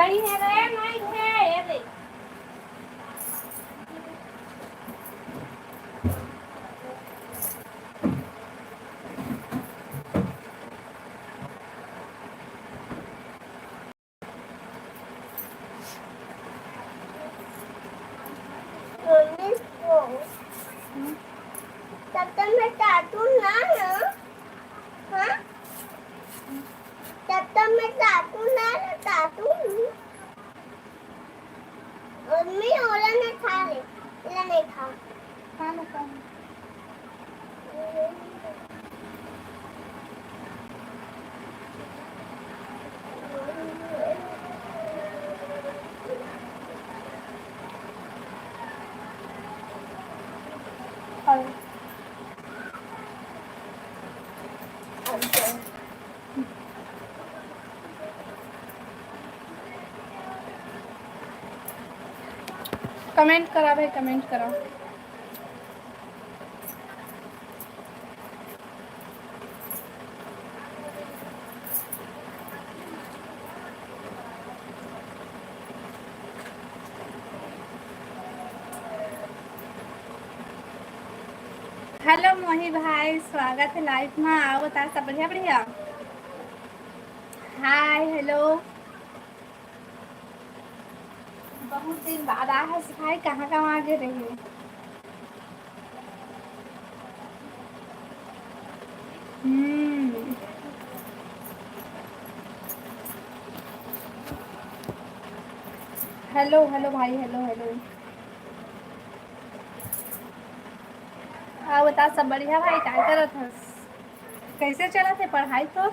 बड़ी है रे नहीं है ये देख तब तक मैं टाटू ना हाँ तब तक मैं टाटू और मैं ओला नहीं खा ले ओला नहीं खा लो कमेंट करा भाई कमेंट करा हेलो मोही भाई स्वागत है लाइव में आओ बता सब बढ़िया बढ़िया हाय हेलो बहुत दिन बाद आया है भाई कहाँ कहाँ आगे रही है हेलो हेलो भाई हेलो हेलो हाँ बता सब बढ़िया भाई क्या करत हस कैसे चला थे पढ़ाई तो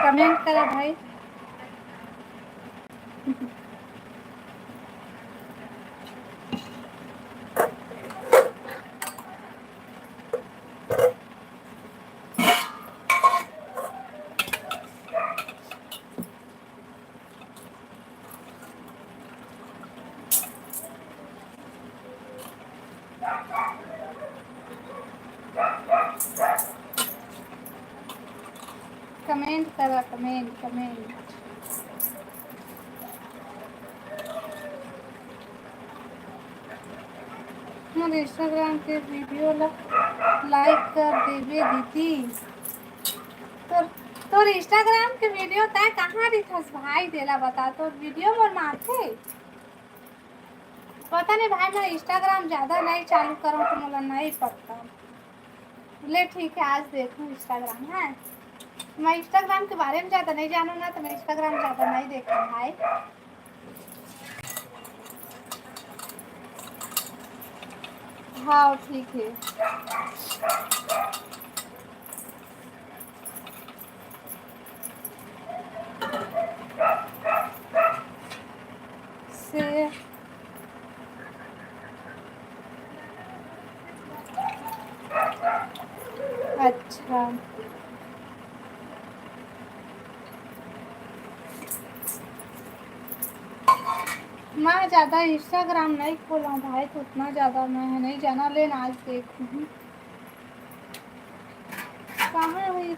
कमेंट करा भाई कमेंट करा कमेंट कमेंट मोर इंस्टाग्राम के वीडियो लाइक कर देवे दीदी तोर इंस्टाग्राम के वीडियो तय कहाँ दिखस भाई देला बता तो वीडियो मोर माथे पता नहीं भाई मैं इंस्टाग्राम ज़्यादा नहीं चालू करूँ तो मुझे नहीं पता ले ठीक है आज देखूँ इंस्टाग्राम है मैं इंस्टाग्राम के बारे में ज़्यादा नहीं जानू ना तो मैं इंस्टाग्राम ज़्यादा नहीं देखा भाई हाँ ठीक है से अच्छा मैं ज़्यादा इंस्टाग्राम नहीं खोला भाई तो उतना ज़्यादा मैं नहीं जाना लेना आज देखूँ कहाँ हुई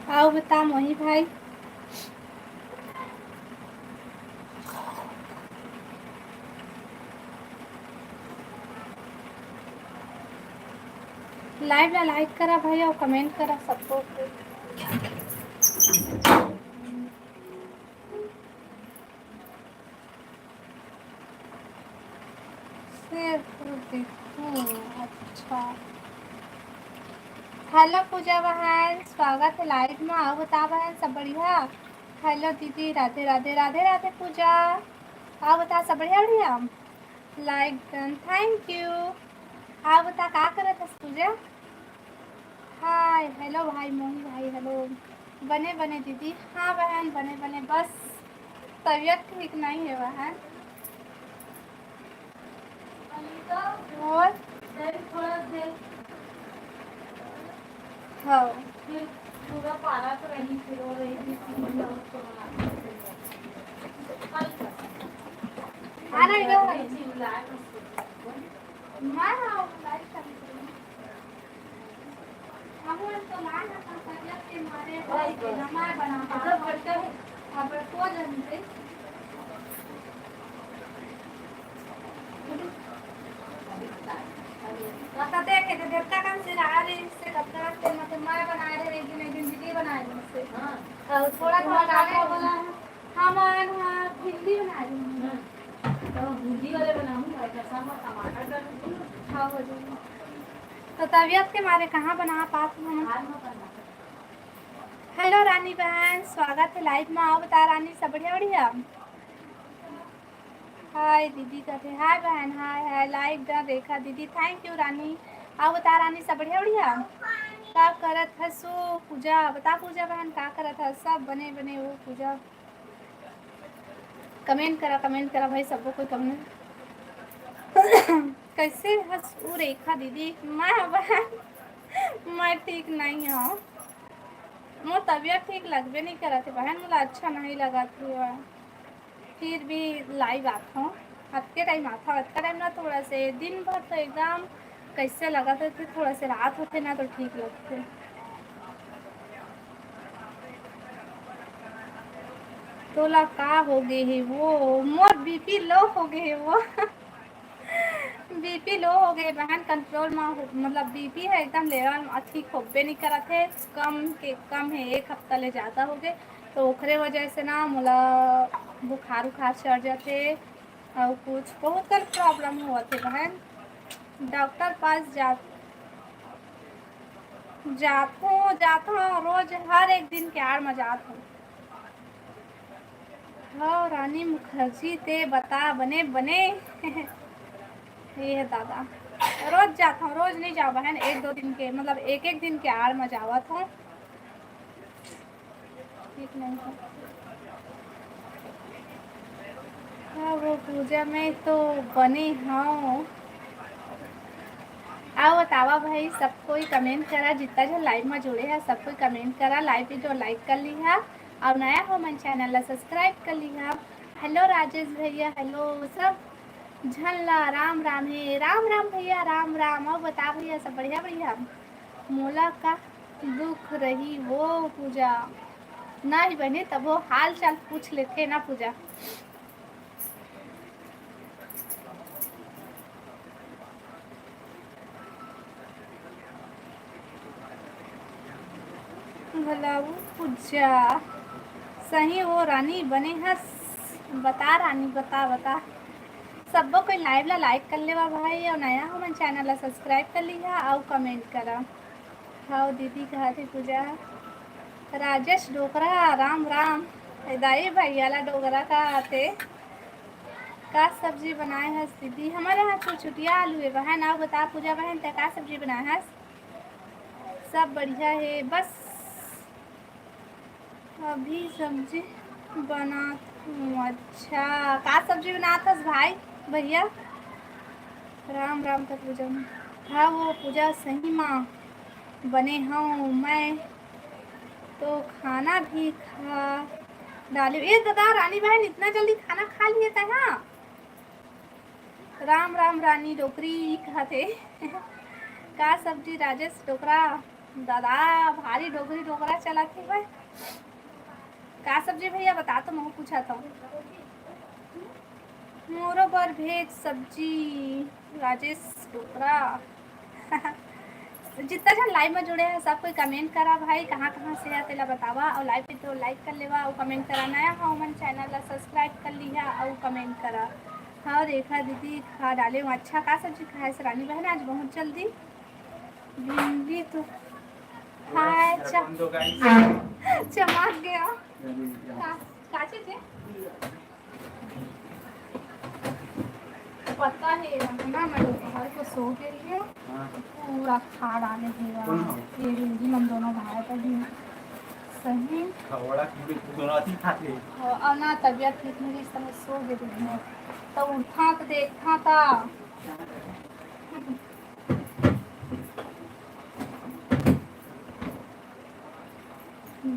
आओ बता मोही भाई लाइव ला लाइक करा भाई और कमेंट करा सबको अच्छा हेलो पूजा बहन स्वागत है लाइव में आओ बता बहन सब बढ़िया हेलो दीदी राधे राधे राधे राधे पूजा आओ बता सब बढ़िया बढ़िया लाइक डन, थैंक यू। हाँ बता का करत हस पूजा? हाय हेलो भाई मोही भाई हेलो। बने बने दीदी, हाँ बहन बने बने, बस तबीयत ठीक नहीं है बहन। और थोड़ा देर हाँ पूरा पारा तो रही फिर हो रही थी आना इधर मैं लाइक कर हम तो मान तबीयत के मारे मैं बना मतलब करते हैं अब को जानते तो देखे तो देवता का से आ रहे इससे कब तक से मतलब मैं बना रहे लेकिन एक दिन दीदी बना रही मुझसे हां थोड़ा थोड़ा गाने बोला है हम हिंदी बना रही हूं तो हिंदी वाले बनाऊंगा कैसा टमाटर डालूंगी हां हो जाएगा तो तबीयत के मारे कहाँ बना पाते हम। हेलो रानी बहन, स्वागत है लाइव में। आओ बता रानी, सब बढ़िया बढ़िया। हाय दीदी कहते हाय बहन, हाय हाय लाइक डन रेखा दीदी, थैंक यू रानी। आओ बता रानी, सब बढ़िया बढ़िया। का करत हसो पूजा, बता पूजा बहन का करत है, सब बने बने हो पूजा। कमेंट करा भाई, सबको कोई कमेंट कैसे हंस रेखा दीदी, मैं बहन मैं ठीक नहीं हूँ, मोर तबीयत ठीक लगबे नहीं करा थे बहन, मुझे अच्छा नहीं लगा था, फिर भी लाइव आता हूँ। आपके टाइम आता है, आपका टाइम ना थोड़ा से दिन भर तो एकदम कैसे लगा था, थोड़ा से रात होते ना तो ठीक लगते। तोला का हो गए है वो, मोर बीपी लो हो गए है वो बीपी लो हो गए बहन, कंट्रोल में मतलब बीपी है एकदम लेवल ठीक होबे नहीं करा थे, कम के कम है, एक हफ्ता ले ज़्यादा हो गए, तो ओखरे वजह से ना मोला बुखार उखार चढ़ जाते और कुछ बहुत कर प्रॉब्लम हुआ थे बहन। डॉक्टर पास जाता हूँ रोज, हर एक दिन के आड़ में जाता हूँ। हाँ रानी मुखर्जी ते बता बने बने ये है दादा, रोज जाता हूँ, रोज नहीं जाओ बहन, एक दो दिन के मतलब एक एक दिन के आड़ में जावत हूँ, ठीक नहीं है। हाँ वो पूजा में तो बनी हूँ। आओ बतावा भाई, सब कोई कमेंट करा, जितना जो लाइव में जुड़े हैं सब कोई कमेंट करा, लाइव पे जो लाइक कर ली है और नया हो मन चैनल ला सब्सक्राइब कर ली है। हेलो राजेश भैया, हेलो सब झल्ला, राम राम है, राम राम भैया, राम राम। और बता भैया, सब बढ़िया बढ़िया। मोला का दुख रही वो पूजा, नहीं बने तब वो हाल चाल पूछ लेते ना पूजा। भला वो पूजा सही हो रानी बने हस, बता रानी बता बता। सबको कोई लाइव ला लाइक कर लेवा भाई, और नया हो मन चैनल ला सब्सक्राइब कर लिया और कमेंट करा। हाँ दीदी कहा थी पूजा, राजेश डोकरा, राम राम। दाई भैया ला डोगरा का आते का सब्जी बनाए हस दीदी, हमारे यहाँ छुटिया आलू है बहन। आओ बता पूजा बहन, ते का सब्जी बनाए हस? सब बढ़िया है, बस अभी सब्जी बना हूँ। अच्छा का सब्जी बनात हस भाई भैया? राम राम का पूजा में, हाँ वो पूजा सही माँ बने हूँ मैं तो खाना भी खा डाली। ये दादा रानी बहन इतना जल्दी खाना खा लिए थे? हाँ राम राम रानी डोकरी कहते का सब्जी राजेश डोकरा, दादा भारी डोकरी डोकरा चला थे भाई, का सब्जी भैया बता, तो मैं पूछा था। मोरो पर भेज सब्जी राजेश डोकरा जितना जन लाइव में जुड़े हैं सब कोई कमेंट करा भाई, कहाँ कहाँ से है तेला बतावा, और लाइव पे तो लाइक कर लेवा और कमेंट करा, नया हो मन चैनल ला सब्सक्राइब कर लिया और कमेंट करा। हाँ रेखा दीदी खा डाले हूँ। अच्छा का सब्जी खाए से रानी बहन आज बहुत जल्दी? भिंडी तो हाय चमक गया काचे थे पता है ना मैं दोपहर को सो के लिए पूरा खा डाले ये हिंदी हम दोनों भाई तभी सही और ना तबीयत ठीक नहीं इस तरह सो गई तो उठा तो देखा था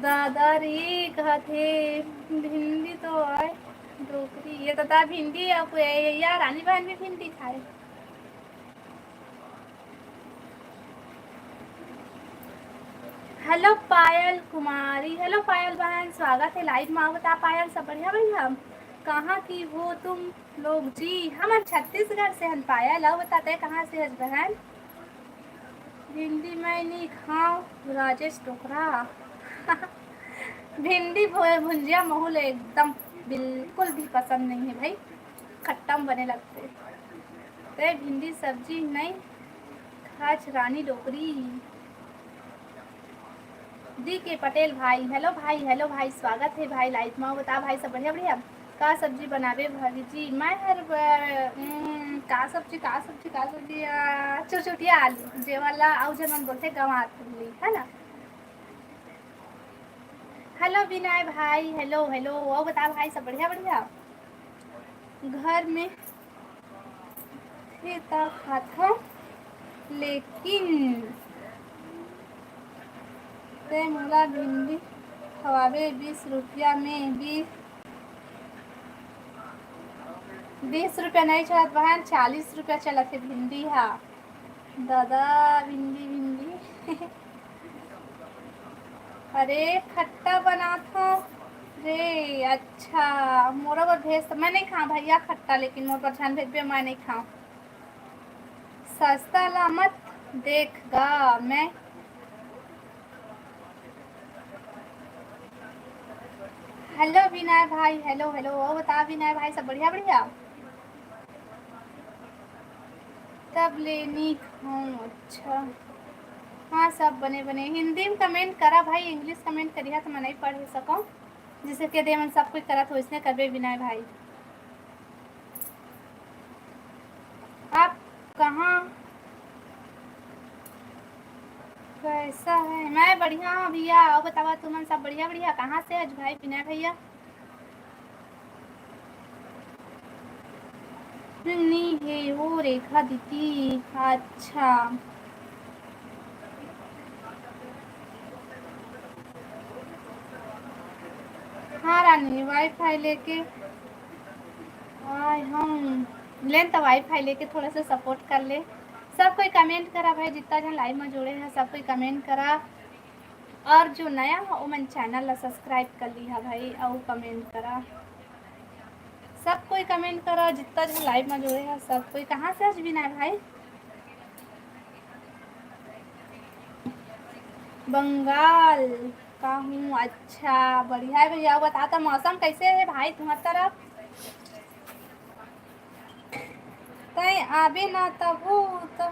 दादा रे कहते भिंडी तो है डोकरी ये तो भिंडी या रानी बहन भी भिंडी खाए। हेलो पायल कुमारी, हेलो पायल बहन, स्वागत है लाइव में। बता पायल सब बढ़िया भैया, कहाँ की हो तुम लोग जी? हम छत्तीसगढ़ से हम पायल। अब बताते कहाँ से है बहन? भिंडी मैं नहीं खाऊं, राजेश टोकरा भिंडी भुंजिया महूल एकदम बिल्कुल भी पसंद नहीं है भाई, खट्टा बने लगते ते भिंडी सब्जी नहीं खाच रानी डोकरी। डी के पटेल भाई, हेलो भाई, हेलो भाई, स्वागत है भाई लाइव में। बता भाई सब बढ़िया बढ़िया, का सब्जी बनावे भाभी जी? मैं हर का सब्जी चुचुटिया आलू जे वाला आउ जन बोलते गंवाली है ना। हेलो विनय भाई, हेलो हेलो। वो बता भाई सब बढ़िया बढ़िया, घर में खाता लेकिन ते मोला भिंडी खवावे 20 रुपया में 20 रुपया नहीं चलत बहन, 40 रुपया चलत है भिंडी। हाँ दादा भिंडी अरे खट्टा बना था रे। अच्छा मोरा को भेज तो मैं नहीं खाऊं भैया खट्टा, लेकिन मोर पर ध्यान भेज मैं नहीं खाऊं। सस्ता ला मत देखगा मैं। हेलो विनय भाई, हेलो हेलो। वो बता विनय भाई सब बढ़िया बढ़िया, तब लेनी खाऊं? अच्छा हाँ सब बने बने। हिंदी में कमेंट करा भाई, इंग्लिश कमेंट करिए तो मैं नहीं पढ़ सकूँ, जिसे के दे मन सब कुछ करा तो इसने करबे विनय भाई। आप कहाँ कैसा है? मैं बढ़िया हूँ भैया। और बतावा तुम सब बढ़िया बढ़िया, कहाँ से आज भाई विनय भैया? नहीं है वो रेखा दीदी। अच्छा हाँ रानी वाईफाई लेके आए हम लेन तो वाईफाई लेके थोड़ा सा सपोर्ट कर ले। सब कोई कमेंट करा भाई, जितना जन लाइव में जुड़े हैं सब कोई कमेंट करा, और जो नया है वो मन चैनल ला सब्सक्राइब कर ली है भाई, और कमेंट करा। सब कोई कमेंट करा, जितना जन लाइव में जुड़े हैं सब कोई। कहाँ से आज बिना भाई? बंगाल का हूँ। अच्छा बढ़िया है भैया। बताता मौसम कैसे है भाई तुम्हारी तरफ? तय आबे ना तबू तो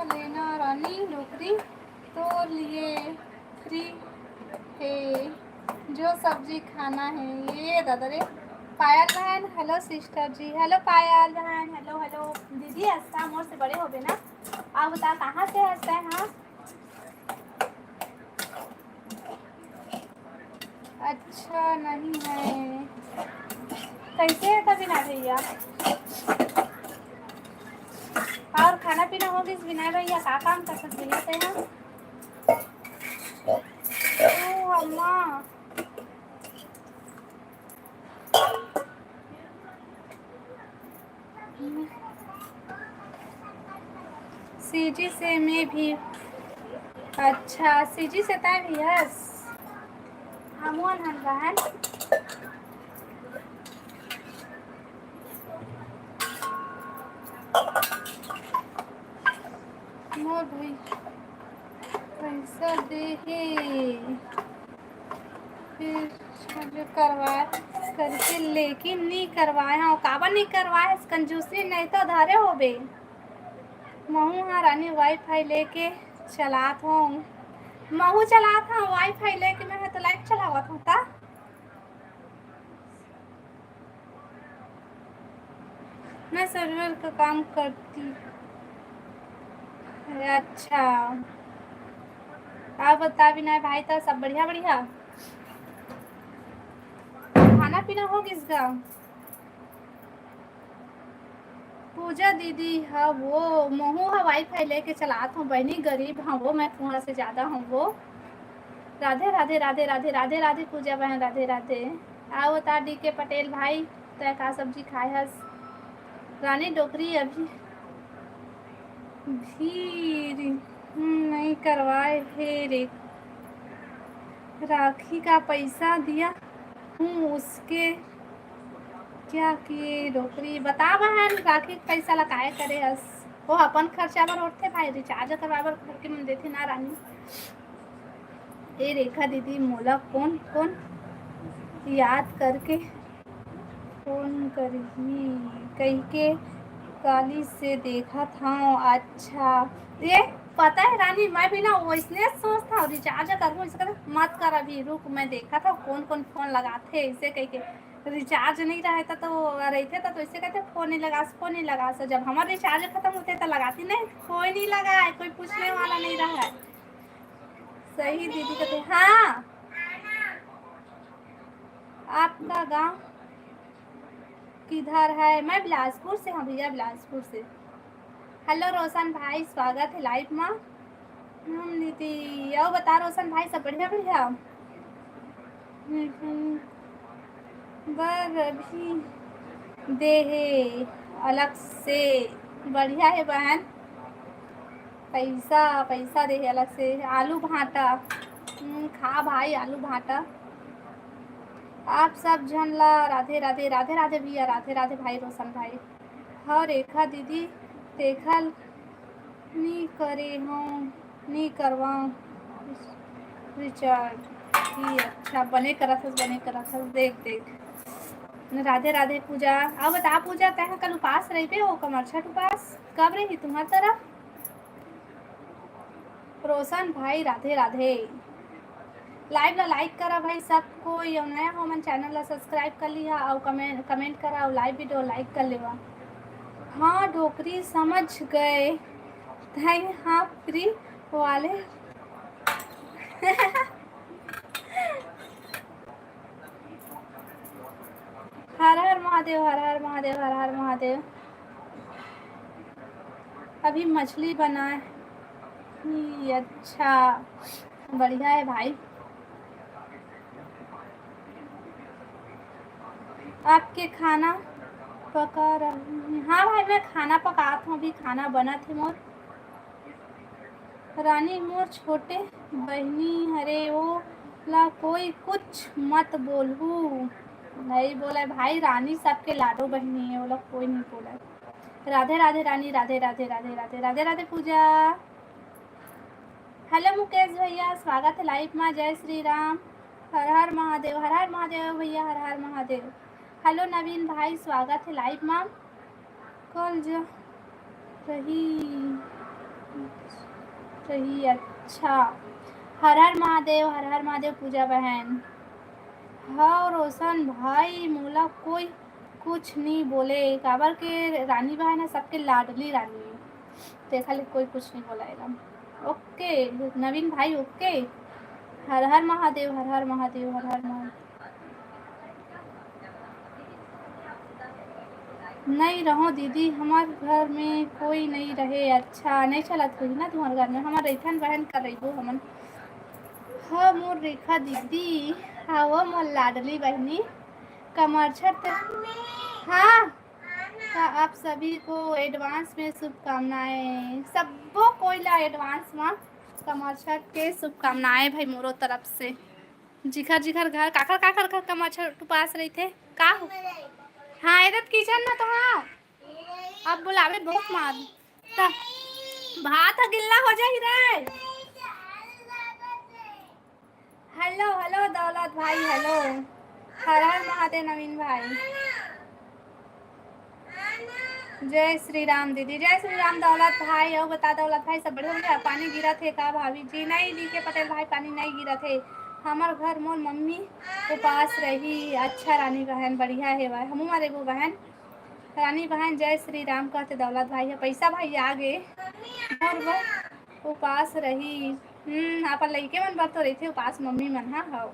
लेना रानी नौकरी तो लिए फ्री है, जो सब्जी खाना है ये दादा रे। पायल बहन हेलो सिस्टर जी, हेलो पायल बहन, हेलो हेलो दीदी। हंसता मोर से बड़े हो गए ना। आप बता कहाँ से हंसते हैं? हाँ अच्छा नहीं है, कैसे है तभी ना भैया? और खाना पीना हो गई विनय भैया? का काम कर सकते हैं? अम्मा सीजी से मैं भी। अच्छा सीजी से तय भी है हमन हन बहन। मोर भाई पैसा दे फिर करवाए करके, लेकिन नहीं करवाए। हाँ काबर नहीं करवाए? कंजूसी नहीं तो धरे हो बे। महू हाँ रानी वाईफाई लेके चलात हूँ। महू चलात हूँ वाईफाई लेके, मैं तो लाइट चलावत हूँ। मैं सर्वर का काम करती। अच्छा, आप बता भी ना भाई, था सब बढ़िया बढ़िया। खाना पीना हो किसका? पूजा दीदी, हाँ वो मोहू है, वाईफाई लेके चलाता हूँ बहनी, गरीब हाँ वो, मैं तुम्हारा से ज्यादा हूँ वो। राधे राधे राधे राधे राधे राधे पूजा बहन, राधे राधे। आओ बता डी के पटेल भाई, तय का सब्जी खाए हस? रानी डोकरी अभी भी नहीं करवाए हे रे। राखी का पैसा दिया हूँ उसके, क्या किए डोकरी बता बहन, राखी का पैसा लगाए करे हस? वो अपन खर्चा पर उठते भाई, रिचार्ज करवाबर करके मन देते ना रानी। ए रेखा दीदी मोला कौन कौन याद करके फोन करही कही के काली से देखा था। अच्छा, ये पता है रानी, मैं भी ना वैसने सोचता हूँ रिचार्ज करूँ इसका, मत कर अभी रुक, मैं देखा था कौन कौन फोन लगाते इसे कह के। रिचार्ज नहीं रहता तो रहते तो इसे कहते फोन नहीं लगा, फोन नहीं लगा। सो जब हमारा रिचार्ज खत्म होते तो लगाती नहीं, कोई नहीं लगा है, कोई पूछने वाला नहीं रहा है। सही दीदी कहते हाँ। आपका गांव किधर है? मैं बिलासपुर से हूँ भैया, बिलासपुर से। हेलो रोशन भाई, स्वागत है लाइव में। नीति आओ बता रोशन भाई, सब बढ़िया बढ़िया। बर अभी दे है अलग से, बढ़िया है बहन, पैसा पैसा दे है अलग से। आलू भाटा खा भाई, आलू भाटा। आप सब जन ला राधे राधे राधे राधे भैया, राधे राधे भाई रोशन भाई। हाँ रेखा दीदी देखल नी करे हूँ, नी करवा रिचार्ज ही। अच्छा बने करत हस, बने करत हस, देख देख। राधे राधे पूजा, अब बता पूजा तह कल उपास रही पे हो, कमर छठ उपास कब रही तुम्हारी तरफ? रोशन भाई राधे राधे। लाइव ला लाइक करा भाई सबको, यो नया हो मन चैनल ला सब्सक्राइब कर लिया और कमेंट करा और लाइव वीडियो लाइक कर लेवा। हाँ डोकरी समझ गए भाई, हाँ फ्री वाले। हर हर महादेव, हर हर महादेव, हर हर महादेव। अभी मछली बनाए। अच्छा बढ़िया है भाई। आपके खाना पका रही? हाँ भाई मैं खाना पकाता हूँ, अभी खाना बना थे मोर। रानी मोर छोटे बहनी हरे वो ला कोई कुछ मत बोलू। नहीं बोला भाई, रानी सबके लाडो बहनी है, वो लोग कोई नहीं बोला। राधे राधे रानी, राधे राधे राधे राधे राधे राधे पूजा। हेलो मुकेश भैया, स्वागत है लाइव में, जय श्री राम। हर हर महादेव, हर हर महादेव भैया, हर हर महादेव। हेलो नवीन भाई, स्वागत है लाइव में। कल जो रही अच्छा, हर हर महादेव, हर हर महादेव पूजा बहन। हाँ रोशन भाई मोला कोई कुछ नहीं बोले, काबर के रानी बहन है सबके लाडली रानी है, देखा ले कोई कुछ नहीं बोला एकदम। ओके नवीन भाई, ओके। हर हर महादेव, हर हर महादेव, हर हर महादेव। नहीं रहो दीदी, हमारे घर में कोई नहीं रहे। अच्छा नहीं चला कोई ना तुम्हारे घर में, हमारे रेखन बहन कर रही हो हमन। हाँ मोर रेखा दीदी, हाँ वो मोर लाडली बहनी कमर छठ। हाँ तो आप सभी को एडवांस में शुभकामनाएं, सबको कोयला एडवांस में कमर छठ के शुभकामनाएं भाई मोरो तरफ से। जिखर जिखर घर काकर काकर घर कमर छठ उपास रही थे का हो? हाँ एदत किचन में तो हाँ, अब बुलावे बहुत मार ता भात गिल्ला हो जाही रे। हेलो हेलो दौलत भाई, हेलो। हर हर महादेव नवीन भाई। जय श्री राम दीदी, जय श्री राम दौलत भाई। और बता दौलत भाई सब बढ़िया बढ़िया? पानी गिरा थे का भाभी जी? नहीं डी के पटेल भाई, पानी नहीं गिरा थे। हमार घर मोर मम्मी उपास रही। अच्छा रानी बहन बढ़िया है भाई, हम हमारे वो बहन रानी बहन जय श्री राम कहते दौलत भाई है पैसा भाई आगे और वह उपास रही। आप लड़के मन बात तो रही थे उपास मम्मी मन। हाँ हाँ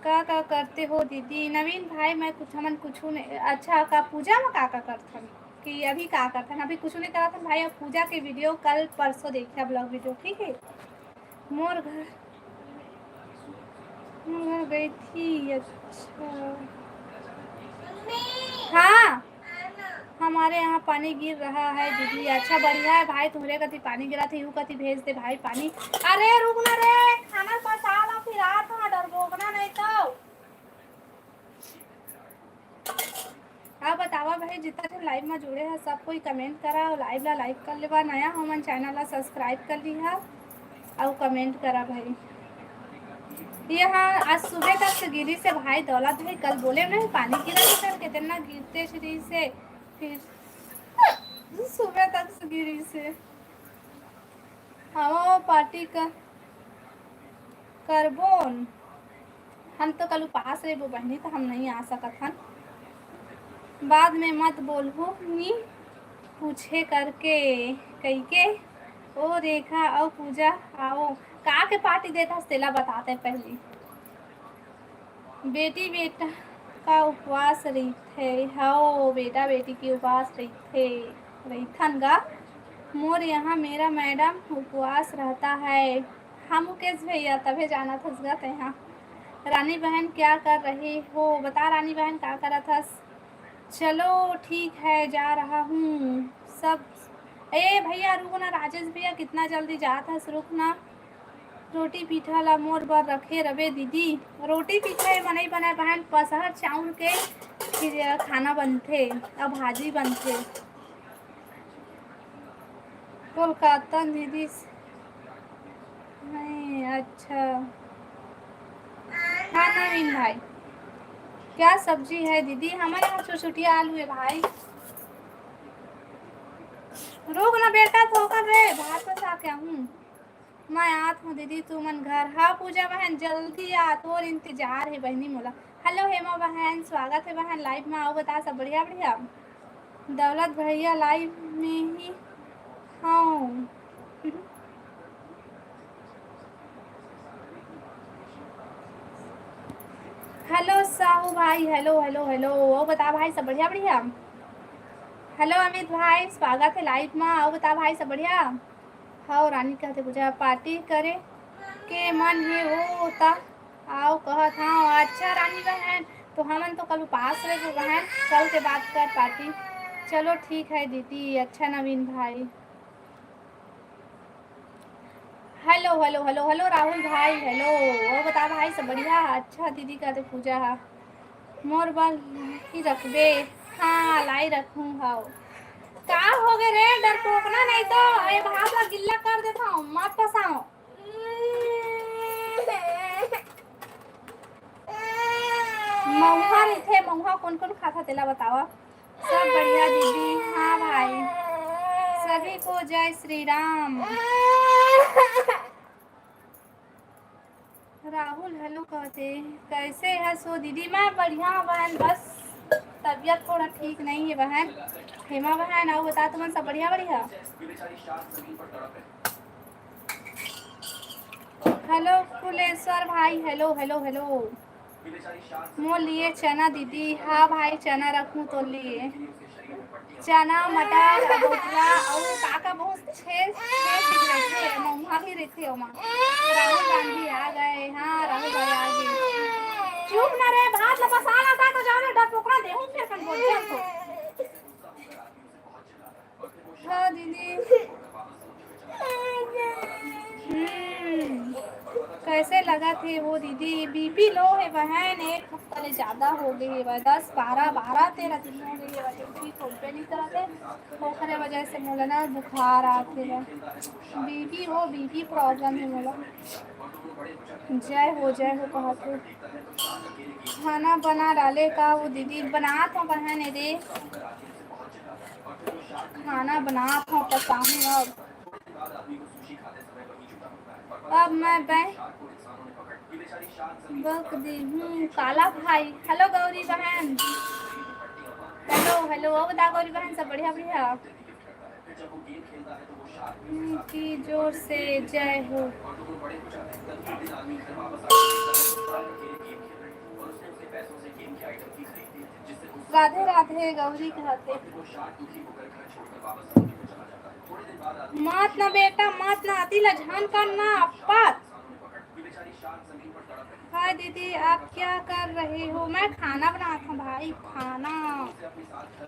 का करते हो दीदी नवीन भाई मैं कुछ हमन कुछ नहीं। अच्छा का पूजा में का करथन कि अभी का करथन अभी कुछ नहीं करा था भाई। अब पूजा के वीडियो कल परसों देखा ब्लॉग वीडियो ठीक है। मोर घर गई थी। अच्छा हाँ हमारे यहाँ पानी गिर रहा है दीदी। अच्छा बढ़िया है भाई तुम्हारे कति पानी गिरा था यूँ कति भेज दे भाई पानी। अरे रुक ना रे खाना पसा ला फिर आ था डरबोकना नहीं तो। हाँ बतावा भाई जितना जो लाइव में जुड़े हैं सब कोई कमेंट करा और लाइव ला लाइक कर लेवा नया हमन चैनल ला सब्सक्राइब कर ली है और कमेंट करा भाई। यहाँ आज सुबह तक से गिरी से भाई दौलत भाई कल बोले नहीं पानी गिरा था कितना गिरते श्री से फिर सुबह तक से गिरी से। हाँ पार्टी का करबोन हम तो कल उपास रहे वो बहनी तो हम नहीं आ सकत हन। बाद में मत बोलहु नी पूछे करके कही के ओ रेखा और पूजा आओ का के पार्टी देता तेला बताते पहले। बेटी बेटा का उपवास रही थे। हाँ बेटा बेटी की उपवास रही थे रही थन गा। मोर यहाँ मेरा मैडम उपवास रहता है। हम मुकेश भैया तभी जाना था यहाँ। रानी बहन क्या कर रही हो बता रानी बहन क्या करा था। चलो ठीक है जा रहा हूँ सब। ए भैया रुको ना राजेश भैया कितना जल्दी जाता है रुक ना। रोटी पीठा ला मोर बर रखे रवे दीदी। रोटी पीठा बनई बनाए बहन पसहर चाउर के फिर खाना बनते और भाजी बनते। कोलकाता दीदी नहीं। अच्छा हाँ नवीन भाई क्या सब्जी है दीदी हमारे यहाँ छोटिया आलू है भाई। रुक ना बेटा ठोकर रे भात बचा क्या हूँ मैं आत हूँ दीदी तू मन घर। हाँ पूजा बहन जल्दी आ तोर इंतजार है बहनी मोला। हेलो हेमा बहन स्वागत है बहन लाइव में आओ बता सब बढ़िया बढ़िया। दौलत भैया लाइव में ही हाँ। हेलो साहू भाई हेलो हेलो हेलो वो बता भाई सब बढ़िया बढ़िया। हेलो अमित भाई स्वागत है लाइव में आओ बता भाई सब बढ़िया। हाँ रानी कहते पूजा पार्टी करे के मन है वो ता आओ कहत हाँ। अच्छा रानी बहन तो हमन तो कल उपास रहे वो बहन कल के बाद कर पार्टी। चलो ठीक है दीदी। अच्छा नवीन भाई hello hello hello hello Rahul भाई हेलो वो बता भाई सब बढ़िया। अच्छा दीदी कहते पूजा है मोर बाल ही रखबे। हाँ लाई रखूँ हाँ का हो गए रे डर पोकना नहीं तो ये भात ला गिल्ला कर देता हूँ मत फसाओ। महुआ थे महुआ कौन कौन खाता तेला बतावा। सब बढ़िया दीदी। हाँ भाई सभी को जय श्री राम। राहुल हेलो कहते कैसे है सो दीदी मैं बढ़िया बहन बस तबीयत थोड़ा ठीक नहीं है बहन। हेमा बहन आओ बता तुम सब बढ़िया बढ़िया। हेलो कुलेश्वर भाई हेलो हेलो हेलो मोर लिए चना दीदी। हाँ भाई चना रखूँ तो लिए चना मटर बोतला और काका बहुत छः रहते महुआ ही रहते हो माँ। राहुल गांधी आ गए। हाँ राहुल भाई आ गए। चुप ना रे भात ला पसाना था तो जाने डर पोकरा देहूं फिर कन बोल दिया तो। हाँ दीदी कैसे लगा थे वो दीदी। बीपी लो है बहन एक हफ्ता से ज़्यादा हो गई है 10 12 12 13 दिन हो गई है ठीक हो नहीं करा थे पोखरे वजह से मोला ना बुखार आते है। बीपी हो बीपी प्रॉब्लम है मोला। जय हो कहा तो खाना बना डाले का वो दीदी बना था बहन रे खाना बना था पकाऊँ अब मैं बक दी हूँ। काला भाई हेलो गौरी बहन हेलो हेलो, वो बता गौरी बहन सब बढ़िया बढ़िया की जोर से जय हो। राधे राधे गौरी कहते मत ना बेटा मत ना अति लजान का ना अप्पत। हाय दीदी आप क्या कर रहे हो? मैं खाना बना था भाई खाना।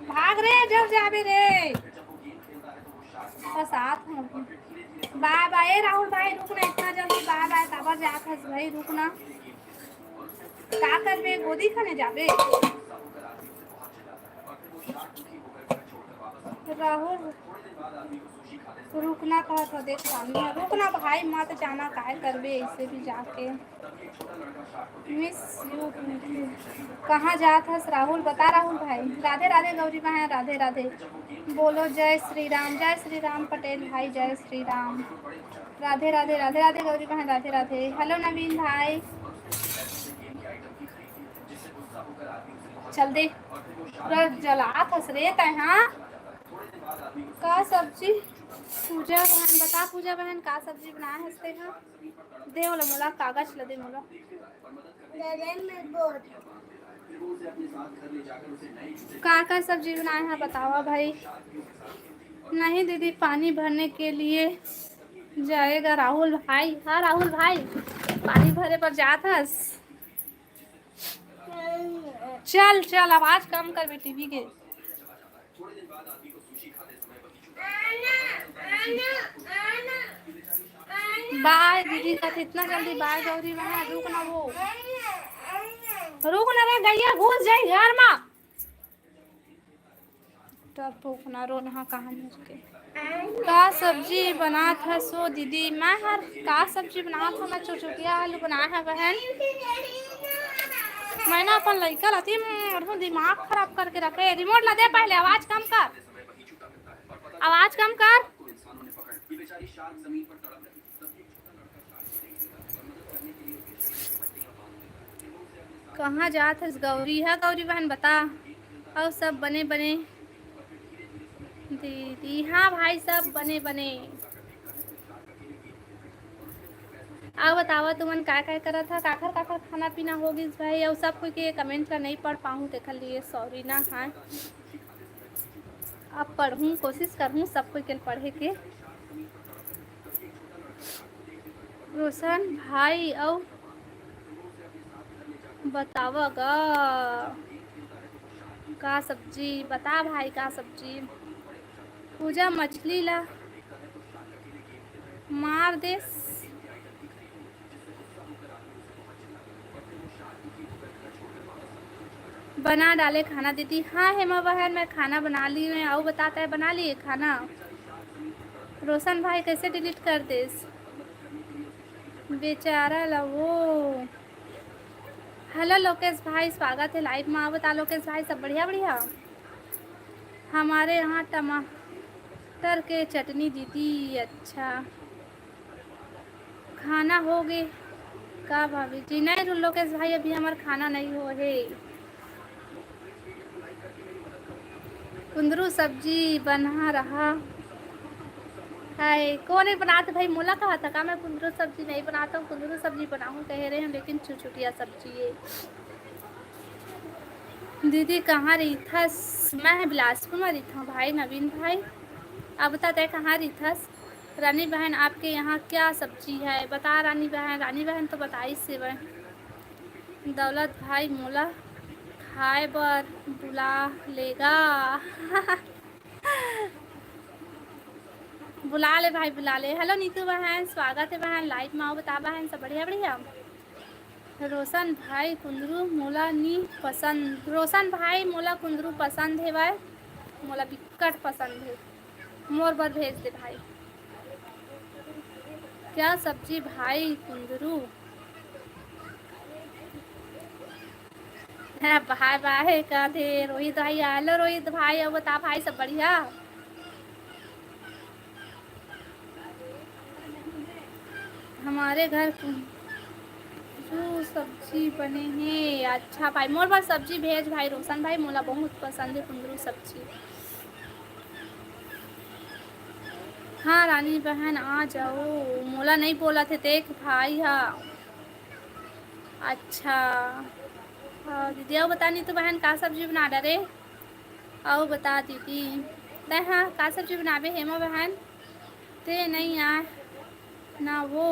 भाग रे जब जाबे रे बस आत हूँ। बाय बाय राहुल भाई रुकना इतना जल्दी बाय बाय ताबा जात हस भाई रुकना का करबे गोदी खाने जाबे राहुल रुकना था देख सामने रुकना भाई मत जाना काय करबे ऐसे भी जाके मिस यू कहाँ जात हस राहुल बता राहुल भाई। राधे राधे गौरी बहन राधे राधे बोलो जय श्री राम पटेल भाई जय श्री राम। राधे राधे राधे राधे गौरी बहन राधे राधे। हेलो नवीन भाई चल दे पूरा जला फंस रे तहाँ का सब्जी। पूजा बहन बता पूजा बहन का सब्जी बनाए हंसते हैं दे बोला मोला कागज ल दे मोला का सब्जी बनाए हैं बतावा भाई। नहीं दीदी पानी भरने के लिए जाएगा राहुल भाई। हाँ राहुल भाई पानी भरे पर जात हस चल चल आवाज कम कर बे टीवी के। बाय दीदी का इतना जल्दी बाय गौरी बहन रुक ना वो रुक ना रे गैया घुस जाए घर में तब भूखना रो नहा कहाँ मुझके का सब्जी बना था सो दीदी मैं हर का सब्जी बना था मैं चुचुकिया आलू बनाया है बहन। मैंने अपन लड़का लाती दिमाग खराब करके रखे रिमोट ला दे पहले आवाज कम कर कहाँ जात है गौरी है गौरी बहन बता और सब बने बने दीदी। हाँ भाई सब बने बने अब बतावा तुमन का करा था काखर खाना पीना होगी भाई और सब कोई के कमेंट का नहीं पढ़ पाऊँ देख लिए सॉरी ना। हाँ अब पढ़ूँ कोशिश करूँ सब कोई के पढ़े के। रोशन भाई और बतावगा का सब्जी बता भाई का सब्जी। पूजा मछली ला मार दे बना डाले खाना दीदी। हाँ हेमा बहन मैं खाना बना ली मैं आओ बताता है बना लिए खाना। रोशन भाई कैसे डिलीट कर दे बेचारा ला वो। हेलो लोकेश भाई स्वागत है लाइव में। बता लोकेश भाई सब बढ़िया बढ़िया। हमारे यहाँ टमाटर के चटनी दीदी। अच्छा खाना हो गए का भाभी जी। नहीं लोकेश भाई अभी हमारा खाना नहीं हो है। कुंदरू सब्जी बना रहा है कौन नहीं बनाते भाई मोला कहा था का मैं कुंदरू सब्जी नहीं बनाता हूँ। कुंदरू सब्जी बनाऊँ कह रहे हैं लेकिन छुछुटिया सब्जी है। दीदी कहाँ रही था? मैं बिलासपुर में रही था भाई नवीन भाई। अब बताते हैं कहाँ रही था? रानी बहन आपके यहाँ क्या सब्जी है बता रानी बहन तो बताई से वह। दौलत भाई मोला खाए बर बुला लेगा बुला ले भाई बुला ले। हेलो नीतू बहन स्वागत है बहन लाइव में। आओ बता बहन सब बढ़िया बढ़िया। रोशन भाई कुंदरू मोला नी पसंद। रोशन भाई मोला कुंदरू पसंद है भाई मोला बिकट पसंद है मोर बर भेज दे भाई। क्या सब्जी भाई कुंदरू है भाई भाई का थे रोहित भाई। हेलो रोहित भाई अब बता भाई सब बढ़िया। हमारे घर जो सब्जी बने हैं। अच्छा भाई मोर बार सब्जी भेज भाई रोशन भाई, मोला बहुत पसंद है कुंदरू सब्जी। हाँ रानी बहन आ जाओ, मोला नहीं बोला थे देख भाई। हाँ अच्छा। हाँ दीदी आओ बता, नहीं तो बहन का सब्जी बना डरे। आओ बता दीदी। तय हाँ का सब्जी बनाबे हेमा बहन। ते नहीं आए ना वो।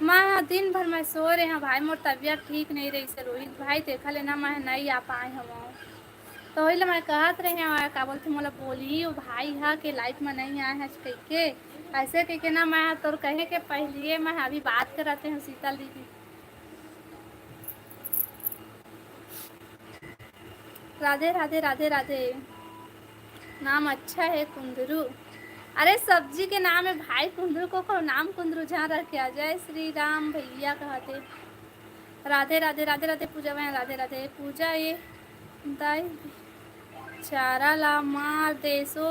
मैं दिन भर मैं सो रहे हैं भाई, मोर तबीयत ठीक नहीं रही से रोहित भाई, देखा लेना मैं नहीं आ पाए हम। तो वही मैं कहत रहे हैं का बोलते मोला बोली वो भाई हा के लाइफ में नहीं आए हैं कह के, ऐसे कह के ना मैं तोर कहे के पहले मैं अभी बात करते हैं शीतल दीदी। राधे राधे राधे राधे। नाम अच्छा है कुंदरू। अरे सब्जी के नाम है भाई कुंदरू को नाम कुंदरू जहाँ रखे। जय श्री राम भैया कहते। राधे राधे राधे राधे पूजा बहन राधे राधे पूजा। ये दाई चारा ला मार देसो,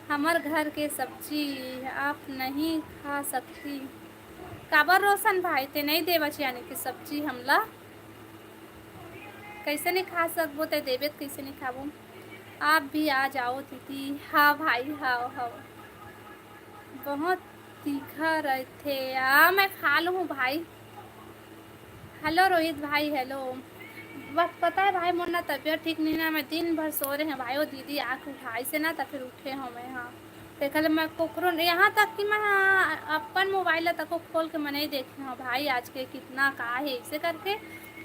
हमार घर के सब्जी आप नहीं खा सकती। काबर रोशन भाई ते नहीं देवा यानी कि सब्जी हमला कैसे नहीं खा सकबो, ते देवे कैसे नहीं खाबो। आप भी आ जाओ दीदी। हाँ भाई हाँ हाँ बहुत तीखा रहते। मैं खा लूँ भाई। हेलो रोहित भाई हेलो। बस पता है भाई मोर ना तबीयत ठीक नहीं ना, मैं दिन भर सो रहे हैं भाई। वो दीदी आँख उठाई से ना तो फिर उठे हमें। हाँ देखल मैं कोकरो यहाँ तक कि मैं अपन मोबाइल तक को खोल के मैं नहीं देखे हूँ भाई आज के कितना का है इसे करके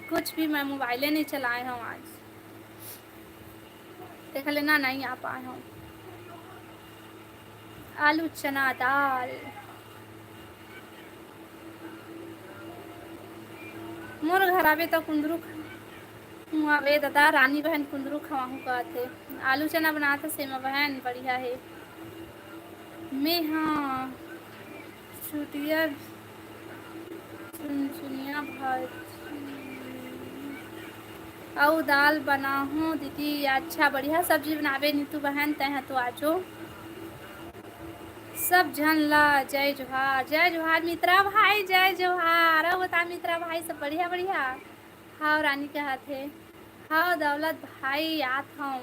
कुछ भी मैं मोबाइले नहीं चलाए हूँ आज। देख लेना नहीं आ पाए हूँ। आलू चना दाल। मोर घर आवे तो कुंदरू आवे दादा रानी बहन कुंदरू खवाहू कहते। आलू चना बनाते सेमा बहन बढ़िया है। मैं हाँ छुटिया चुनिया भाजी और दाल बनाऊँ दीदी। अच्छा बढ़िया सब्जी बनावे नीतू बहन तय तो आजो सब जन ला। जय जोहार मित्रा भाई जय जोहार। अब बता मित्रा भाई सब बढ़िया बढ़िया। हाँ रानी के हाथ है। हाँ दौलत भाई आत हूँ।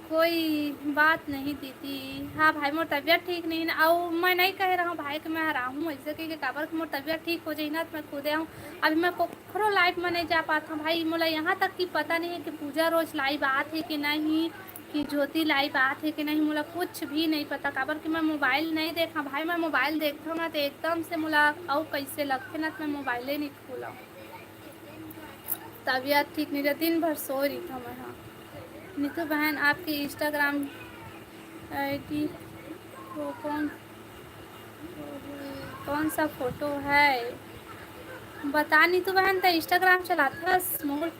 कोई बात नहीं दीदी। हाँ भाई मोर तबीयत ठीक नहीं ना, और मैं नहीं कह रहा हूँ भाई कि मैं हराम हूँ ऐसे कि काबर कि मोर तबीयत ठीक हो जाए ना तो मैं खुदे आऊँ। अभी मैं कोखरो लाइव में नहीं जा पाता हूँ भाई। मोला यहाँ तक कि पता नहीं है कि पूजा रोज लाइव आत है कि नहीं, कि ज्योति लाइव आत है कि नहीं, मोला कुछ भी नहीं पता। काबर कि मैं मोबाइल नहीं देखा भाई। मैं मोबाइल देखता हूँ ना तो एकदम से मोला और कैसे लगते ना तो मैं मोबाइले नहीं खोला। तबीयत ठीक नहीं रहा, दिन भर सो रही था मैं। हाँ नीतू बहन आपकी इंस्टाग्राम आईडी वो कौन सा फोटो है बता। नीतू बहन तो इंस्टाग्राम चलाता मोर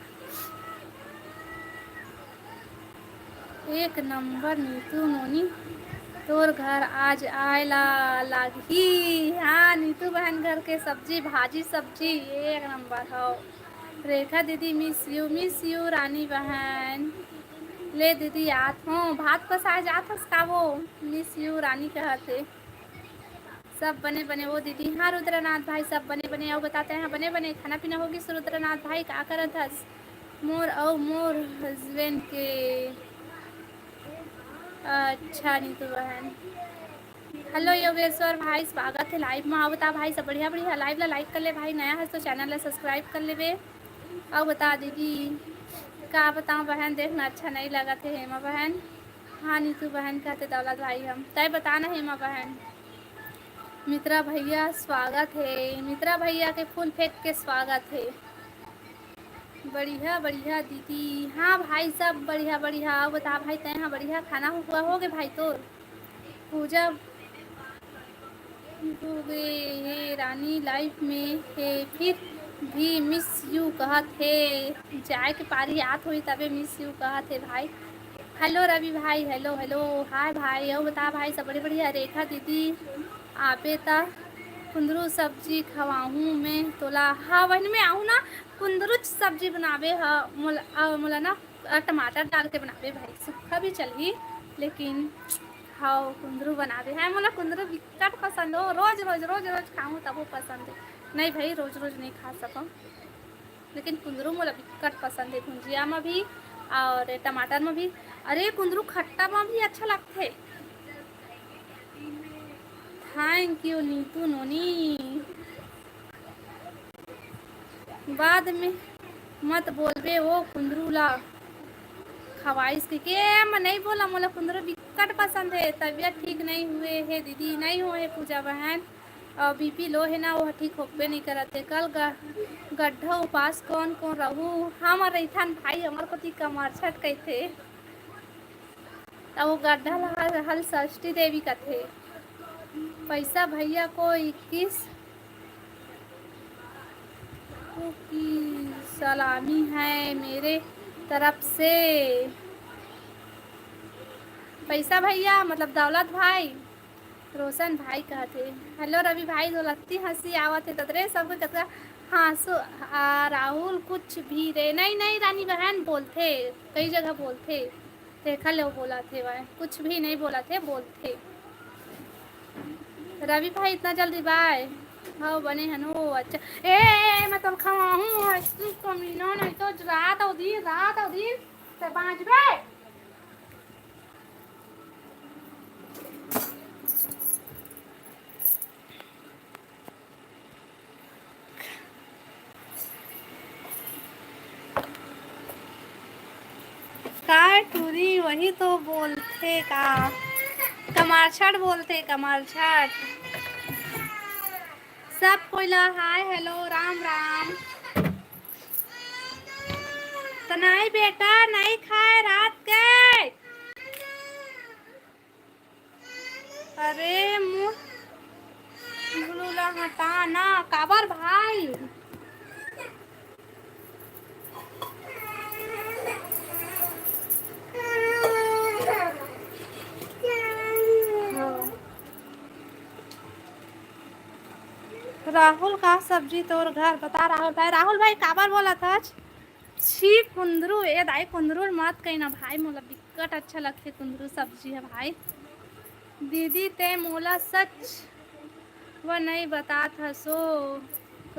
एक नंबर। नीतू नोनी तोर घर आज आयला लागी। हाँ नीतू बहन घर के सब्जी भाजी सब्जी एक नंबर हो। रेखा दीदी मिस यू रानी बहन। ले दीदी आत हूँ भात पसाए जात हस का वो मिस यू रानी कहते। सब बने बने वो दीदी। हाँ रुद्रनाथ भाई सब बने बने और बताते हैं बने बने खाना पीना होगी। रुद्रनाथ भाई का करत हस। मोर और मोर हस्बैंड के। अच्छा नीतू बहन। हेलो योगेश्वर भाई स्वागत है लाइव में। आओ बता भाई सब बढ़िया बढ़िया। लाइव ला लाइक कर ले भाई, नया है तो चैनल ला सब्सक्राइब कर ले बे। और बता दीदी का बताऊँ बहन देखना अच्छा नहीं लगा थे हेमा बहन। हाँ नीतू बहन कहते दौलत भाई हम तय बताना हेमा बहन। मित्रा भैया स्वागत है। मित्रा भैया के फूल फेंक के स्वागत है। बढ़िया बढ़िया दीदी। हाँ भाई सब बढ़िया बढ़िया। बता भाई तय हाँ बढ़िया खाना हुआ हो गए भाई तो पूजा हो गए है रानी लाइफ में है फिर भी मिस यू कहत है। जाए के पारी आत हुई तबे मिस यू कहत है भाई। हेलो रवि भाई हेलो हेलो हाय भाई। और बता भाई सब बड़ी बढ़िया। रेखा दीदी आपे ता कुंदरू सब्जी खवाऊँ मैं तोला। हाँ वही में आऊँ ना कुंदरू सब्जी बनावे। हाँ मोला ना टमाटर डाल के बनावे भाई। सूखा भी चली लेकिन हाँ कुंदरू बनावे है, मोला कुंदरू बिकट पसंद हो, रोज रोज रोज रोज खाऊं तब वो पसंद है। नहीं भाई रोज रोज नहीं खा सकूँ, लेकिन कुंदरू मोला बिकट पसंद है, भुंजिया में भी और टमाटर में भी। अरे कुंदरू खट्टा में भी अच्छा लगते। थैंक यू नीतू नोनी। बाद में मत बोलबे वो कुंदरू ला खवाइश के मैं नहीं बोला, मोला कुंदरू बिकट पसंद है। तबीयत ठीक नहीं हुए है दीदी, नहीं हुए पूजा बहन, और बीपी लो है ना, वो ठीक होबे नहीं करते। कल गड्ढा उपास कौन कौन रहू, हम रहीथन भाई हमार को कमर छट कहते, तब वो गड्ढा हल षष्ठी देवी का थे। पैसा भैया को 21 की सलामी है मेरे तरफ से। पैसा भैया मतलब दौलत भाई, रोशन भाई कहते। हेलो रवि भाई, दौलती हंसी आवत है तदरे सबको कतरा हाँसो। राहुल कुछ भी रे, नहीं नहीं रानी बहन बोलते, कई जगह बोलते देखा ले, वो बोला थे वह कुछ भी नहीं बोला थे, बोलते। रवि भाई इतना जल्दी बाय, हाँ बने हनो अच्छा। मैं तो खाऊं कमीना, नहीं तो रात अवधि से 5 बजे। का टूरी वही तो बोलते का, कमारछट बोलते, कमारछट। सब कोइला हाय हेलो राम राम। तो नहीं बेटा नहीं खाए रात के। अरे मुँह बुलूला हटाना काबर भाई। राहुल का सब्जी तोर घर बता। राहुल भाई काबर बोला था छी कुंदरू, ए दाई कुंदरू मत कहना भाई, मोला बिकट अच्छा लगते कुंदरू सब्जी है भाई। दीदी ते मोला सच वो नहीं बता था सो।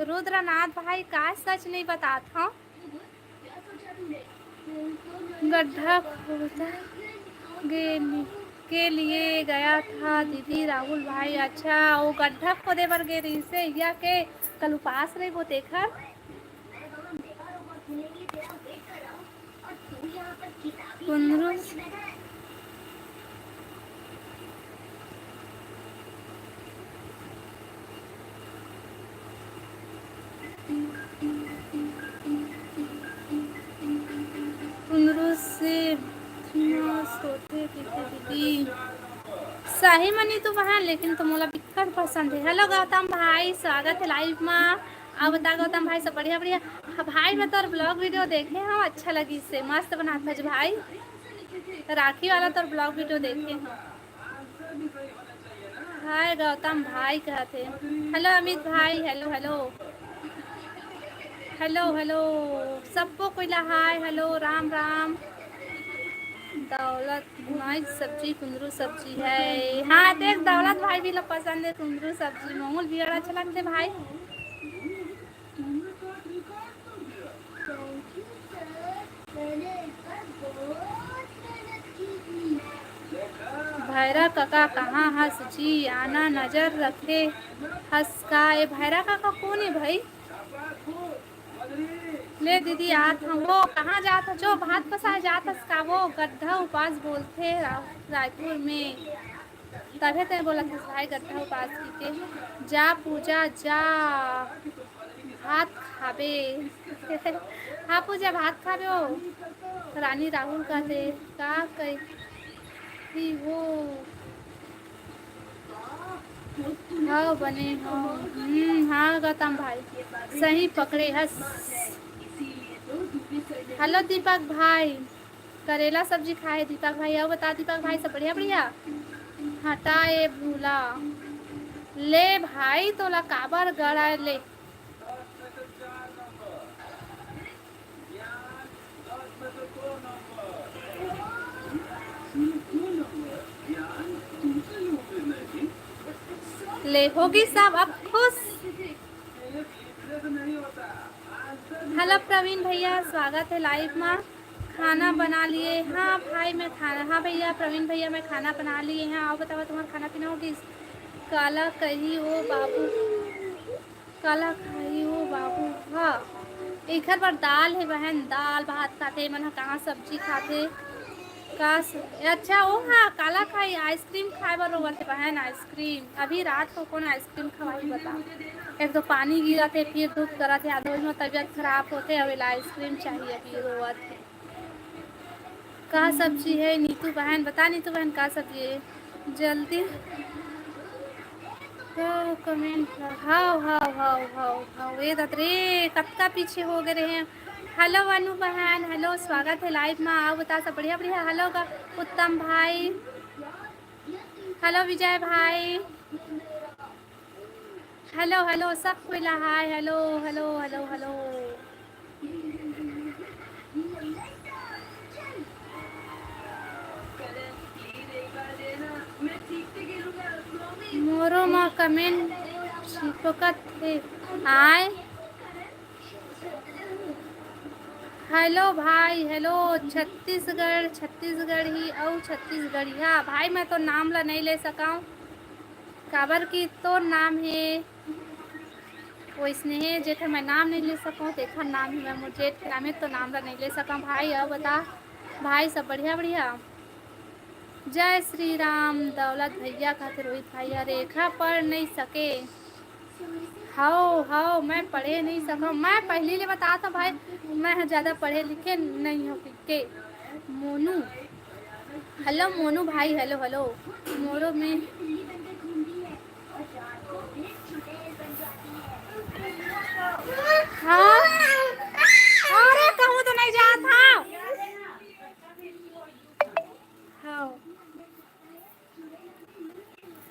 रुद्रनाथ भाई का सच नहीं बता था। गड्ढा खोदा के लिए गया था दीदी राहुल भाई। अच्छा वो गड्ढा खोदे पर गे रही से या के कल उपास रही वो देखा। कुंदरू से सोते दीदी सही मनी तो वहाँ, लेकिन तो मोला बिकट पसंद है। हेलो गौतम भाई, स्वागत है लाइव में। अब बता गौतम भाई सब बढ़िया बढ़िया। भाई मैं तो ब्लॉग वीडियो देखे हम, अच्छा लगी से मस्त बनाता है भाई। राखी वाला तो ब्लॉग वीडियो देखे हम। हाय गौतम भाई कहते। हेलो अमित भाई, हेलो हेलो हेलो हेलो सबको कोइला हाय हेलो राम राम। दौलत भाई सब्जी कुंदरू सब्जी है, हाँ देख दौलत भाई भी लोग पसंद है कुंदरू सब्जी, मामूल भी अच्छा लगते भाई। भैरा काका कहाँ हंस जी, आना नजर रखे हंस का। ये भैरा काका कौन है भाई। ले दीदी आत हम वो कहाँ जाता जो भात पसाए जाता का, वो गड्ढा उपास बोलते रायपुर में। तभी तो बोला था भाई गड्ढा उपास की के जा पूजा जा भात खाबे। हाँ पूजा भात खाबे हो। रानी राहुल का दे का कही वो हाँ बने हो। हाँ गौतम भाई सही पकड़े हंस। हेलो दीपक भाई, करेला सब्जी खाए दीपक भाई। अब बता दीपक भाई सब बढ़िया बढ़िया। हटाए भूला ले भाई तोला काबर गड़ा ले। ले होगी सब अब खुश। हेलो प्रवीण भैया, स्वागत है लाइव में। खाना बना लिए? हाँ भाई मैं खाना, हाँ भैया प्रवीण भैया मैं खाना बना लिए हैं। आओ बताओ तुम्हारा खाना पीना होगी? काला कही हो बाबू, काला खाई हो बाबू। हाँ एक बार दाल है बहन, दाल भात खाते मन, कहाँ सब्जी खाते का अच्छा ओ हाँ काला खाई आइसक्रीम खाए बर रोवत है बहन। आइसक्रीम अभी रात को कौन आइसक्रीम खवाई बता? एक तो पानी गिरा थे, फिर धूप करा थे, आधो में तबीयत खराब होते, अभी आइसक्रीम चाहिए अभी रोवत है। का सब्जी है नीतू बहन? बता नीतू बहन का सब्जी है जल्दी comment. How how how how how ये दतरे कत्ता पीछे हो गए रहे हैं। हेलो अनु बहन, हेलो स्वागत है लाइव में। आओ बता सब बढ़िया बढ़िया। हेलो का उत्तम भाई, हेलो विजय भाई, हेलो हेलो सब कोई हाय। हेलो हेलो हेलो हेलो मोरो माँ कमेंट चिपकत है आए। हेलो भाई, हेलो छत्तीसगढ़, छत्तीसगढ़ ही और छत्तीसगढ़िया भाई। मैं तो नाम ला नहीं ले सकाऊँ काबर की तो नाम है वो स्नेह जेठ, मैं नाम नहीं ले सकूँ। देखा नाम है मैं जेठ के नाम है तो नाम ला नहीं ले सका भाई। अब बता भाई सब बढ़िया बढ़िया। जय श्री राम। दौलत भैया खाते रोहित भैया रेखा पढ़ नहीं सके। हाओ मैं पढ़े नहीं सका। मैं पहले ले बता था भाई मैं ज़्यादा पढ़े लिखे नहीं हो के। मोनू, हेलो मोनू भाई, हेलो हेलो मोरो में। हाँ अरे कहूँ तो नहीं जाता। हाँ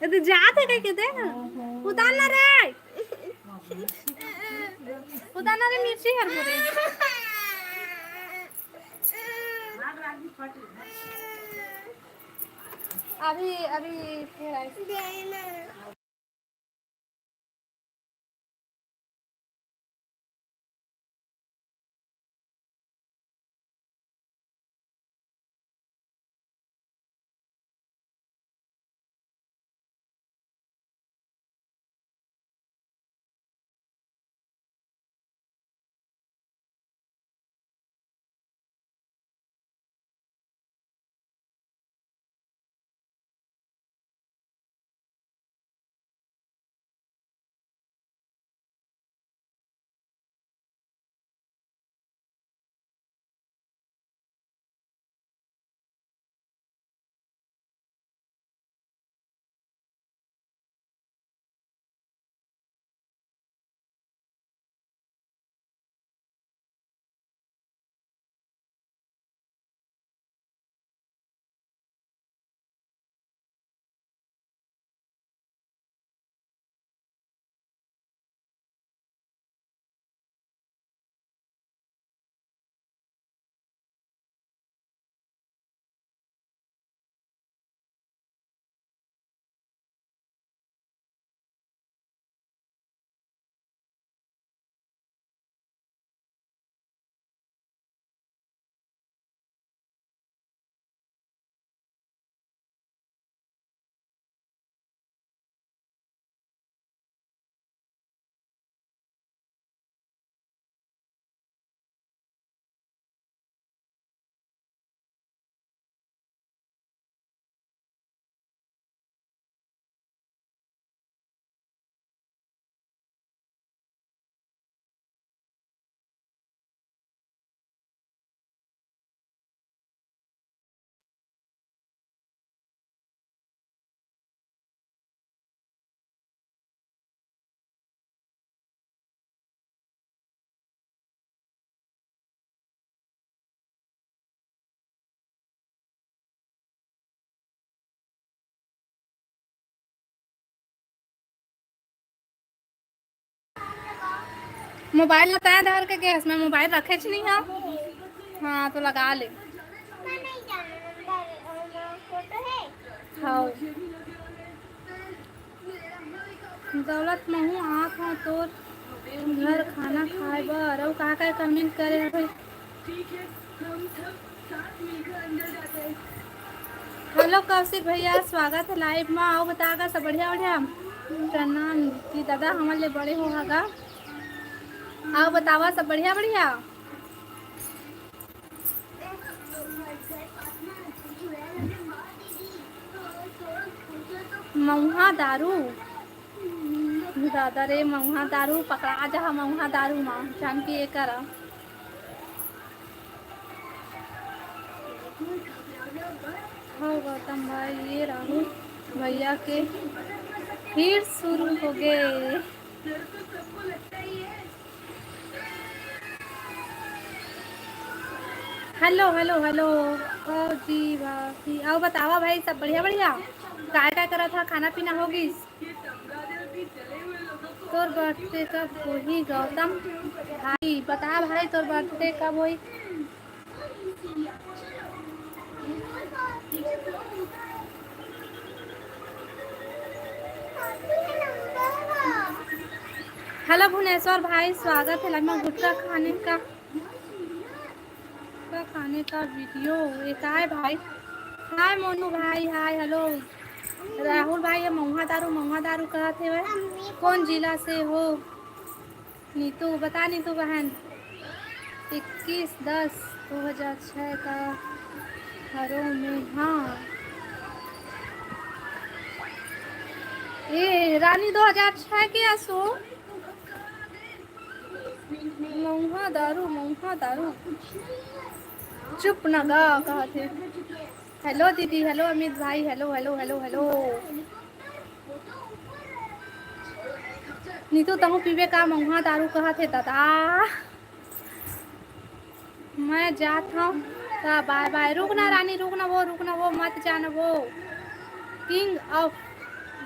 तो जाते कहीं कहते ना उतारना रे, उतारना रे मिर्ची हर पूरी। अभी अभी फिर मोबाइल लगाया धर के गैस में मोबाइल रखे नहीं हम। हाँ तो लगा ले। हाँ दौलत महू आँख हो तोर घर खाना खाए बर और का कमेंट करे है भाई। हेलो कौशिक भैया, स्वागत है लाइव में। आओ बतागा सब बढ़िया बढ़िया। प्रणाम की दादा हमारे बड़े हो हागा। आओ बतावा सब बढ़िया बढ़िया। मऊहा दारू दादा रे, मऊहा दारू पकड़ा जा। मऊहा दारू माँ जान की ये करा। हो गौतम भाई, ये राहुल भैया के फिर शुरू हो गए। हेलो हेलो हेलो ओ जी भाभी, आओ बतावा भाई सब बढ़िया बढ़िया। क्या करा था, खाना पीना होगी? तोर बर्थडे कब होगी गौतम भाई? बता भाई तोर बर्थडे कब होई? हेलो भुवनेश्वर भाई, स्वागत है लगभग गुटखा खाने का वीडियो एक है भाई। हाय मोनू भाई, हाय हेलो। राहुल भाई, ये महुआ दारू कहा थे भाई। कौन जिला से हो? नीतू बता, नीतू बहन। 21/10/2006 का घरों में। हाँ ये रानी 2006 के आसो। महुआ दारू चुप न गा कहा थे। हेलो दीदी, हेलो अमित भाई, hello hello hello hello. Neetu तहु पीबे का महुआ दारू कहा थे दादा? मैं जाता हूँ। Bye bye. रुकना रानी, रुकना वो मत जाना वो। King of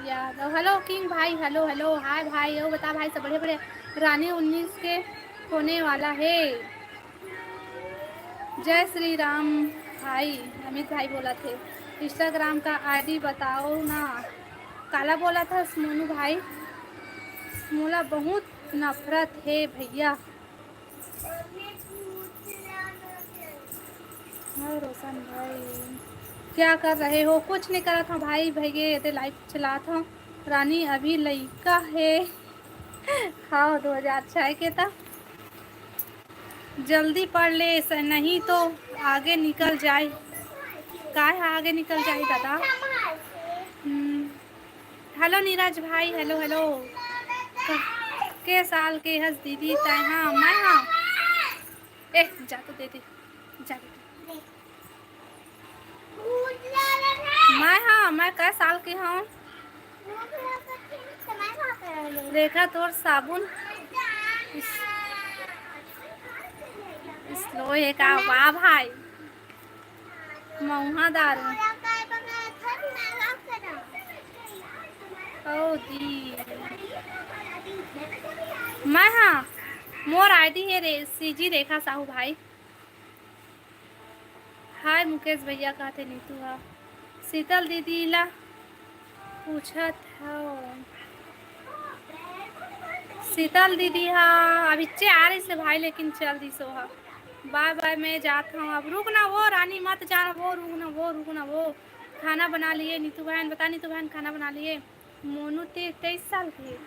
Yadav, hello king भाई, हेलो हेलो हाय भाई। ओ बता भाई सब बढ़िया बढ़िया। रानी 19 के होने वाला है। जय श्री राम भाई, अमित भाई बोला थे। इंस्टाग्राम का आईडी बताओ ना। काला बोला था मोनू भाई। मोला बहुत नफरत है भैया। रोशन भाई क्या कर रहे हो? कुछ नहीं करा था भाई, भैया लाइव चला था। रानी अभी लड़का है। हाँ 2006 के था। जल्दी पढ़ ले नहीं तो आगे निकल जाए। काय आगे निकल जाए दादा। हेलो नीरज भाई, हेलो हेलो। के साल के हंस दीदी तय? हाँ मैं, हाँ ए जा तो दे दे जा। मैं, हाँ मैं कै साल की हूँ? रेखा तोर साबुन स्लो है का? वाह भाई। महुआ दारू ओ दी। मैं, हाँ मोर आईडी है सीजी रेखा साहू भाई। हाय मुकेश भैया कहते नीतू। हाँ शीतल दीदी ला पूछत हो। शीतल दीदी हाँ अभी आ रही से भाई, लेकिन चल दी सो। हाँ बाय बाय, मैं जाता हूँ अब। रुकना वो रानी मत जाना वो, रुकना वो। खाना बना लिए नीतू बहन? बता नीतू बहन खाना बना लिए? मोनू 23 साल की।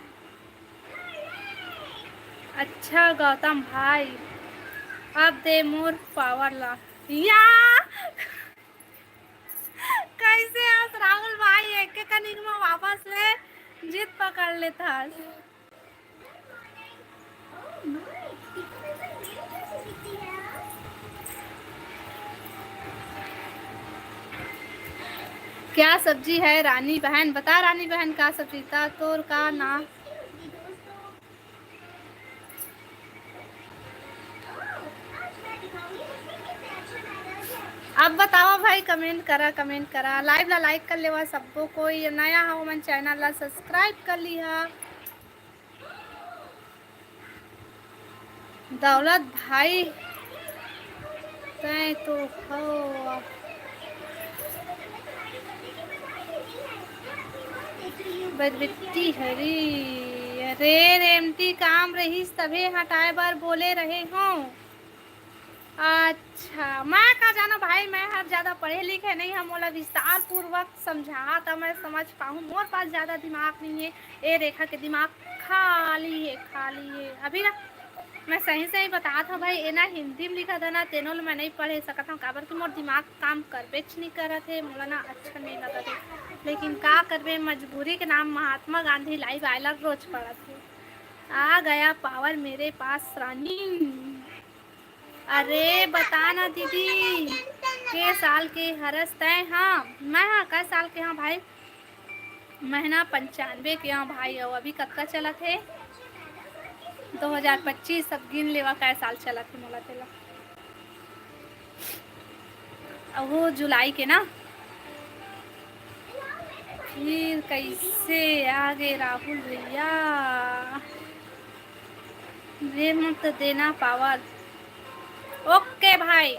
अच्छा गौतम भाई, अब दे मोर पावर ला या। कैसे आज राहुल भाई एक कनिक में वापस ले जीत पकड़ लेता। क्या सब्जी है रानी बहन? बता रानी बहन का सब्जी था तोर का ना? अब बताओ भाई, कमेंट करा लाइव ला लाइक कर लेवा सबको। कोई नया हो मन चैनल ला सब्सक्राइब कर लिया। दौलत भाई तय तो हो। बरबट्टी हरी। अरे रेमती काम रहीस तभी हटाए बार बोले रहे हो। अच्छा मैं का जाना भाई, मैं हर ज्यादा पढ़े लिखे नहीं, हम बोला विस्तार पूर्वक समझा तो मैं समझ पाऊँ, मोर पास ज्यादा दिमाग नहीं है। ए रेखा के दिमाग खाली है, खाली है। अभी ना मैं सही सही बता था भाई, एना हिंदी में लिखा था ना तेनों मैं नहीं पढ़े सकता हूँ, काबर कि मोर दिमाग काम करबे नहीं करा थे, मोला ना अच्छा नहीं लगा थे। लेकिन का करबे, मजबूरी के नाम महात्मा गांधी लाइव आयलर रोज पढ़ा थे। आ गया पावर मेरे पास रानी। अरे बता ना दीदी, के साल के हरस तय? हाँ मैं, हाँ कै साल के? हाँ भाई महीना 95 के। हाँ भाई और अभी कब चला थे? 2025। सब गिन लेवा कै साल चला थे मोला तेला। वो जुलाई के ना। फिर कैसे आगे राहुल भैया, वे मत देना पावर। ओके भाई।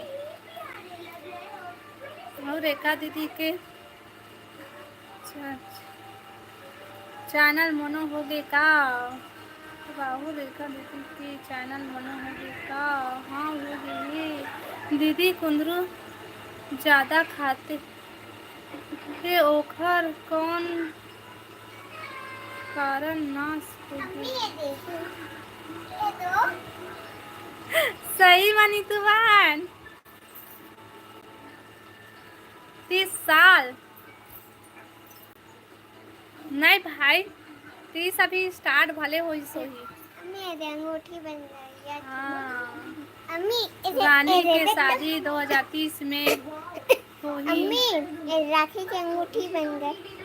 और रेखा दीदी के चैनल मोनो हो गए का? राहुल रेखा दीदी के चैनल मोनो हो गए का? हाँ हो गई दीदी। कुंदरू ज़्यादा खाते थे, ओखर कौन कारण नाश हो गई? सही मानी तू बहन। 30 साल नहीं भाई, 30 अभी स्टार्ट भले हो सोही। मेरे अंगूठी बन गई है। हाँ अम्मी रानी के शादी 2030 में हुई। अम्मी राखी की अंगूठी बन गई।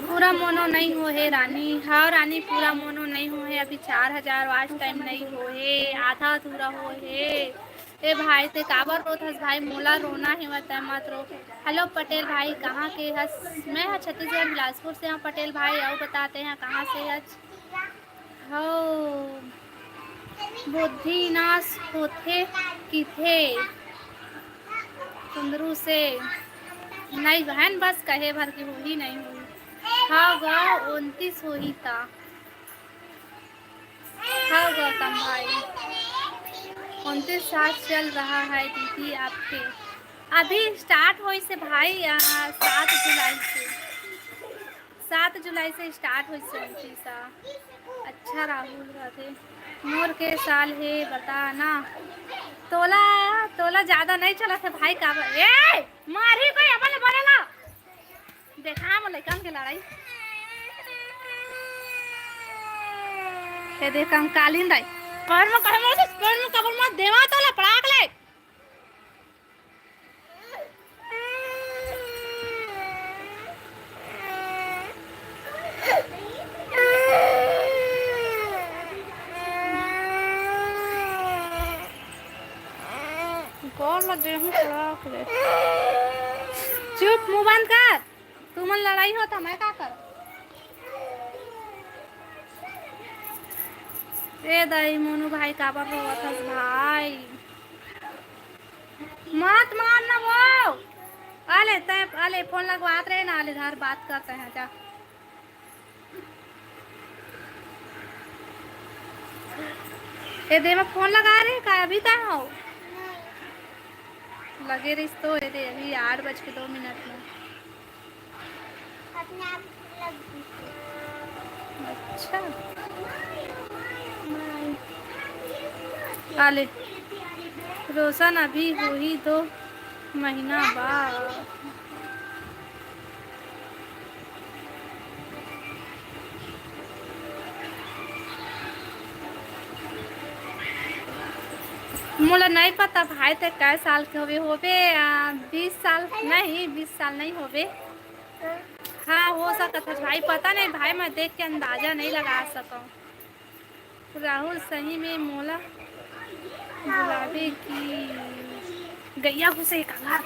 पूरा मोनो नहीं हो है रानी। हाँ रानी पूरा मोनो नहीं हो है, अभी 4000 वाच टाइम नहीं हो है, आधा अधूरा हो है। ए भाई ते काबर रोत हस भाई, मोला रोना है मत मत रो। हेलो पटेल भाई कहाँ के हस? मैं हाँ छत्तीसगढ़ बिलासपुर से। हाँ पटेल भाई और बताते हैं कहाँ से हस? हो बुद्धि नाश होते कि थे कुंदरू से? नहीं बहन बस कहे भर की हुई नहीं हुई। हाँ गाँव 29 हुई था। हाँ गौतम भाई 29 साल चल रहा है दीदी आपके। अभी स्टार्ट हुई से भाई 7 जुलाई से, 7 जुलाई से स्टार्ट हुई से 29। अच्छा राहुल राधे मोर के साल है बता ना। तोला तोला ज्यादा नहीं चला था भाई का। ए मारी कोई अपन बनेला देखा हम लड़कन के लड़ाई। ये देख हम कालीन दाई पर में कहे मत पर में कबर मत देवा तोला पड़ाक ले। कौन मत दे हूं पड़ाक ले। चुप मुंह बंद कर। तू मन लड़ाई होता मैं का कर? ए दाई मोनू भाई काबर रोवत हस भाई? मत मारना वो। आले तय आले फोन लगवात रहे ना, आले घर बात करते हैं जा। ए दे में फोन लगा रहे का अभी तक हो? लगे रही तो ये दे अभी 8:02 में। अपने आप लग अच्छा आले रोशन अभी हुई 2 महीना बाद। मोला नहीं पता भाई ते कै साल के होबे 20 साल नहीं, 20 साल नहीं होबे। हाँ हो सकता है भाई, पता नहीं भाई, मैं देख के अंदाजा नहीं लगा सकूँ। राहुल सही में मोला बुलावे की गैया घुसे का।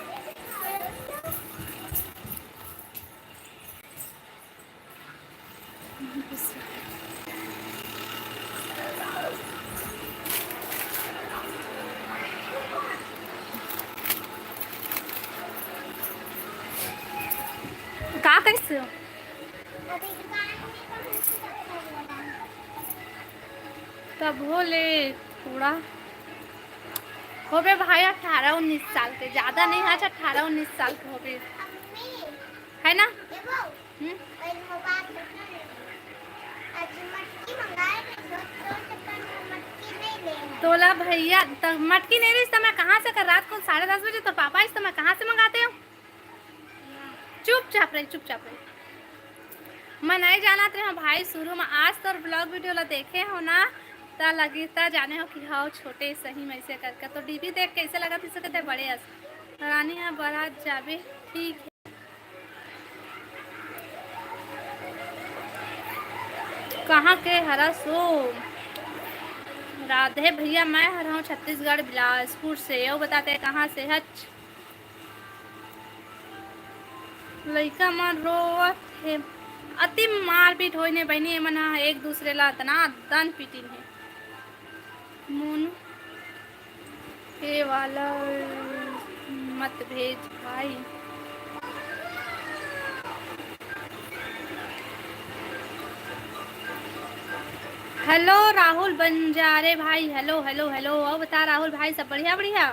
कैसे हो? अभी दुकान में कौन सी सबसे बोला है? तब हो ले थोड़ा हो बे भाई 18-19 साल के, ज्यादा नहीं है, 18-19 साल के हो बे, अम्मी है ना? देखो और मोबाइल देखना है। आज मटकी मंगाए थे तो चक्कर में मटकी नहीं ले आए। तोला भैया तो मटकी नहीं रही तो मैं कहाँ से कर, रात को 10:30 बजे तो पापा इस तो मैं कहाँ से मंगाते हो? चुपचाप रही। मैं नहीं जाना थे हाँ भाई, शुरू में आज तो ब्लॉग वीडियो ला देखे हो ना, ता लगी ता जाने हो कि हाँ छोटे सही में ऐसे करके, तो डीबी देख कैसे लगा थी सकते बड़े अस रानी हाँ बारात जाबे ठीक है। कहाँ के हरा सो? राधे भैया मैं हरा हूँ छत्तीसगढ़ बिलासपुर से, वो बताते हैं कहाँ से? हच लड़का मन रोवत है, अति मारपीट होने बहनी मन एक दूसरे ला तना दन पीटिन है मोनू ये वाला मत भेज भाई। हेलो राहुल बंजारे भाई, हेलो हेलो हेलो, और बता राहुल भाई सब बढ़िया बढ़िया?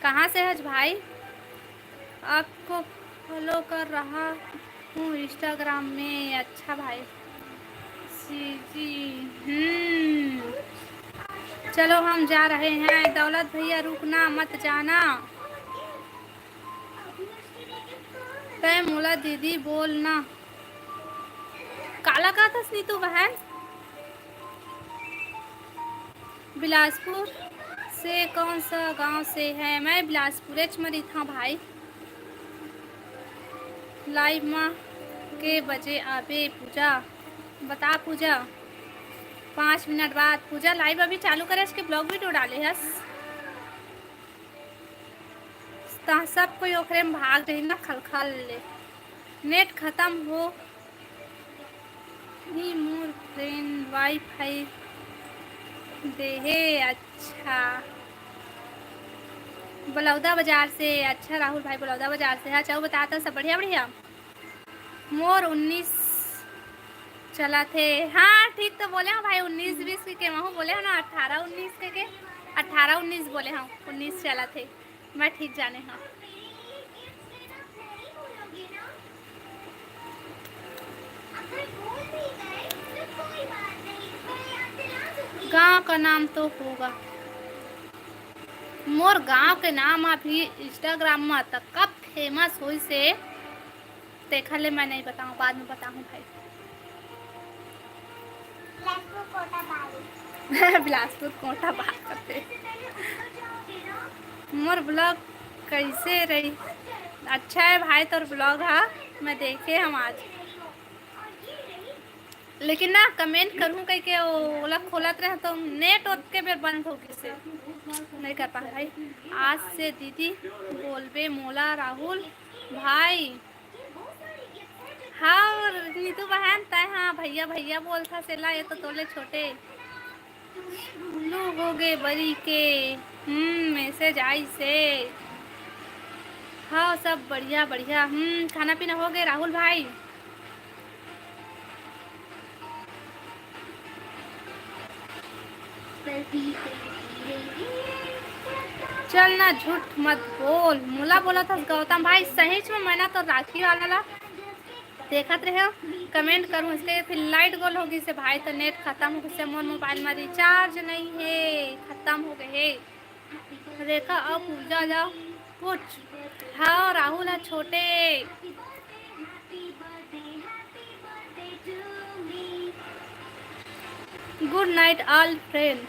कहाँ से हज भाई? आपको फॉलो कर रहा हूँ इंस्टाग्राम में, अच्छा भाई जी। चलो हम जा रहे हैं, दौलत भैया रुकना मत जाना, तय मोला दीदी बोलना। काला का था नीतू बहन? बिलासपुर से कौन सा गांव से है? मैं बिलासपुर मरी था भाई। लाइव माँ के बजे आबे पूजा, बता पूजा 5 मिनट बाद। पूजा लाइव अभी चालू करे, इसके ब्लॉग वीडियो डाले हस सब कोई ओखरे में भाग रही ना, खलखल ले नेट खत्म हो ही मोर फ्रेंड वाईफाई देहे। अच्छा बलौदा बाजार से, अच्छा राहुल भाई बलौदा बाजार से है। चाहो बताता सब बढ़िया बढ़िया। मोर 19 चला थे, हाँ ठीक तो बोले हाँ भाई, 19-20 के वहाँ बोले हो ना, 18-19 के 18-19 बोले हाँ, 19 चला थे, मैं ठीक जाने हाँ। गांव का नाम तो होगा, मोर गांव के नाम अभी इंस्टाग्राम में तक कब फेमस हुई से देखा ले, मैं नहीं बताऊँ, बाद में बताऊँ भाई। बिलासपुर कोटा बात करते। मोर ब्लॉग कैसे रही? अच्छा है भाई तोर ब्लॉग, हाँ मैं देखे हम आज, लेकिन ना कमेंट करूँ कहीं के ओला खोलत रहे तो नेट ओत के बेर बंद हो गई से नहीं कर पा भाई। आज से दीदी बोलबे मोला राहुल भाई। हाँ नीतू बहन तय हाँ भैया भैया बोलता सेला, ये तो तोले छोटे लू हो गए बरी के। मैसेज आई से। हाँ सब बढ़िया बढ़िया। खाना पीना हो गए राहुल भाई? चल ना झूठ मत बोल, मुला बोला था गौतम भाई सही में, मैंने तो राखी वाला ला देखत रहे कमेंट करूँ इसके, फिर लाइट गोल होगी से भाई, तो नेट खत्म हो गई से, मोर मोबाइल में रिचार्ज नहीं है, खत्म हो गए है। रेखा अब पूजा जाओ कुछ। हाँ राहुल है छोटे। गुड नाइट ऑल फ्रेंड,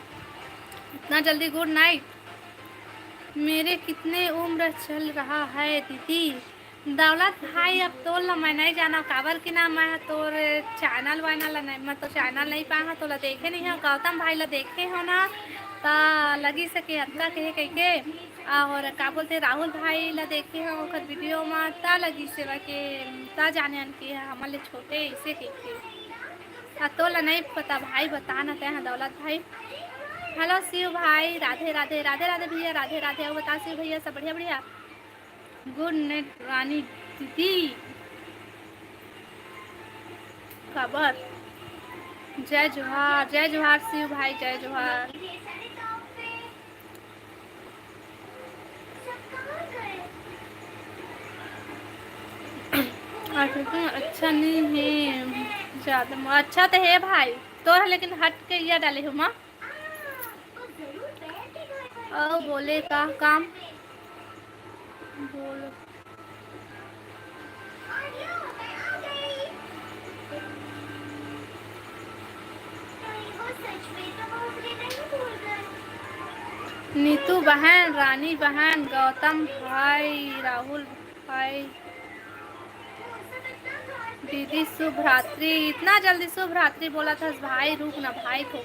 इतना जल्दी गुड नाइट? मेरे कितने उम्र चल रहा है दीदी? दौलत भाई अब तो ला मैं नहीं जाना काबर की ना, मैं तोर चैनल वाइनल नहीं, मैं तो चैनल नहीं पाया तो ला देखे नहीं है। गौतम भाई ला देखे हो ना ता लगी सके हत्ता के कह के, और का बोलते राहुल भाई ला देखे हो ओकर वीडियो में ता लगी से के ता जाने के हमारे छोटे इसे के तो ला नहीं पता भाई, बता ना ते दौलत भाई। हेलो शिव भाई, राधे राधे राधे राधे भैया, राधे राधे। और बता शिव भैया सब बढ़िया बढ़िया? गुड नाइट रानी दीदी। खबर। जय जोहार शिव भाई, जय जोहार। अच्छा नहीं है ज़्यादा, अच्छा तो है भाई तो, लेकिन हट के ये डाले हो माँ। बोले का काम बोलो। नीतू बहन, रानी बहन, गौतम भाई, राहुल भाई, दीदी शुभ रात्रि। इतना जल्दी शुभ रात्रि बोला था भाई, रुक ना भाई को।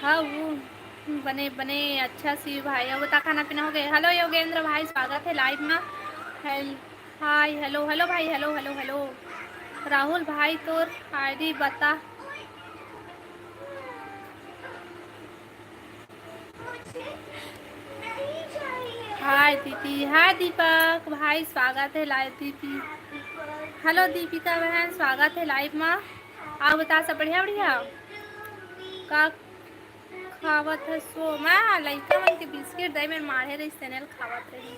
हाँ वो बने बने अच्छा सी भाई। अब बता खाना पीना हो गया। हेलो योगेंद्र भाई, स्वागत है लाइव में। हाय हेलो हेलो भाई, हेलो हेलो हेलो। राहुल भाई तो आईडी बता। हाय दीदी, हाय दीपक भाई, स्वागत है लाइव। दीदी हेलो, दीपिका बहन स्वागत है लाइव में। आप बता सब बढ़िया बढ़िया का खावत है। सो मैं लइका मन के बिस्किट दे में मारे रही चैनल खावत रही।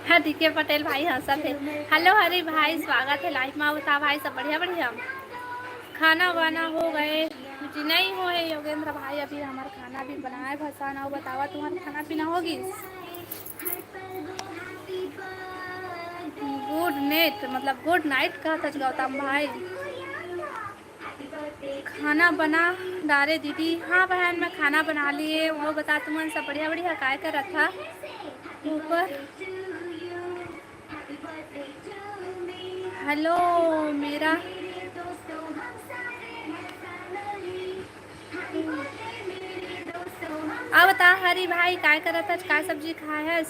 हाँ डीके पटेल भाई हंसा थे। हेलो हरी भाई, स्वागत है लाइव में। बता भाई सब बढ़िया बढ़िया। खाना वाना हो गए जी? नहीं हो है योगेंद्र भाई, अभी हमारा खाना भी बनाए भसान। और बतावा तुम्हारा खाना पीना होगी? गुड नेट मतलब गुड नाइट कहा था गौतम भाई। खाना बना डारे दीदी। हाँ बहन मैं खाना बना लिए। वो बता तुम सब बढ़िया बढ़िया काय कर रहा था ऊपर। हेलो मेरा अब बता हरी भाई काय कर रहा था, काय सब्जी खाए है?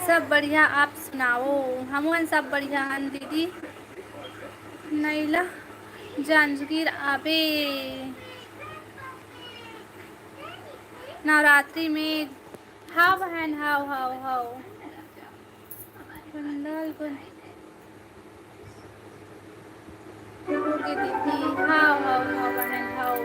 सब बढ़िया, आप सुनाओ? हम सब बढ़िया हन दीदी। नैला जांजगीर आबे नवरात्रि में। हाँ बहन, हाउ हाउ हाउ बंडल दीदी। हाउ हाउ हाउ बहन हाउ।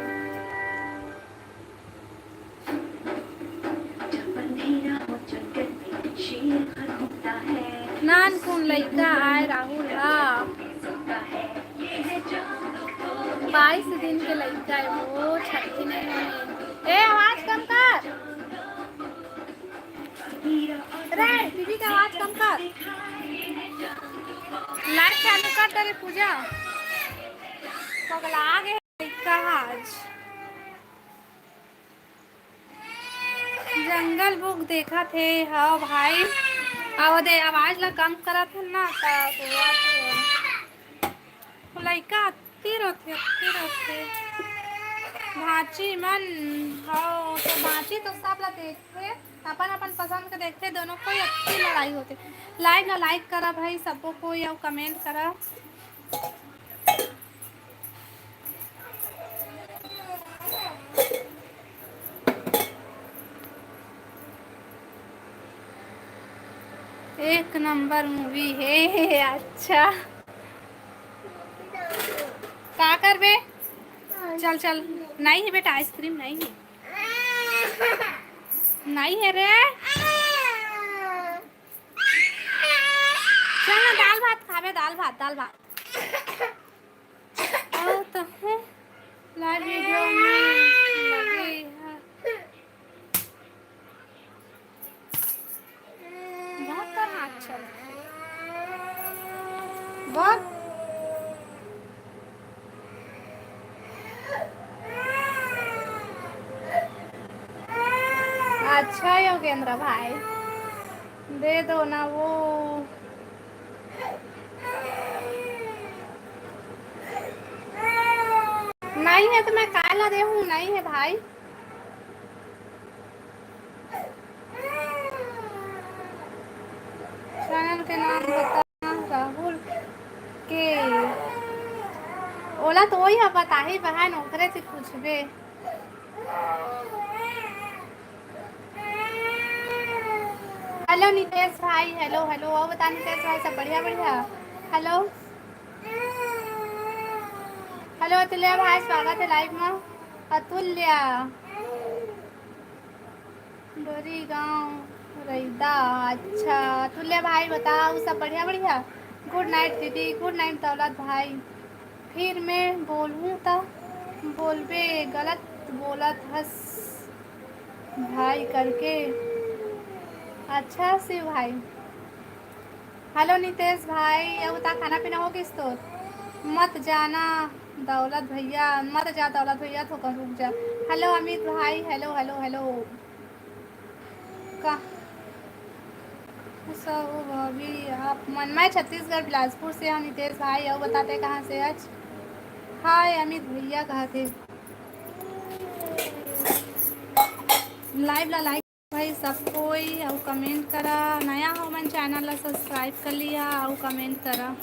नान कौन लड़का आए राहुल? हाँ 22 दिन के लड़का है वो, छठी नहीं है। ए आवाज कम कर रे, दीदी का आवाज कम कर। लाइट चालू कर तेरे पूजा। पगला गए लड़का आज। जंगल बुक देखा थे। हाँ भाई अब दे आवाज ला कम करा थे ना तो लड़का अति रोते भाची मन। हाँ तो भाची तो सब ला देखते, अपन अपन पसंद के देखते, दोनों कोई अच्छी लड़ाई होती। लाइक ला लाइक करा भाई सबको कोई, और कमेंट करा। एक नंबर मूवी है। अच्छा का कर बे? चल चल, नहीं है बेटा आइसक्रीम नहीं है, नहीं है रे। चल ना दाल भात खावे, दाल भात दाल भात। और तो है लाइव वीडियो में लगे है। बहुत कर हाथ चल बहुत। अच्छा योगेंद्र भाई दे दो ना वो। नहीं है तो मैं काला दे हूँ, नहीं है भाई। चैनल के नाम बता। राहुल के ओला वही अब बता ही बहन ओकरे से पूछबे। हेलो नितेश भाई, हेलो हेलो। और बता नितेश भाई, सब बढ़िया बढ़िया। हेलो हेलो अतुल्य भाई, स्वागत है लाइव में। अतुल्य डोरी गाँव रईदा। अच्छा अतुल्य भाई बताओ, सब बढ़िया बढ़िया। गुड नाइट दीदी, गुड नाइट दौलत भाई। फिर मैं बोलूँ तो बोलबे गलत बोलत हंस भाई करके। अच्छा शिव भाई। हेलो नितेश भाई, अब बता खाना पीना हो किस तो? मत जाना दौलत भैया, मत जा दौलत भैया, तो कर रुक जा। हेलो अमित भाई, हेलो हेलो हेलो। का सब भाभी आप मन, मैं छत्तीसगढ़ बिलासपुर से हूँ नितेश भाई। और बताते कहाँ से आज? हाय अमित भैया कहाँ थे? लाइव ला लाइक भाई सब कोई, और कमेंट करा। नया हो मन चैनल ला सब्सक्राइब कर लिया और कमेंट करा।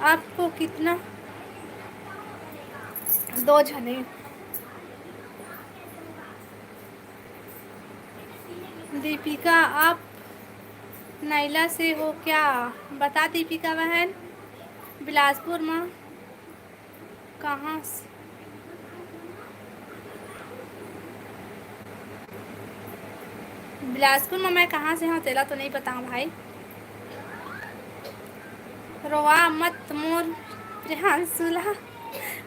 आपको कितना? 2 जने। दीपिका आप नैला से हो क्या? बता दीपिका बहन, बिलासपुर में कहाँ से? बिलासपुर में मैं कहाँ से हूँ तेरा तो नहीं पता भाई। रोवा मत मोर प्रियांशुला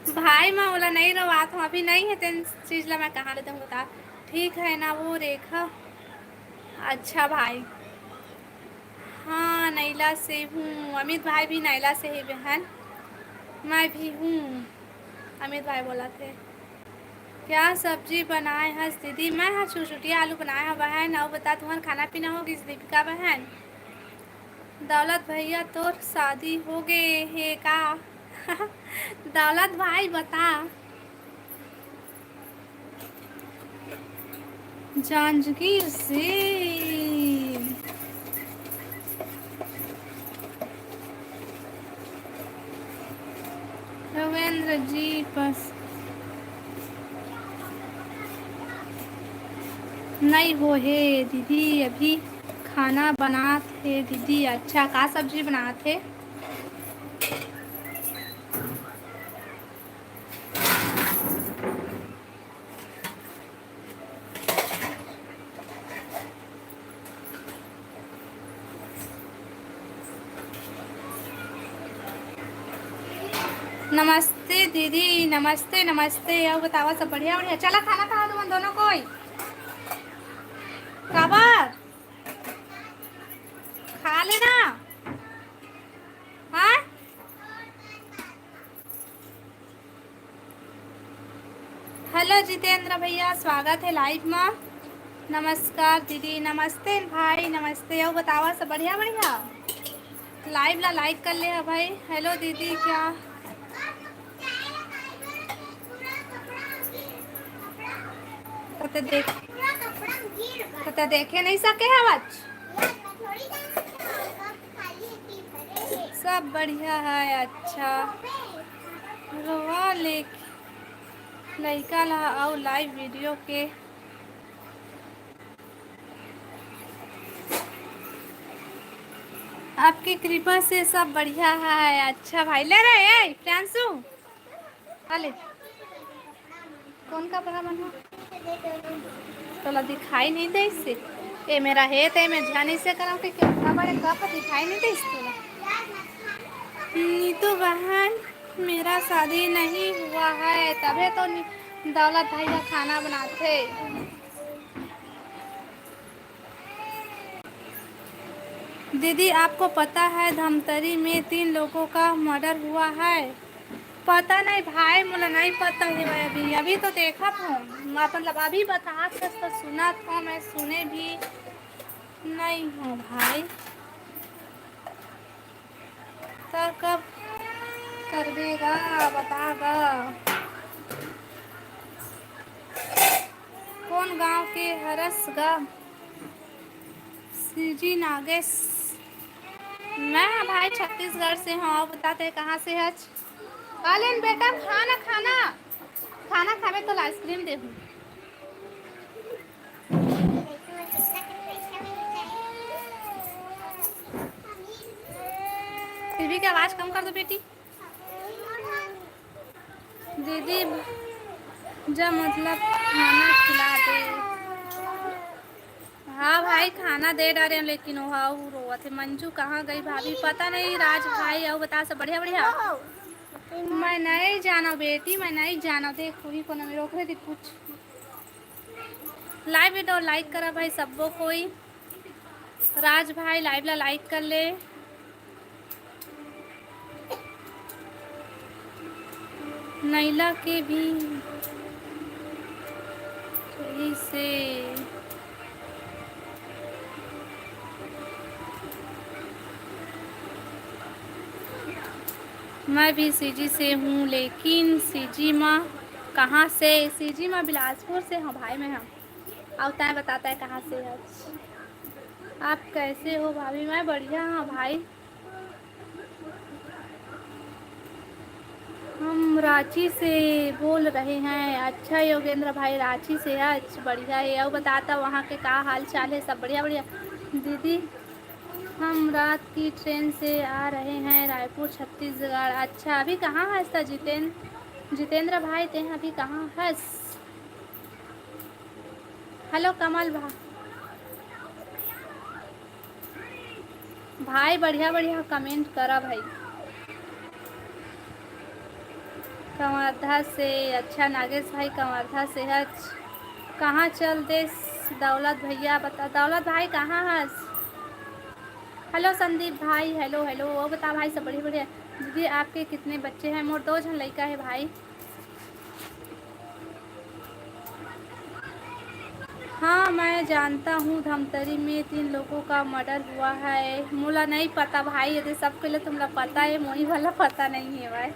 भाई, मैं बोला नहीं रोवा तो अभी नहीं है तेन चीज ला मैं कहाँ लेते हूँ बता। ठीक है ना वो रेखा? अच्छा भाई, हाँ नैला से हूँ। अमित भाई भी नैला से ही बहन, मैं भी हूँ। अमित भाई बोला थे क्या सब्जी बनाए हस दीदी? मैं हाँ छुछुटिया आलू बनाया है बहन। और बता तुम्हारा खाना पीना होगी दीपिका बहन? दौलत भैया तो शादी हो गए है का? दौलत भाई बता। जांजगीर से रविंद्र जी बस नहीं हो है दीदी, अभी खाना बनाते दीदी। अच्छा का सब्जी बनाते? नमस्ते दीदी, नमस्ते नमस्ते। और बतावा सब बढ़िया बढ़िया। चला खाना खा तुम दोनों कोई काबर खा लेना। हाँ हेलो जितेंद्र भैया, स्वागत है लाइव में। नमस्कार दीदी, नमस्ते भाई, नमस्ते। और बतावा सब बढ़िया बढ़िया। लाइव ला लाइक कर ले भाई। हेलो दीदी क्या तो देख तो देखे नहीं सके है बच? सब बढ़िया है। अच्छा रोवा ले लड़का ला और लाइव वीडियो के आपकी कृपा से सब बढ़िया है। अच्छा भाई ले रहे प्रियांशु अले कौन कपड़ा बनवा तो दिखाई नहीं दे इससे। ये मेरा है तो मैं ध्यान से करा कि कितना बड़े कप दिखाई नहीं दे इसको। नीतू बहन मेरा शादी नहीं हुआ है, तभी तो दौलत भाई का खाना बनाते। दीदी आपको पता है धमतरी में 3 लोगों का मर्डर हुआ है? पता नहीं भाई, मुझे नहीं पता है। अभी अभी तो देखा था, मतलब अभी बता तो सुना था, मैं सुने भी नहीं हूँ भाई। तो कब कर देगा बतागा? कौन गांव के हरस गा सीजी नागेश? मैं भाई छत्तीसगढ़ से हूँ। आप बताते कहाँ से है? आलिन बेटा खाना खाना खाना खावे तो आइसक्रीम दे। देखो कितना पैसा मिलता है। टीवी की आवाज कम कर दो बेटी। दीदी जब मतलब खाना खिला दे। हाँ भाई खाना दे डाले लेकिन वो रोआ थे। मंजू कहाँ गई भाभी पता नहीं। राज भाई आओ बता सब बढ़िया बढ़िया। मैं नहीं जाना बेटी, मैं नहीं जाना। देख वही को ना रोक रहे थे कुछ। लाइव वीडियो लाइक करा भाई सबको। कोई राज भाई लाइव ला लाइक कर ले। नैला के भी सही से मैं भी सीजी से हूँ लेकिन सीजी माँ कहाँ से? सीजी माँ बिलासपुर से हूँ भाई। मैं हम आवता है बताता है कहाँ से है। आप कैसे हो भाभी? मैं बढ़िया हूँ भाई। हम रांची से बोल रहे हैं। अच्छा योगेंद्र भाई रांची से है। अच्छा बढ़िया है। अब बताता वहाँ के का हाल चाल है? सब बढ़िया बढ़िया। दीदी हम रात की ट्रेन से आ रहे हैं रायपुर छत्तीसगढ़। अच्छा अभी कहाँ है इसका जितेंद्र भाई? ते अभी कहाँ है? हेलो कमल भाई बढ़िया बढ़िया कमेंट करा भाई। कवर्धा से अच्छा नागेश भाई कवर्धा से है। कहाँ चल दे दौलत भैया बता। दौलत भाई कहाँ है? हेलो संदीप भाई। हेलो हेलो वो बता भाई सब बढ़िया बढ़िया। दीदी आपके कितने बच्चे हैं? मोर 2 जन लड़का है भाई। हाँ मैं जानता हूँ धमतरी में 3 लोगों का मर्डर हुआ है। मुला नहीं पता भाई। यदि सबके लिए तुमला पता है मोही वाला पता नहीं है भाई।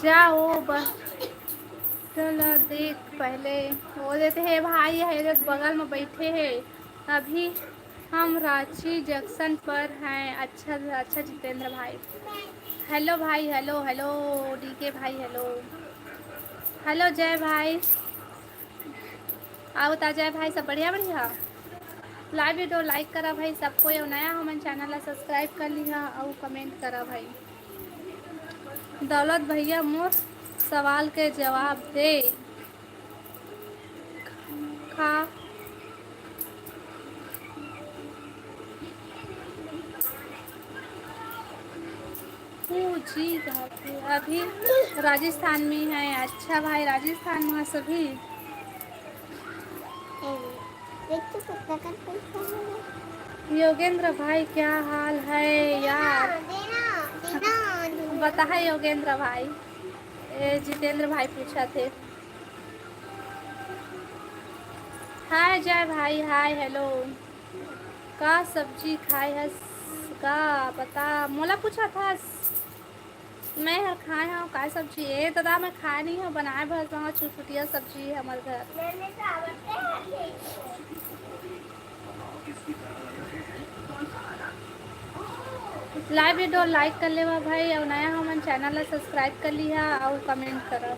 जाओ बस चलो देख पहले वो देते हैं भाई। है बगल में बैठे हैं। अभी हम रांची जंक्शन पर हैं। अच्छा अच्छा जितेंद्र भाई। हेलो भाई। हेलो हेलो डीके भाई। हेलो हेलो जय भाई। आओ ता जय भाई सब बढ़िया बढ़िया। लाइव वीडियो लाइक करा भाई सबको। ये नया हो मन चैनल सब्सक्राइब कर लिहा और कमेंट करा भाई। दौलत भैया मोर सवाल के जवाब दे। खा जी भाभी अभी राजस्थान में है। अच्छा भाई राजस्थान में सभी। देख तो कितना का पैसा है। योगेंद्र भाई क्या हाल है यार? देना देना बता है योगेंद्र भाई। जितेंद्र भाई पूछा थे। हाय जय भाई। हाय हेलो का सब्जी खाए है का बता? मोला पूछा था। मैं खाए हूँ का सब्जी है दादा? मैं खाए नहीं हूँ बनाए भर छुटपुटिया सब्जी है हमारे घर। लाइव वीडियो लाइक कर लेवा भाई और नया हमन चैनल ला सब्सक्राइब कर लिहा और कमेंट करा।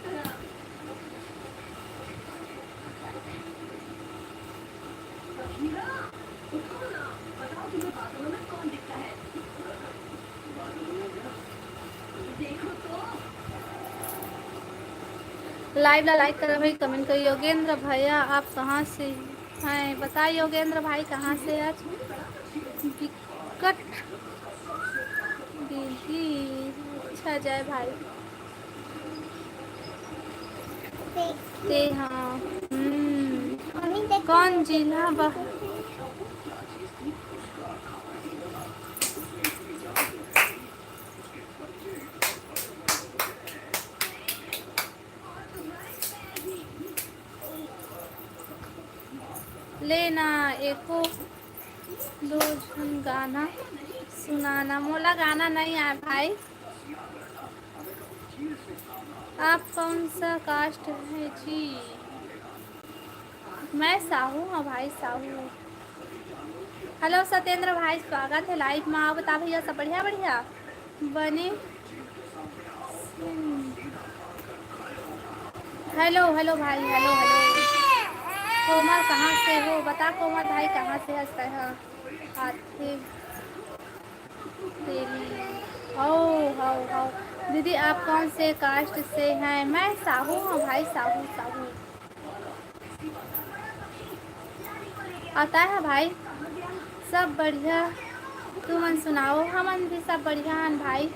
लाइव ला लाइक करा भाई कमेंट कर। योगेंद्र भैया आप कहाँ से हैं? बताइए योगेंद्र भाई कहाँ से? आज विकट दीदी। अच्छा जय भाई ते हाँ कौन जिला लेना एको 2 जन गाना सुनाना मोला गाना नहीं आया भाई। आप कौन सा कास्ट है जी? मैं साहू हूँ भाई, साहू। हेलो सत्येंद्र भाई, स्वागत है लाइव में। आप बता भैया, सब बढ़िया बढ़िया बने। हेलो हेलो भाई, हेलो हेलो। कोमल कहाँ से हो बता, कोमल भाई कहाँ से हंसता है आते तेरी। ओ हो दीदी, आप कौन से कास्ट से हैं? मैं साहू हूँ भाई, साहू साहू। आता है भाई, सब बढ़िया। तुमन सुनाओ, हमन भी सब बढ़िया हैं भाई।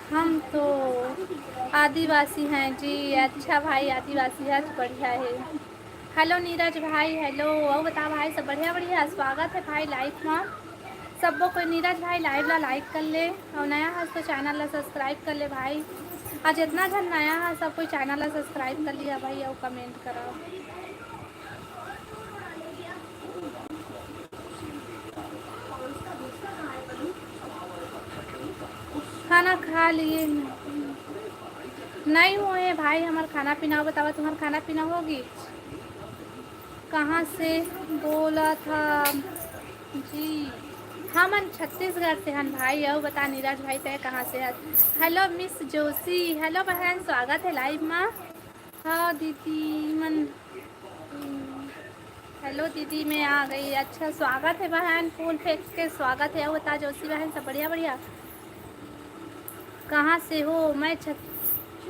हम तो आदिवासी हैं जी। अच्छा भाई, आदिवासी है तो बढ़िया है। हेलो नीरज भाई, हेलो। और बता भाई, सब बढ़िया बढ़िया। स्वागत है भाई लाइव में सबको। कोई नीरज भाई लाइव ला लाइक कर ले, और नया है तो चैनल ला सब्सक्राइब कर ले भाई। आज इतना जन नया है, सब कोई चैनल ला सब्सक्राइब कर लिया भाई, और कमेंट करो। खाना खा लिए? नहीं हुए भाई हमारा खाना पीना। बतावा तुम्हारा खाना पीना होगी? कहाँ से बोला था जी? हमन छत्तीसगढ़ से हन भाई। और बता नीरज भाई, तय कहाँ से है? हेलो मिस जोशी, हेलो बहन, स्वागत है लाइव में। हाँ दीदी मन, हेलो दीदी मैं आ गई। अच्छा स्वागत है बहन, फूल फेंक के स्वागत है। और बता जोशी बहन, सब बढ़िया बढ़िया। कहाँ से हो? मैं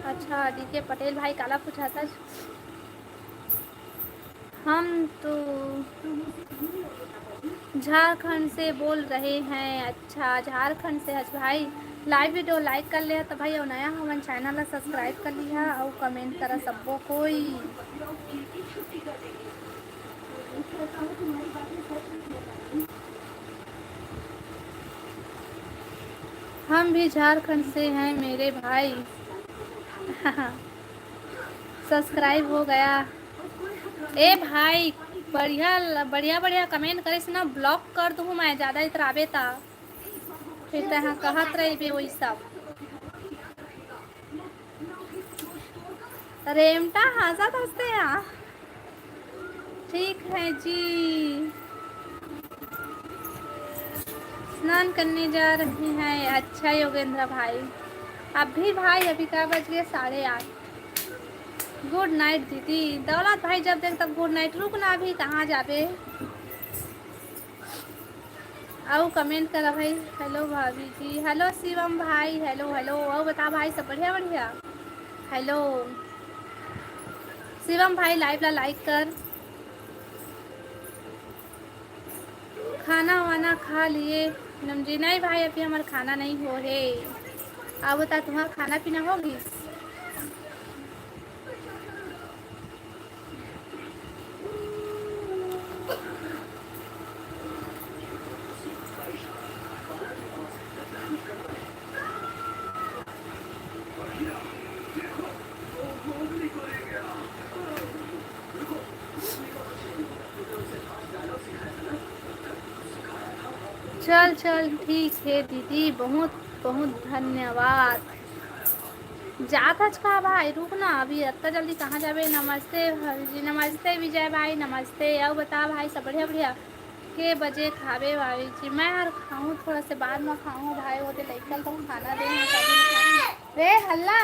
अच्छा डीके पटेल भाई काला पूछा था। हम तो झारखंड से बोल रहे हैं। अच्छा झारखंड से हज भाई। लाइव वीडियो लाइक कर लिया तो भाई, और नया हमारे चैनल ला सब्सक्राइब कर लिया, और कमेंट करा सबको कोई। हम भी झारखंड से हैं मेरे भाई। सब्सक्राइब हो गया। ए भाई, बढ़िया बढ़िया बढ़िया कमेंट करे से ना ब्लॉक कर दूँ मैं, ज़्यादा इतराबे ता फिर तहाँ कहत रही वही सब। रेमटा हंसत हंसते यहाँ। ठीक है जी, स्नान करने जा रहे हैं। अच्छा योगेंद्र भाई, अभी भाई अभी क्या बज गए? 8:30। गुड नाइट दीदी। दौलत भाई जब देख तब गुड नाइट। रुक ना, अभी कहाँ जाबे? आओ कमेंट करा भाई। हेलो भाभी जी, हेलो शिवम भाई, हेलो हेलो। और बता भाई, सब बढ़िया बढ़िया। हेलो शिवम भाई, लाइव ला लाइक कर। खाना वाना खा लिए नमजी? नहीं भाई, अभी हमारा खाना नहीं हो है। अब बता तुम्हारा खाना पीना होगी? चल चल ठीक है दीदी, बहुत बहुत धन्यवाद। जात हज का भाई? रुक ना, अभी इतना जल्दी कहाँ जाबे? नमस्ते भाभी जी, नमस्ते विजय भाई, नमस्ते। और बता भाई, सब बढ़िया बढ़िया। के बजे खावे भाभी जी? मैं यार खाऊँ थोड़ा से बाद में खाऊँ भाई, वो तो लड़का तो खाना दे रे हल्ला।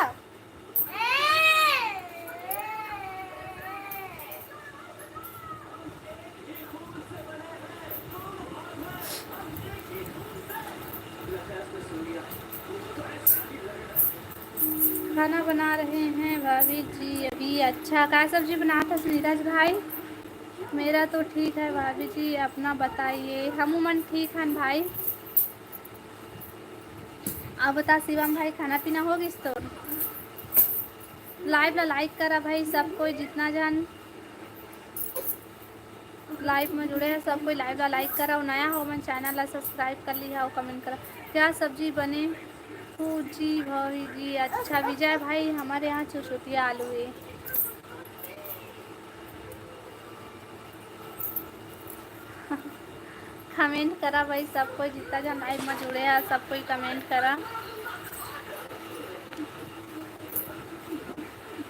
खाना बना रहे हैं भाभी जी अभी। अच्छा क्या सब्जी बना था नीरज भाई? मेरा तो ठीक है भाभी जी, अपना बताइए। हम मन ठीक हैं भाई। अब बता शिवम भाई, खाना पीना हो गई तो? लाइव ला लाइक करा भाई सब कोई, जितना जन लाइव में जुड़े हैं सब कोई लाइव ला लाइक करा, और नया हो मन चैनल ला सब्सक्राइब कर लिया, और कमेंट करा। क्या सब्जी बने जी भाभी जी? अच्छा विजय भाई, हमारे यहाँ चुसुतिया आलू है। कमेंट करा भाई, सब कोई जितना जन लाइव में जुड़े हैं सब कोई कमेंट करा।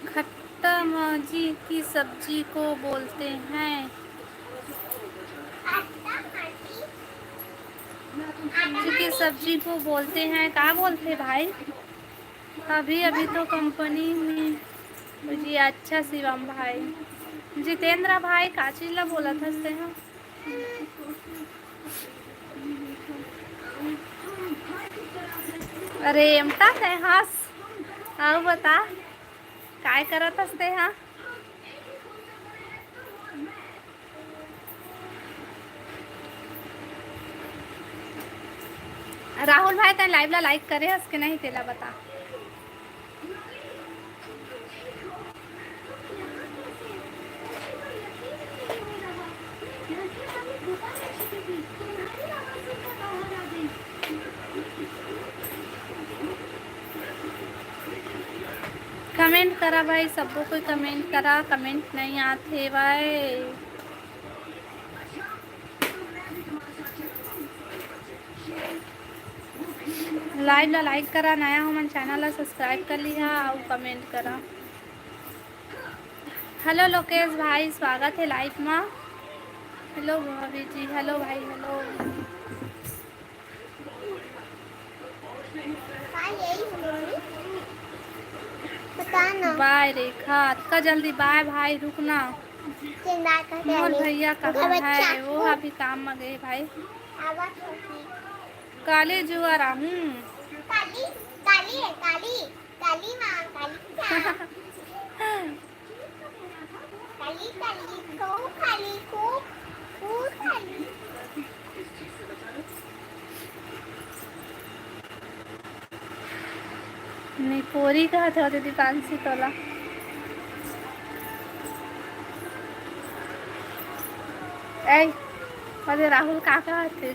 खट्टा भाजी की सब्जी को बोलते हैं, की सब्जी को बोलते हैं, क्या बोलते भाई? अभी अभी तो कंपनी में जी। अच्छा शिवम भाई, जितेंद्र भाई का चीज ला बोला था से हम? अरे एमटा है हंस आओ बता काय करत हसते हाँ? राहुल भाई तें लाइव ला लाइक करे हस के नहीं तेला बता। कमेंट करा भाई, सबको कोई कमेंट करा, कमेंट नहीं आते भाई। लाइव ला लाइक करा, नया हो मन चैनल ला सब्सक्राइब कर लिया और कमेंट करा। हेलो लोकेश भाई, स्वागत है लाइव में। हेलो भाभी जी, हेलो भाई, हेलो। बाय रेखा, का जल्दी बाय भाई, रुकना। मोर भैया कहाँ है? वो अभी काम में गए भाई। काली जुआरा हूँ। काली काली है, काली काली माँ, काली काली काली को काली को काली। नहीं पोरी कहा था दीदी 500 तोला। ऐ अरे राहुल काका थे।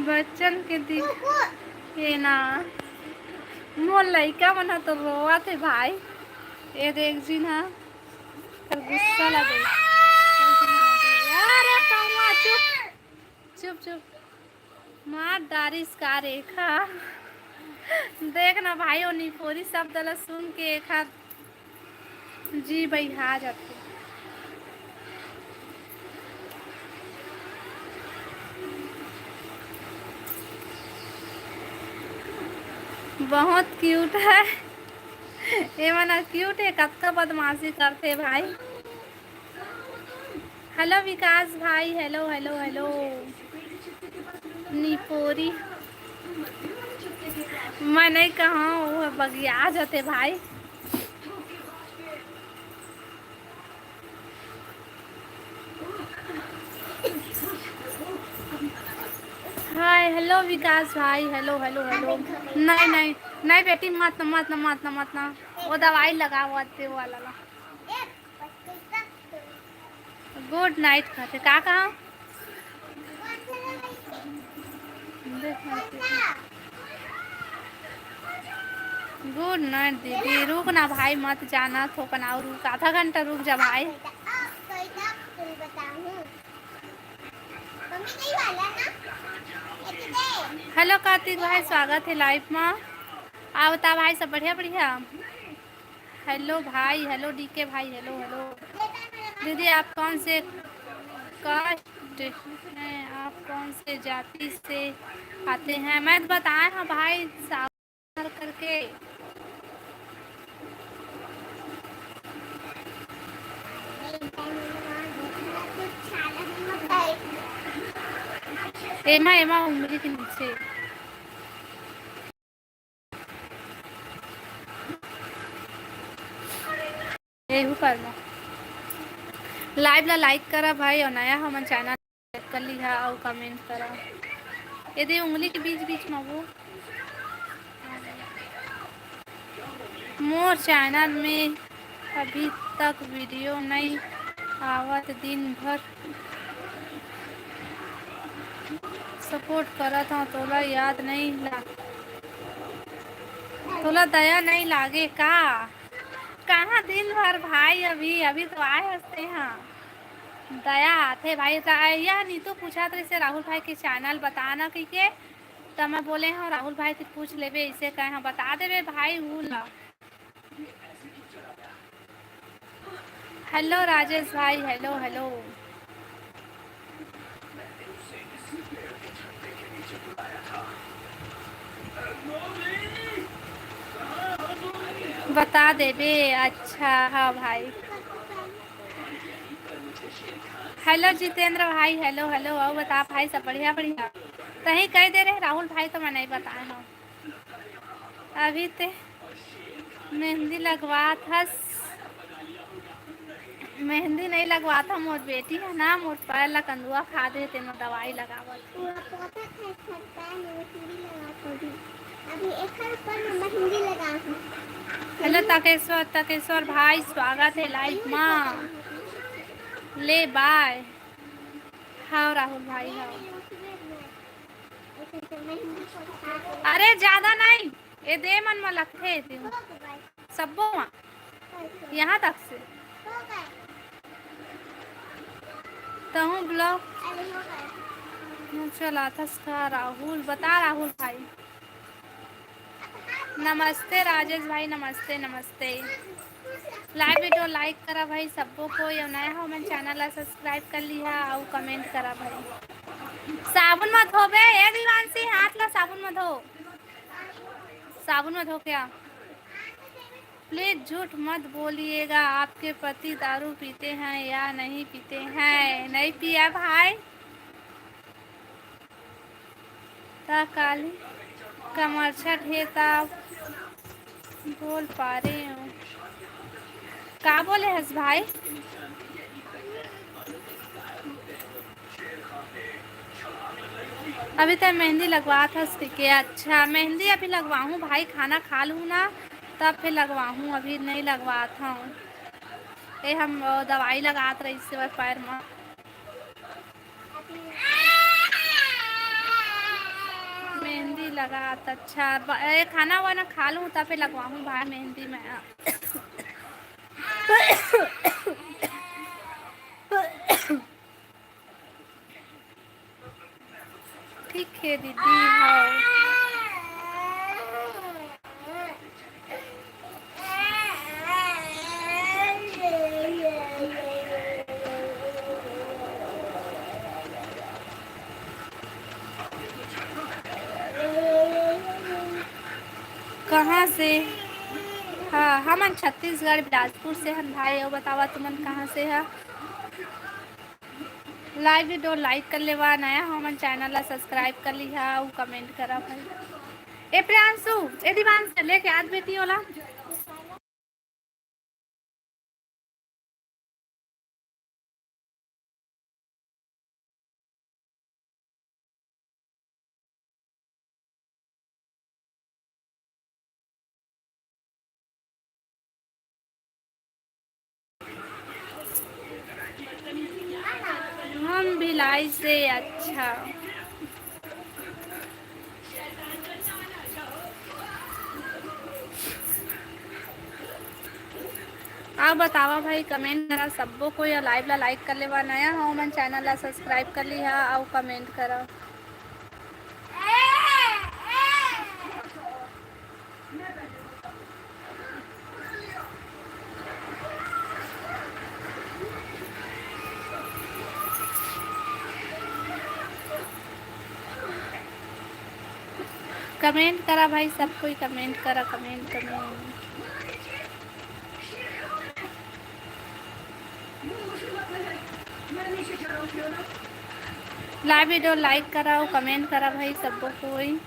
बच्चन के दिखे ना मोर लड़का मना तो रोआ थे भाई। ये देख जी ना कर गुस्सा लगे। अरे कौवा चुप चुप चुप मार दारिस का रेखा। देख ना भाई, वो निपोरी शब्द ला सुन के एक हाथ जी बैठा जाते। बहुत क्यूट है ये मना, क्यूट है कब बदमाशी करते भाई। हेलो विकास भाई, हेलो हेलो हेलो। निपोरी मैं नहीं कहा, वो बगिया जाते भाई। हाय हेलो विकास भाई, हेलो हेलो हेलो। नहीं नहीं नहीं बेटी, मत मत मत मत ना, वो दवाई लगा वो वाला ला। गुड नाइट खाते का कहा? गुड नाइट दीदी। रुक ना भाई, मत जाना थोपना, और रुक आधा घंटा रुक जा भाई। हेलो कार्तिक भाई, स्वागत है लाइव में। आ बता भाई, सब बढ़िया बढ़िया। हेलो भाई, हेलो डीके भाई, हेलो हेलो। दीदी आप कौन से कास्ट हैं, आप कौन से जाति से आते हैं? मैं तो बताया हाँ भाई, सावर करके। एमा एमा उंगली के नीचे। एहू पर लाइव ला लाइक करा भाई, और नया हमारे चैनल कर लिया और कमेंट करा। यदि उंगली के बीच बीच में वो मोर चैनल में अभी तक वीडियो नहीं आवत, दिन भर सपोर्ट करत हूँ, तोला याद नहीं ला, तोला दया नहीं लागे का? कहाँ दिन भर भाई, अभी अभी तो आए हंसते हैं। दया आते भाई, यह नीतू पूछा तो इसे राहुल भाई के चैनल बताना के, तो मैं बोले हाँ राहुल भाई से पूछ लेबे, इसे कहे हाँ बता देवे भाई वो ला। हेलो राजेश भाई, हेलो हेलो। बता देबे, अच्छा हाँ भाई। हेलो जितेंद्र भाई, हेलो हेलो। और बता भाई, सब बढ़िया बढ़िया? तही कह दे रहे राहुल भाई, तो मैं नहीं बताया हूँ अभी ते मेहंदी लगवा था। मेहंदी नहीं लगवा था, मोर बेटी है ना, मोर पैर ला कंदुआ खा दे, तेनो दवाई लगावत। पूरा पोता खाए सकता है, मेहंदी लगा थी अभी एक हर पर मेहंदी लगा हूँ। हेलो तकेश्वर, तकेश्वर भाई स्वागत है लाइव माँ। ले बाय। हाँ राहुल भाई हाँ। अरे ज्यादा नहीं, ये दे मन में लगते सबो यहाँ तक से तहु ब्लॉग चला था। राहुल बता, राहुल भाई नमस्ते, राजेश भाई नमस्ते नमस्ते। लाइव वीडियो लाइक करा भाई सबको को, या नया हो मैंने चैनल ला सब्सक्राइब कर लिया और कमेंट करा भाई। साबुन मत धो बे ए दिवांशी, हाथ ला साबुन मत धो, साबुन मत धो क्या? प्लीज झूठ मत बोलिएगा, आपके पति दारू पीते हैं या नहीं पीते हैं? नहीं पिया भाई, ता काली कमरछा ढेता बोल पा रही हूँ। का बोले हस भाई? अभी तक मेहंदी लगवा था के? अच्छा मेहंदी अभी लगवाऊँ भाई, खाना खा लूँ ना तब फिर लगवाऊँ, अभी नहीं लगवाता हूँ। ये हम दवाई लगात रही इससे पैर में। मेहंदी लगात अच्छा, खाना वाना खा लूँ तब फिर लगवाऊँ भाई मेहंदी में। ठीक है दीदी हाँ। कहाँ से? हाँ हम छत्तीसगढ़ बिलासपुर से हम भाई। और बतावा तुमन कहाँ से है? लाइव वीडियो लाइक कर लेवा, नया हो मन चैनल ला सब्सक्राइब कर लिहा और कमेंट करा भाई। ए प्रियांशु, ए दिवांश लेके आज बेटी होला। हम भिलाई से। अच्छा आप बतावा भाई, कमेंट करा सबको को, या लाइव ला लाइक कर लेवा, नया हो मन चैनल ला सब्सक्राइब कर लिहा और कमेंट करा। कमेंट करा भाई, सब कोई कमेंट करा, comment comment. Live video like करा और कमेंट करा भाई सबको कोई।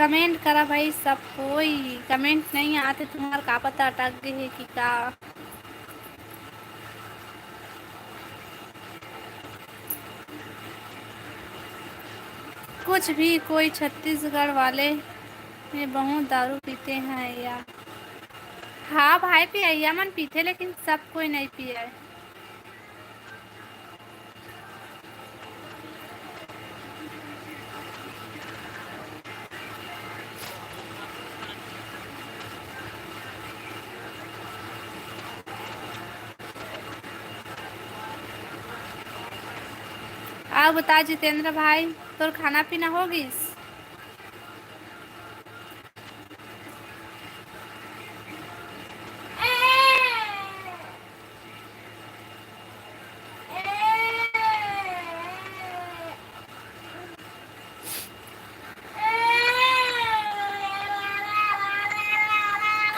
कमेंट करा भाई सब कोई। कमेंट नहीं आते तुम्हारा का पता अटक गए है कि का। कुछ भी कोई छत्तीसगढ़ वाले में बहुत दारू पीते हैं या। हाँ भाई पिया मन पीते लेकिन सब कोई नहीं पिया है। आप बता जितेंद्र भाई तोर खाना पीना होगिस।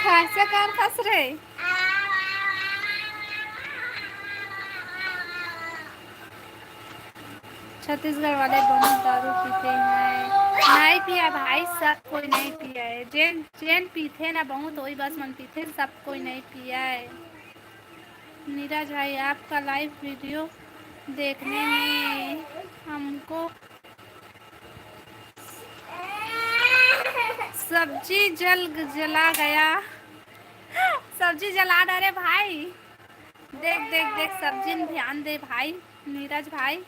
खासा कार फंस रहे। छत्तीसगढ़ वाले बहुत दारू पीते हैं। नहीं पिया भाई सब कोई नहीं पिया है। जैन जैन पीते ना बहुत वही बस मन पीते सब कोई नहीं पिया है। नीरज भाई आपका लाइव वीडियो देखने में हमको सब्जी जला गया। सब्जी जला डरे भाई। देख देख देख सब्जी में ध्यान दे भाई। नीरज भाई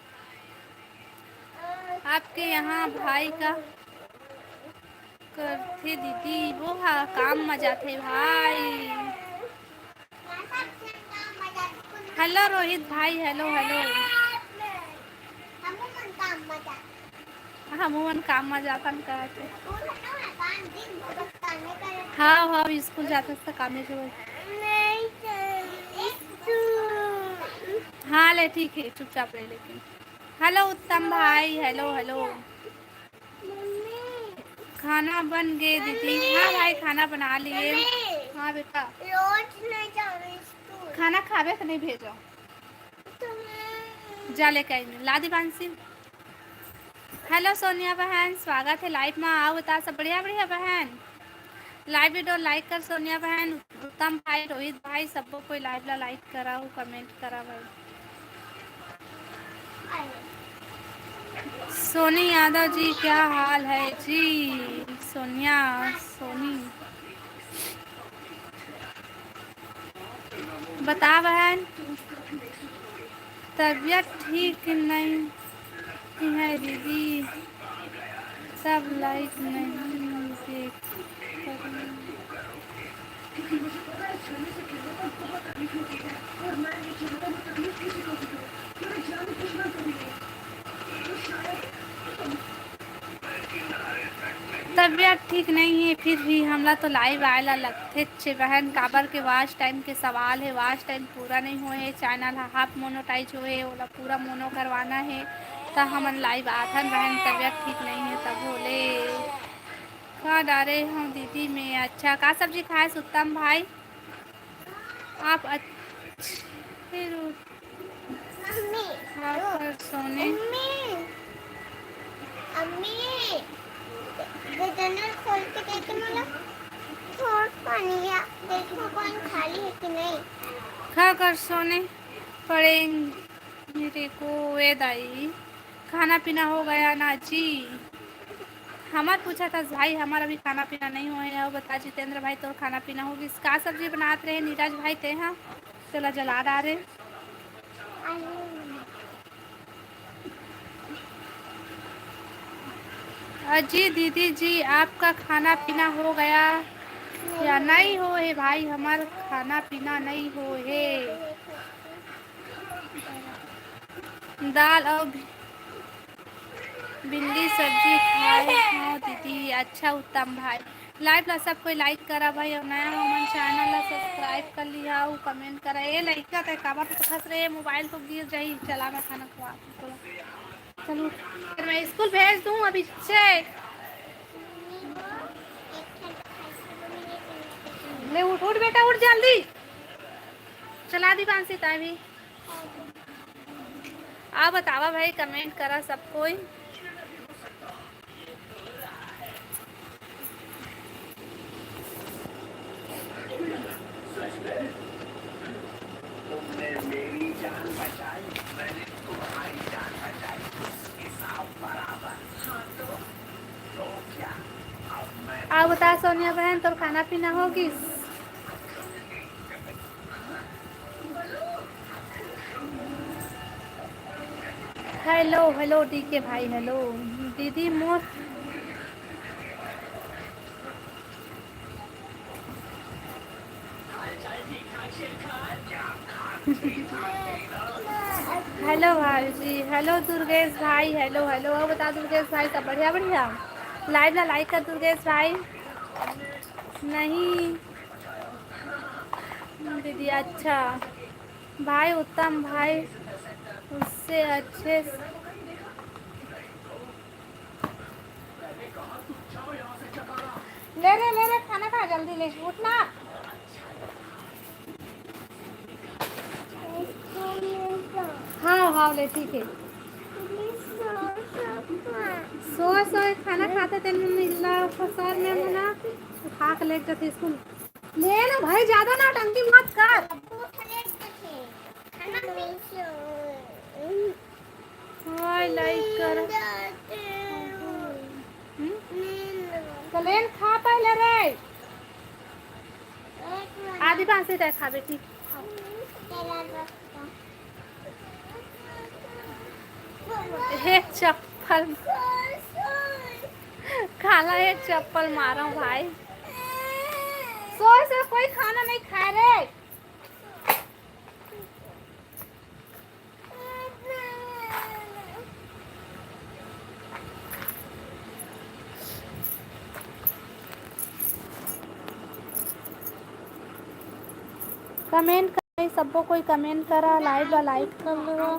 आपके यहाँ भाई का करते दीदी वो काम मजा थे भाई। हेलो रोहित भाई हेलो हेलो। हमन काम मजा अपन करते। हाँ हाँ स्कूल जाते थे काम से। हाँ ले ठीक है चुपचाप ले लेकिन। हेलो उत्तम भाई हेलो हेलो। खाना बन गए दीदी। हाँ भाई खाना बना लिए। हाँ बेटा रोज नहीं जाओ स्कूल। खाना खावे तो नहीं भेजो। जा लेके आई लादी बांसी। हेलो सोनिया बहन स्वागत है लाइव में। आओ बता सब बढ़िया बढ़िया बहन। लाइव वीडियो लाइक कर सोनिया बहन। उत्तम भाई रोहित भाई सबको कोई लाइव ला लाइक करा हो कमेंट करा भाई। सोनी यादव जी क्या हाल है जी। सोनिया सोनी बता बहन। तबीयत ठीक नहीं है दीदी सब लाइक नहीं देख तबीयत ठीक नहीं है फिर भी हमला तो लाइव आयला लगते छे बहन। काबर के वाच टाइम के सवाल है। वाच टाइम पूरा नहीं हुए है। चैनल हाफ मोनोटाइज हुए ओला पूरा मोनो करवाना है तो हमन लाइव आथन बहन। तबीयत ठीक नहीं है तब बोले खा डारे हम दीदी में। अच्छा का सब्जी खाए उत्तम भाई आप अच्छे खाकर सोने। खोल के देखे मतलब थोड़ा पानी या देखो कौन खाली है कि नहीं। खा कर सोने पड़ेंगे मेरे को। ए दाई खाना पीना हो गया ना जी। हमार पूछा था भाई हमारा भी खाना पीना नहीं हुआ है। बता जितेंद्र भाई तो खाना पीना होगी। का सब्जी बनाते रहे नीरज भाई ते हाँ चला जला डारे। अजी दीदी जी आपका खाना पीना हो गया या नहीं हो है भाई। हमारा खाना पीना नहीं हो है। दाल और भिंडी सब्जी खाए हाँ दीदी। अच्छा उत्तम भाई लाइव ला सब कोई लाइक करा भाई। और नया हमारे चैनल ला सब्सक्राइब कर लिया और कमेंट करा। ये लड़का तो काबर तो फंस रहे मोबाइल तो गिर जाही। चला मैं खाना खवा चलो फिर मैं स्कूल भेज दूँ अभी से। ले उठ उठ बेटा उठ जल्दी। चला दी बांसी ताई भी। आप बतावा भाई कमेंट करा सब कोई। आप बता सोनिया बहन, तो खाना पीना होगी? हेलो हेलो टीके भाई, हेलो दीदी मोर। हेलो भाई जी, हेलो दुर्गेश भाई, हेलो हेलो। और बता दुर्गेश भाई, सब बढ़िया बढ़िया? लाइव ला लाइक कर दुर्गेश भाई। नहीं दीदी, अच्छा भाई, उत्तम भाई उससे अच्छे। ले ले खाना खा, जल्दी ले उठना। हाँ हाँ ले, ठीक है। सो खाना खाते थे सर ने मना खा के ले जाते स्कूल। ले ना भाई, ज्यादा ना टंकी मत कर। हाय लाइक कर। कलेन खा पहले रे। आधी पाँच से खा बेटी। एक चप्पल खाला, एक चप्पल मारो भाई। सोए से कोई खाना नहीं खा रे। कमेंट कर सबको, कोई कमेंट करा, लाइव लाइक कर लो।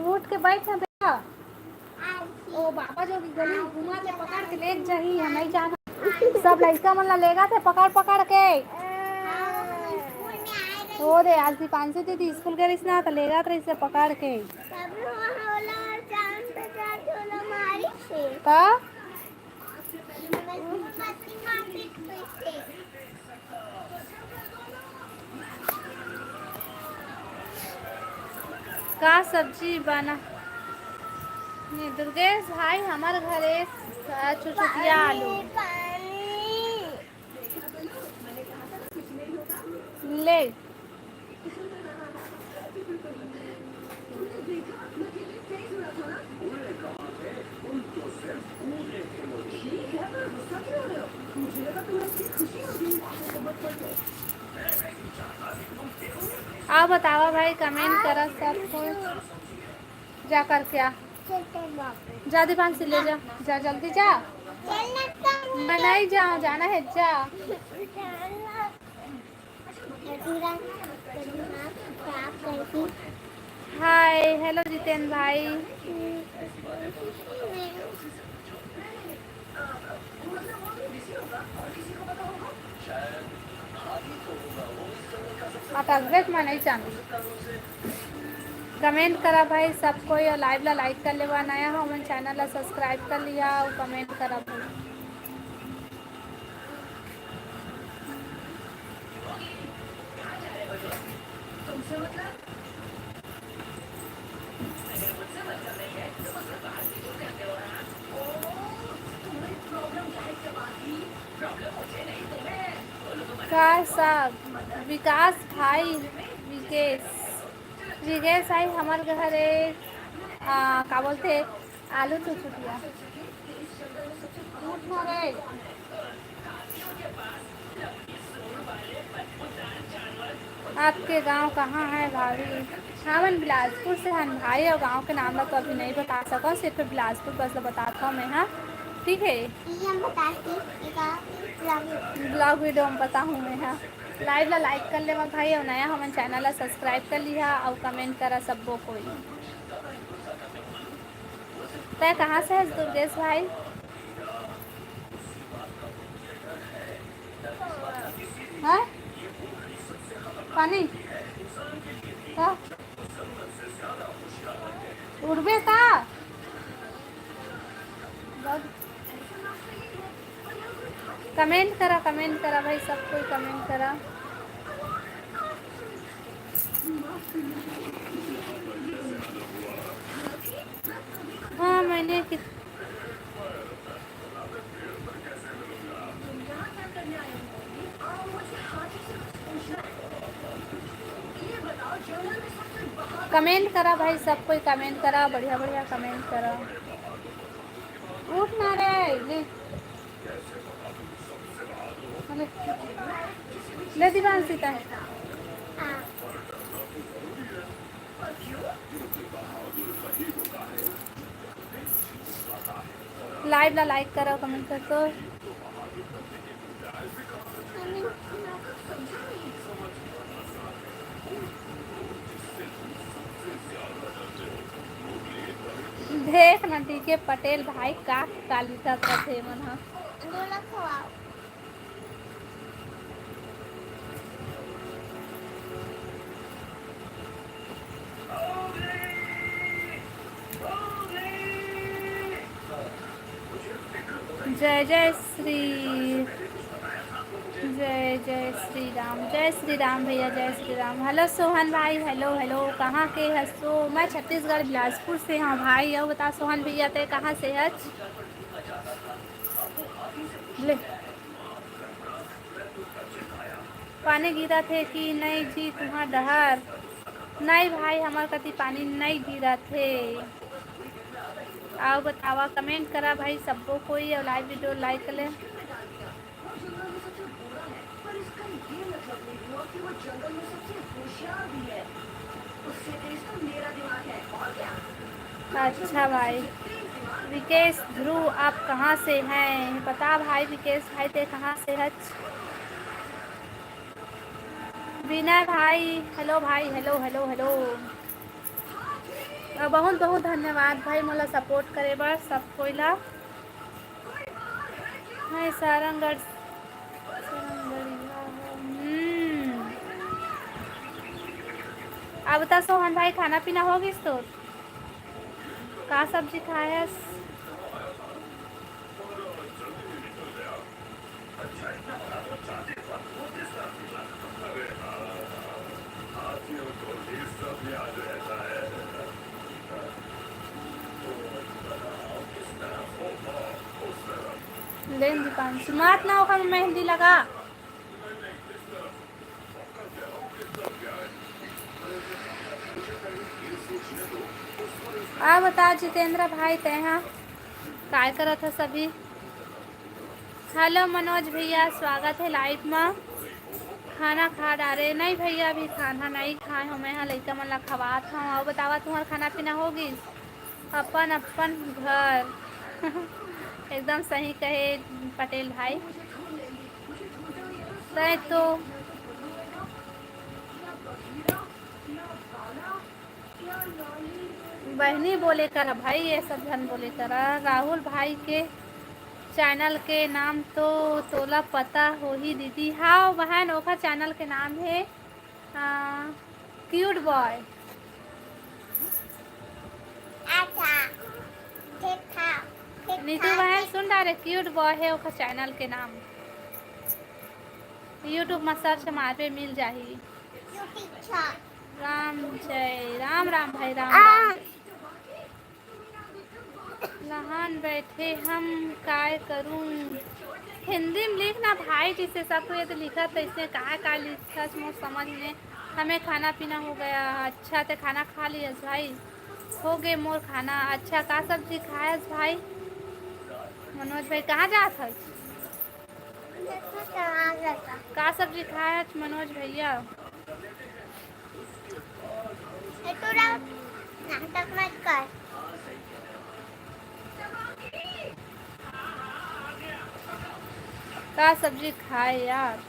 उठ के बैठ ना बेटा। ओ बाबा जो गली घुमा के पकड़ के ले जाही, हम नहीं जाना। सब लड़का मन लेगा थे पकड़ पकड़ के। ओ रे आज दीपांशी दीदी स्कूल गई ना, तो लेगा तो इसे पकड़ के। का सब्जी बना? दुर्गेश भाई हमारे घरे चुचुटिया आलू ले। आप बतावा भाई, कमेंट करा सब कुछ जा कर क्या। जा दीपान से ले जा, जा जल्दी जा। मैं नहीं जाऊँ, जाना है जा। हाय हेलो जितेंद्र भाई। अटक मैं नहीं चाहती। कमेंट करा भाई सबको, और लाइव ला लाइक कर लेवा, नया हो मन चैनल ला सब्सक्राइब कर लिया और कमेंट करा भाई। विकास भाई, विकेश भाई हमारे घर का बोलते आलू चुचुटिया। आपके गांव कहाँ है भाभी? हाँ बिलासपुर से हन भाई, और गांव के नाम तो अभी नहीं बता सको, सिर्फ बिलासपुर बस बताता हूँ मैं। हाँ ठीक है, ब्लॉग वीडियो में बताऊँ मैं। हाँ लाइव ला लाइक कर ले भाई, और नया हमारे चैनल ला सब्सक्राइब कर लिया और कमेंट करा सबको कोई। तय कहाँ से है दुर्गेश भाई? हाँ पानी हाँ उड़बे का कमेंट करा भाई, सब कोई कमेंट करा। हाँ मैंने कमेंट करा भाई, सब कोई कमेंट करा, बढ़िया बढ़िया कमेंट करा। उठ ना रे, ले दीवान सीता हाँ लाइव ला लाइक करो, कमेंट कर तो। देख ना टीके पटेल भाई का कालिका थे मन हा दूल्हा खवाओ। जय जय श्री राम, जय श्री राम भैया, जय श्री राम। हेलो सोहन भाई, हेलो हेलो, कहाँ के हंसो? मैं छत्तीसगढ़ बिलासपुर से हाँ भाई। अब बता सोहन भैया ते कहाँ से हच? ले पानी गिरा थे कि नहीं जी तुम्हार डहर? नहीं भाई, हमार कति पानी नहीं गिरा थे। आओ बतावा, कमेंट करा भाई सबको कोई, और लाइव वीडियो लाइक कर ले। अच्छा भाई विकेश ध्रुव, आप कहाँ से हैं? बता भाई विकेश भाई ते कहाँ से है? विनय भाई हेलो भाई, हेलो हेलो हेलो। बहुत बहुत धन्यवाद भाई मोला सपोर्ट करे बर सब कोई ला। मैं सारंगढ़ अब बता सोहन भाई, खाना पीना हो गई तो? का सब्जी खायस? लेन दुकान से मात ना होगा, मेहंदी लगा। आ बता जितेंद्र भाई ते हाँ काय करत है सभी? हेलो मनोज भैया, स्वागत है लाइव में। खाना खा डाले? नहीं भैया अभी खाना नहीं खाए हो, मैं यहाँ लड़का मन ला खवात हूँ। और बतावा तुम्हारा खाना पीना होगी? अपन अपन घर एकदम सही कहे पटेल भाई। तो बहनी बोले कर भाई, ये सब धन बोले कर। राहुल भाई के चैनल के नाम तो तोला पता हो ही दीदी। हाँ बहन, ओखा चैनल के नाम है क्यूट बॉय। नीतू बहन सुन डारे, क्यूट बॉय है ओखा चैनल के नाम। यूट्यूब में सर्च मारे मिल जाही। राम जय राम, राम भाई राम राम। लहान बैठे हम काय करूं? हिंदी में लिखना भाई, जिससे सबको ये तो लिखा तो इसने का लिखा मुझे समझ में। हमें खाना पीना हो गया। अच्छा तो खाना खा लिया भाई? हो गए मोर खाना। अच्छा का सब्जी खाया भाई? मनोज भाई कहाँ जात है? का सब्जी खाया मनोज भैया? नाटक मत कर। का सब्जी खाए यार?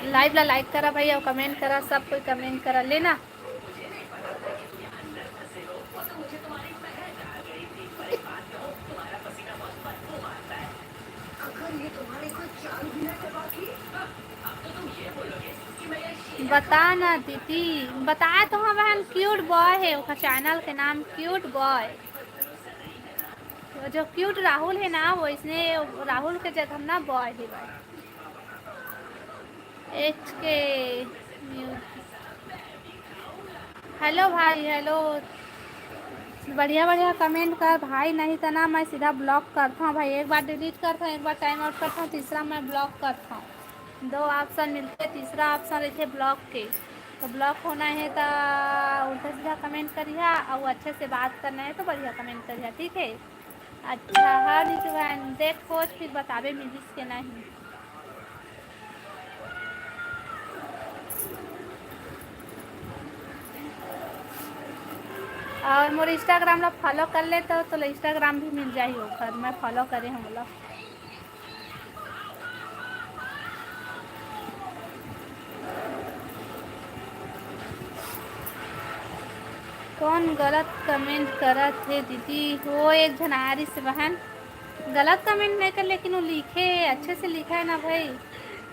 लाइव ला लाइक करा भाई, और कमेंट करा, सब कोई कमेंट करा लेना। बता ना दीदी, बताया तो हाँ बहन, क्यूट बॉय है उसका चैनल के नाम क्यूट बॉय। जो क्यूट राहुल है ना वो इसने राहुल के जगह ना बॉय है भाई। एच के हेलो भाई हेलो, बढ़िया बढ़िया कमेंट कर भाई, नहीं तो ना मैं सीधा ब्लॉक करता हूँ भाई। एक बार डिलीट करता हूँ, एक बार टाइम आउट करता हूँ, तीसरा मैं ब्लॉक करता हूँ। दो ऑप्शन मिलते, तीसरा ऑप्शन रहते ब्लॉक के। तो ब्लॉक होना है तो उल्टा सीधा कमेंट करिए, और अच्छे से बात करना है तो बढ़िया कमेंट करिए, ठीक है। अच्छा हाँ निकी बहन देख खोज फिर बतावे मिलिस के नहीं। और मोर इंस्टाग्राम ला फॉलो कर ले तो इंस्टाग्राम भी मिल जाही ओकर, मैं फॉलो करे हम लोग। कौन गलत कमेंट करत है दीदी? वो एक झनारी से बहन गलत कमेंट नहीं कर, लेकिन वो लिखे अच्छे से लिखा है ना भाई,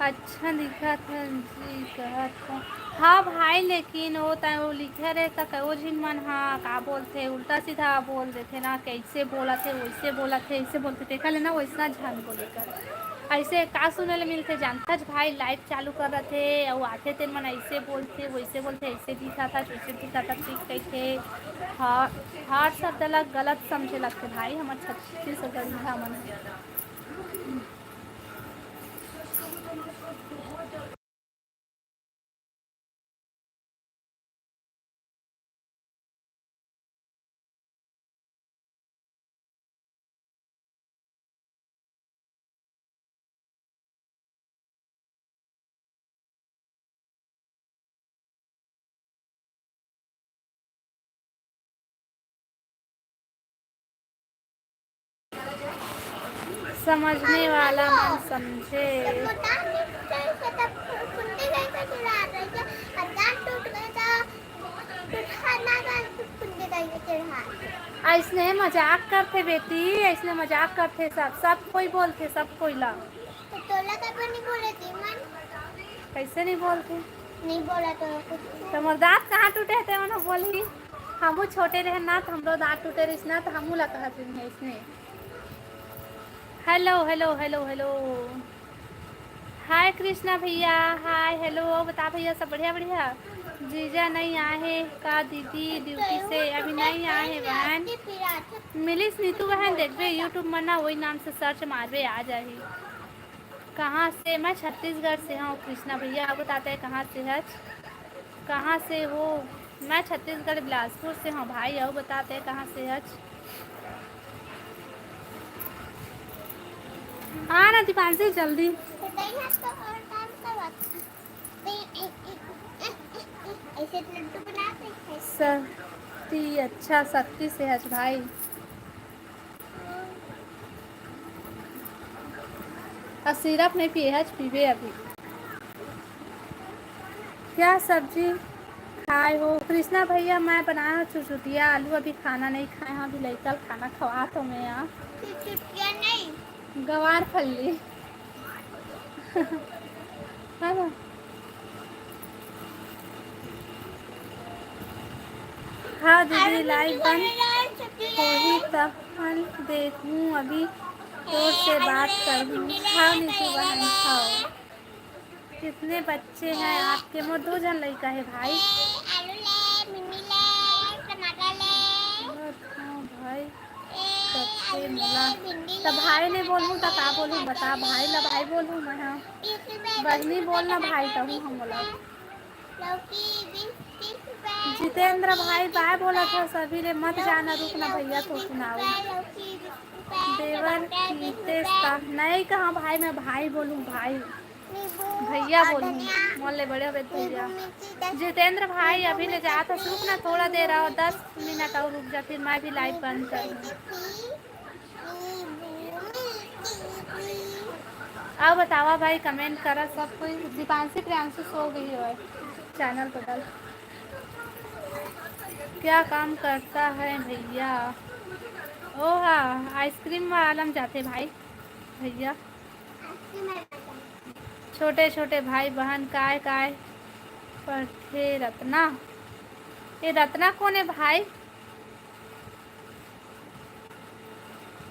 अच्छा लिखा था जी कहा था। हाँ भाई लेकिन वो लिखे रहे तो कहो झिन मन हाँ का बोलते उल्टा सीधा बोल देते ना, कैसे बोला थे वैसे बोला थे ऐसे बोलते देखा लेना वैसा झन बोले कर ऐसे का सुने ले मिलते जानता भाई। लाइव चालू कर रहे थे और आते थे मन ऐसे बोलते वैसे बोलते, ऐसे दिखा था वैसे दिखा था, ठीक कैसे हाँ हर शब्द अलग गलत समझे लगते भाई। हमारे छत्तीसगढ़ में मन समझने वाला मन समझे। ऐसने मजाक करते बेटी, ऐसने मजाक करते सब कोई बोलते, सब कोई ला। कैसे नहीं बोलते? नहीं बोला तो मोर दांत कहाँ टूटे थे उन्होंने बोली, हमू छोटे रहे ना तो हमरो दांत टूटे रही ना तो हमू ला कहते हैं इसने। हेलो हेलो हेलो हेलो हाय कृष्णा भैया, हाय हेलो बता भैया सब बढ़िया बढ़िया। जीजा नहीं आए का दीदी ड्यूटी से? अभी नहीं आए बहन, मिलिस नीतू बहन देखबे यूट्यूब में ना वही नाम से सर्च मारबे आ जाही। कहाँ से? मैं छत्तीसगढ़ से हूँ कृष्णा भैया, आप बताते हैं कहाँ से है? कहाँ से हो? मैं छत्तीसगढ़ बिलासपुर से हूँ भाई, और बताते हैं कहाँ से है? हाँ ना दीपांशी जल्दी। शक्ति, अच्छा शक्ति से है भाई। और सिरप नहीं पिए है, पीबे अभी। क्या सब्जी खाए हो? कृष्णा भैया मैं बनाया चुचुटिया आलू, अभी खाना नहीं खाए हैं, अभी लेकर खाना खवा तो मैं यहाँ नहीं गवार फल्ली है ना। हाँ दीदी लाइव बंद होगी तब हम देखूँ, अभी तो से बात करूँ। हाँ नीतू बहन खाओ। कितने बच्चे हैं आपके? मोर 2 जन लड़का है भाई। आलू ले, मिर्ची ले, टमाटर ले। हाँ भाई सबसे आलू मिला ले, भिंडी तब ले, भाई नहीं बोलूँ तो टमाटर का ले, बोलूँ बता, गाजर भाई ला ले। भाई बोलूँ मैं? हाँ 20 रुपए, 10 बहनी रुपए बोलना भाई टमाटर, कहूँ 20 हम बोला। रुपए लौकी, 20 रुपए जितेंद्र लौकी, भाई 20 बाय बोला था रुपए सभी ले मत जाना, रुकना भैया तो सुनाओ। लौकी 20 रुपए, देवर टमाटर 20 कीते रुपए, नहीं कहा भाई, मैं भाई बोलूँ भाई, नींबू भैया और बोलूँ धनिया, मोल ले बड़े नींबू भैया। मिर्ची 10 जितेंद्र भाई नींबू अभी ले में जाता चटनी, रुक ना थोड़ा देर नींबू और में 10 चटनी, मिनट और रुक जा, फिर मैं भी लाइव नींबू बंद में करूँ। चटनी, नींबू मिर्ची। अब बतावा भाई, कमेंट करा सब कोई। दीपांशी प्रियांशु सो गई है चैनल पर डाल। क्या काम करता है भैया? ओ हाँ आइसक्रीम में आलम जाते भाई भैया। छोटे छोटे भाई बहन काय काय पढ़े रत्ना। ये रत्ना कौन है भाई?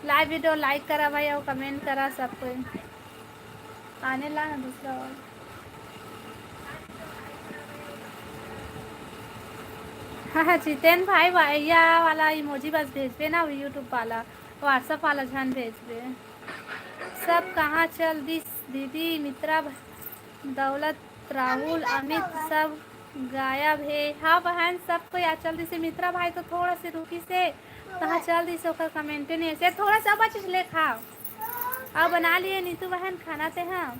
लाइव वीडियो लाइक करा भाई और कमेंट करा सबको। आने ला ना दूसरा और। हाँ जितेन भाई भैया वाला इमोजी बस भेजबे ना, यूट्यूब वाला व्हाट्सएप वाला झन भेजबे। सब कहाँ चल दी दीदी? मित्रा, दौलत, राहुल, अमित सब गायब है। हाँ बहन सब कोई आ चल दी से। मित्रा भाई तो थोड़ा से रुकी से कहाँ चल दी से, ओकर कमेंटे नहीं से। थोड़ा सा बच ले खाओ और बना लिए नीतू बहन खाना ते। हाँ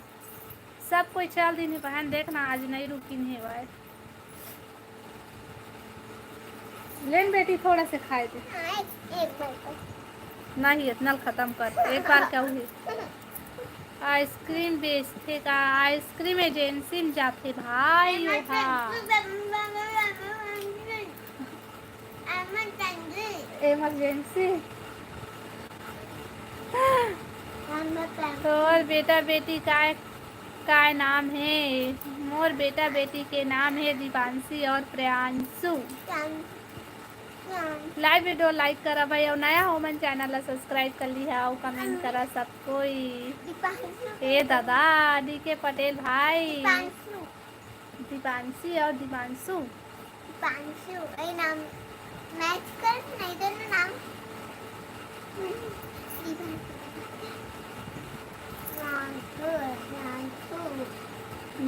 सब कोई चल दी नहीं बहन, देखना आज नहीं रुकी नहीं है। लेन बेटी थोड़ा से खाए थे। नहीं इतना खत्म कर एक बार। क्या हुई? आइसक्रीम बेचते का? आइसक्रीम एजेंसी में जाते भाई। हाँ इमरजेंसी। तो और बेटा बेटी का नाम है? मोर बेटा बेटी के नाम है दीपांशी और प्रियांशु। लाइव वीडियो लाइक करा भाई और नया हो मन चैनल सब्सक्राइब कर लिया और कमेंट करा सब कोई। ए दादा डी के पटेल भाई। दीपांशी और दीपांशु। नाम मैच कर नहीं देना नाम।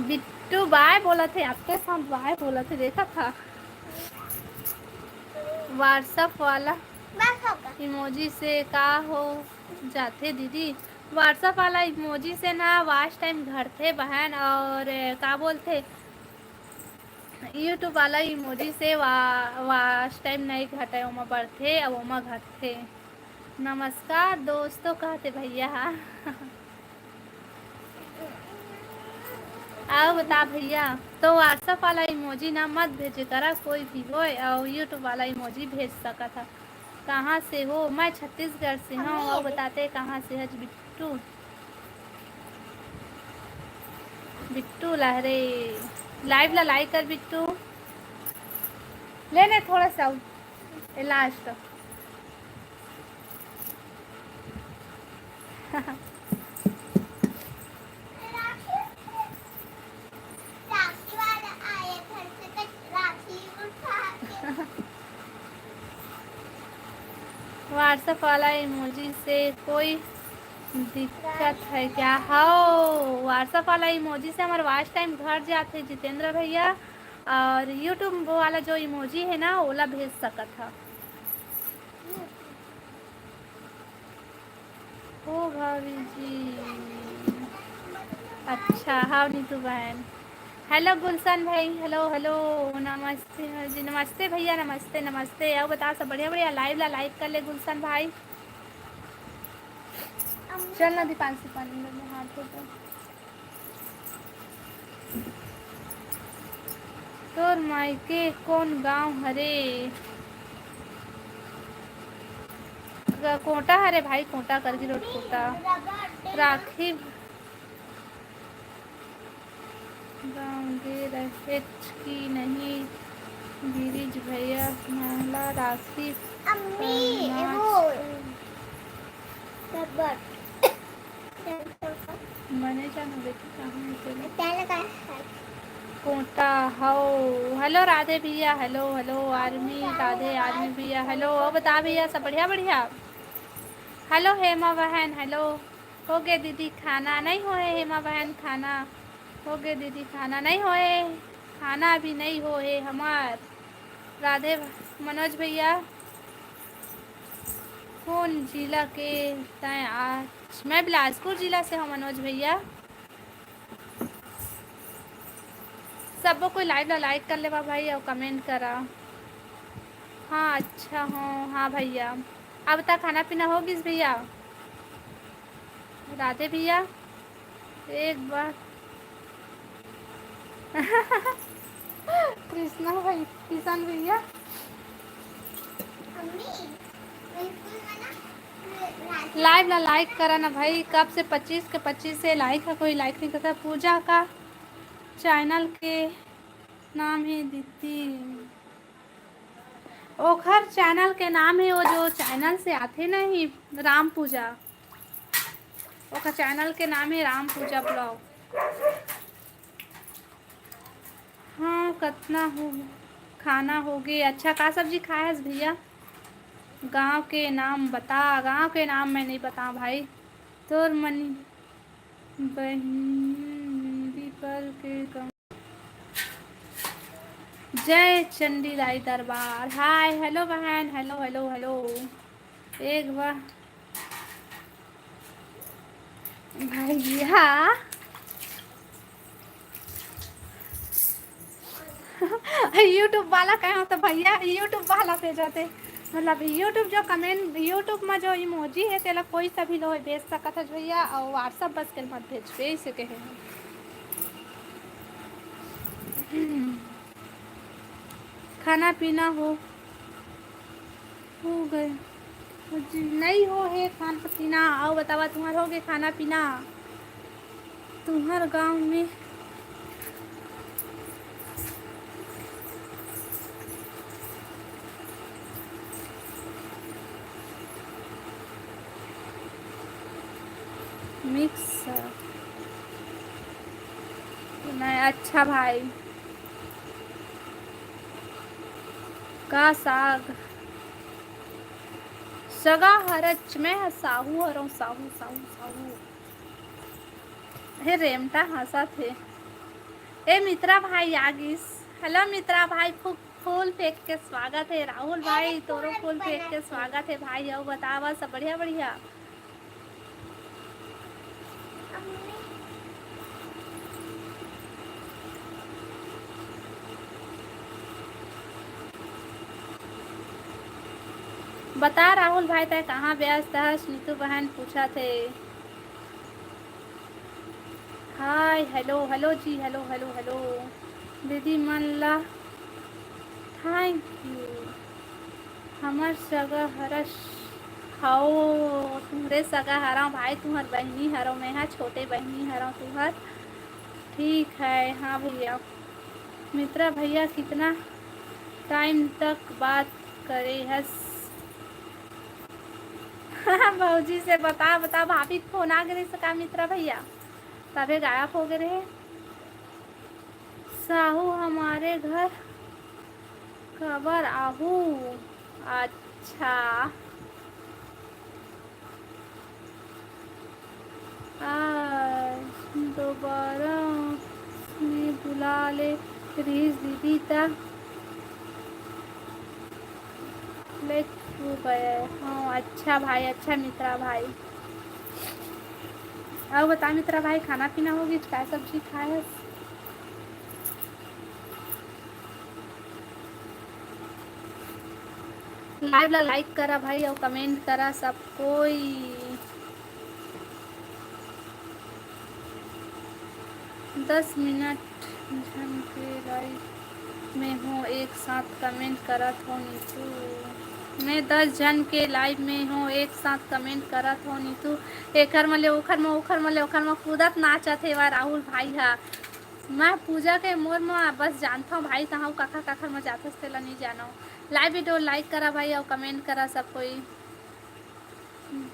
बिट्टू बाय बोला थे आपके साथ, बाय बोला थे देखा था। व्हाट्सएप वाला इमोजी से का हो जाते दीदी? व्हाट्सएप वाला इमोजी से ना वाच टाइम घटते बहन, और का बोलते यूट्यूब वाला इमोजी से वाच टाइम नहीं घटे, ओमा बढ़ते और ओमा घटते। नमस्कार दोस्तों कहते भैया। आओ बता भैया। तो व्हाट्सएप वाला इमोजी ना मत भेजे करा कोई भी हो, और यूट्यूब वाला इमोजी भेज सका था। कहाँ से हो? मैं छत्तीसगढ़ से हूँ। और बताते कहाँ से है? बिट्टू बिट्टू लहरे। लाइव ला लाइक कर बिट्टू। लेने थोड़ा सा लास्ट। व्हाट्सएप वाला इमोजी से कोई दिक्कत है क्या? हो व्हाट्सएप वाला इमोजी से हमारे वॉच टाइम घट जाते जितेंद्र भैया, और यूट्यूब वाला जो इमोजी है ना ओला भेज सका था। ओ भाभी जी अच्छा। हाँ नीतू बहन। हेलो गुलशन भाई। हेलो हेलो नमस्ते जी। नमस्ते भैया नमस्ते नमस्ते। आओ बता सब बढ़िया बढ़िया। लाइव ला लाइक कर ले गुलशन भाई। चल ना दीपांशी पानी में हाथ धो। तोर मायके कौन गांव हरे? कोटा हरे भाई, कोटा करगी रोड कोटा। राखी गाँव रहे की नहीं गिरिज भैया महिला राखी मने जानो बेटी कहाँ कोटा हो। हेलो राधे भैया। Hello hello army Radhe army भैया। हेलो बता भैया सब बढ़िया बढ़िया। हेलो हेमा बहन। हेलो हो गए दीदी खाना? नहीं होए हेमा बहन खाना हो गए दीदी? खाना नहीं होए, खाना अभी नहीं होए हमार। राधे मनोज भैया कौन जिला के तय? आज मैं बिलासपुर जिला से हूँ मनोज भैया। सबको कोई लाइव ला लाइक कर लेवा भाई और कमेंट करा। हाँ अच्छा हूँ। हाँ भैया अब तक खाना पीना होगी भैया? राधे भैया एक बार। कृष्णा भाई किसान भैया लाइव ला लाइक करा ना भाई। कब से 25 के 25 से लाइक है, कोई लाइक नहीं करता। पूजा का चैनल के नाम है दीदी। ओखर चैनल के नाम है वो जो चैनल से आते नहीं, राम पूजा। ओखर चैनल के नाम है राम पूजा ब्लॉग। हाँ कितना हो खाना हो गया। अच्छा का सब्जी खाया है भैया? गांव के नाम बता। गांव के नाम मैं नहीं बता भाई। तोर मनी बहनी पर के गाँव। जय चंडी लाई दरबार। हाय हेलो बहन, हेलो हेलो हेलो। एक बार भैया यूट्यूब वाला कहे हो तो भैया यूट्यूब वाला पे जाते। मतलब यूट्यूब जो कमेंट यूट्यूब में जो इमोजी है तेला कोई सा भी लोग भेज सकता है भैया, और व्हाट्सअप बस के मत भेजबे इसे कहे। खाना पीना हो गए जी नहीं हो है खाना पीना। आओ बतावा तुम्हार हो गए खाना पीना? तुम्हार गांव में मिक्स नहीं? अच्छा भाई का साग सगा हरच में साहू हरों साहू साहू साहू। हे रेमटा हंसा थे। ए मित्रा भाई आगिस। हेलो मित्रा भाई, फूल फेंक के स्वागत है। राहुल भाई तोरो फूल फेंक के स्वागत है भाई। आओ बतावा सब बढ़िया बढ़िया। बता राहुल भाई तय कहाँ व्यस्त है? नीतू बहन पूछा थे। हाय हेलो हेलो जी, हेलो हेलो हेलो दीदी मन ला थैंक यू। हमर सगा हरस हाओ तुम्हारे सगा हरा भाई, तुम्हार बहनी हरो मैं है, छोटे बहनी हरो तुम्हार। ठीक है हाँ भैया। मित्रा भैया कितना टाइम तक बात करे हस? भौजी से बता भाभी फोन आ गए सका मित्रा भैया तबे गायब हो गए रहे। साहू हमारे घर खबर आहू। अच्छा आज दोबारा में बुला ले रीस दीदी तक लेट हो गए। हाँ अच्छा भाई, अच्छा मित्रा भाई। अब बता मित्रा भाई खाना पीना होगी क्या सब्जी खाए? लाइव ला लाइक करा भाई और कमेंट करा सब कोई। 10 मिनट जन के लाइव में हो एक साथ कमेंट करत हो नीतू। मैं 10 जन के लाइव में हो एक साथ कमेंट करत हो नीतू। एकर मले ओखर में कूदत नाचत हे वा राहुल भाई हा। मैं पूजा के मोर में बस जानता हूँ भाई कहाँ काखर काखर में जाते तेला नहीं जाना। लाइव वीडियो लाइक करा भाई और कमेंट करा सब कोई।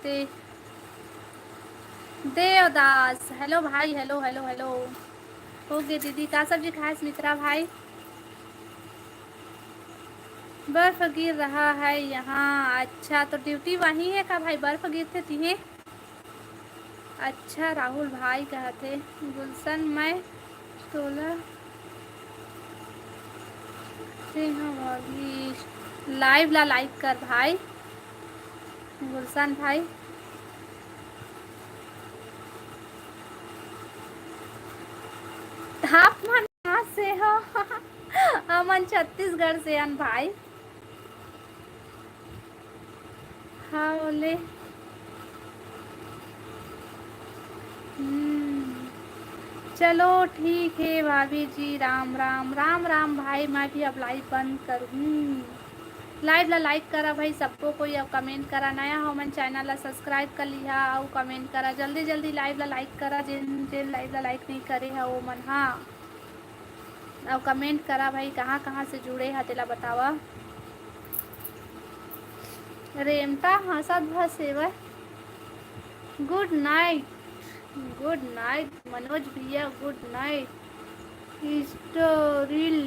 दे देवदास हेलो भाई, हेलो हेलो हेलो। हो गए दीदी का सब्जी खाए मित्रा भाई? बर्फ गिर रहा है यहाँ। अच्छा तो ड्यूटी वहीं है का भाई? बर्फ गिरते थी। अच्छा राहुल भाई कहते गुलशन मैं तोला भाभी लाइव ला लाइक कर भाई गुलशन भाई। आप मन कहाँ से हो? अमन छत्तीसगढ़ से अन भाई। हाँ बोले चलो ठीक है भाभी जी। राम राम राम राम भाई। मैं भी अब लाइव बंद करूँ। लाइव ला लाइक करा भाई सबको कोई अब कमेंट करा। नया हो मन चैनल ला सब्सक्राइब कर लिया और कमेंट करा जल्दी लाइव ला लाइक करा। जिन जिन लाइव ला लाइक नहीं करे है वो मन। हाँ अब कमेंट करा भाई, कहाँ कहाँ से जुड़े हा तेला बतावा। रेमता हंसत भसेवा, good night. Good night Manoj भैया, गुड नाइट। स्टोरिल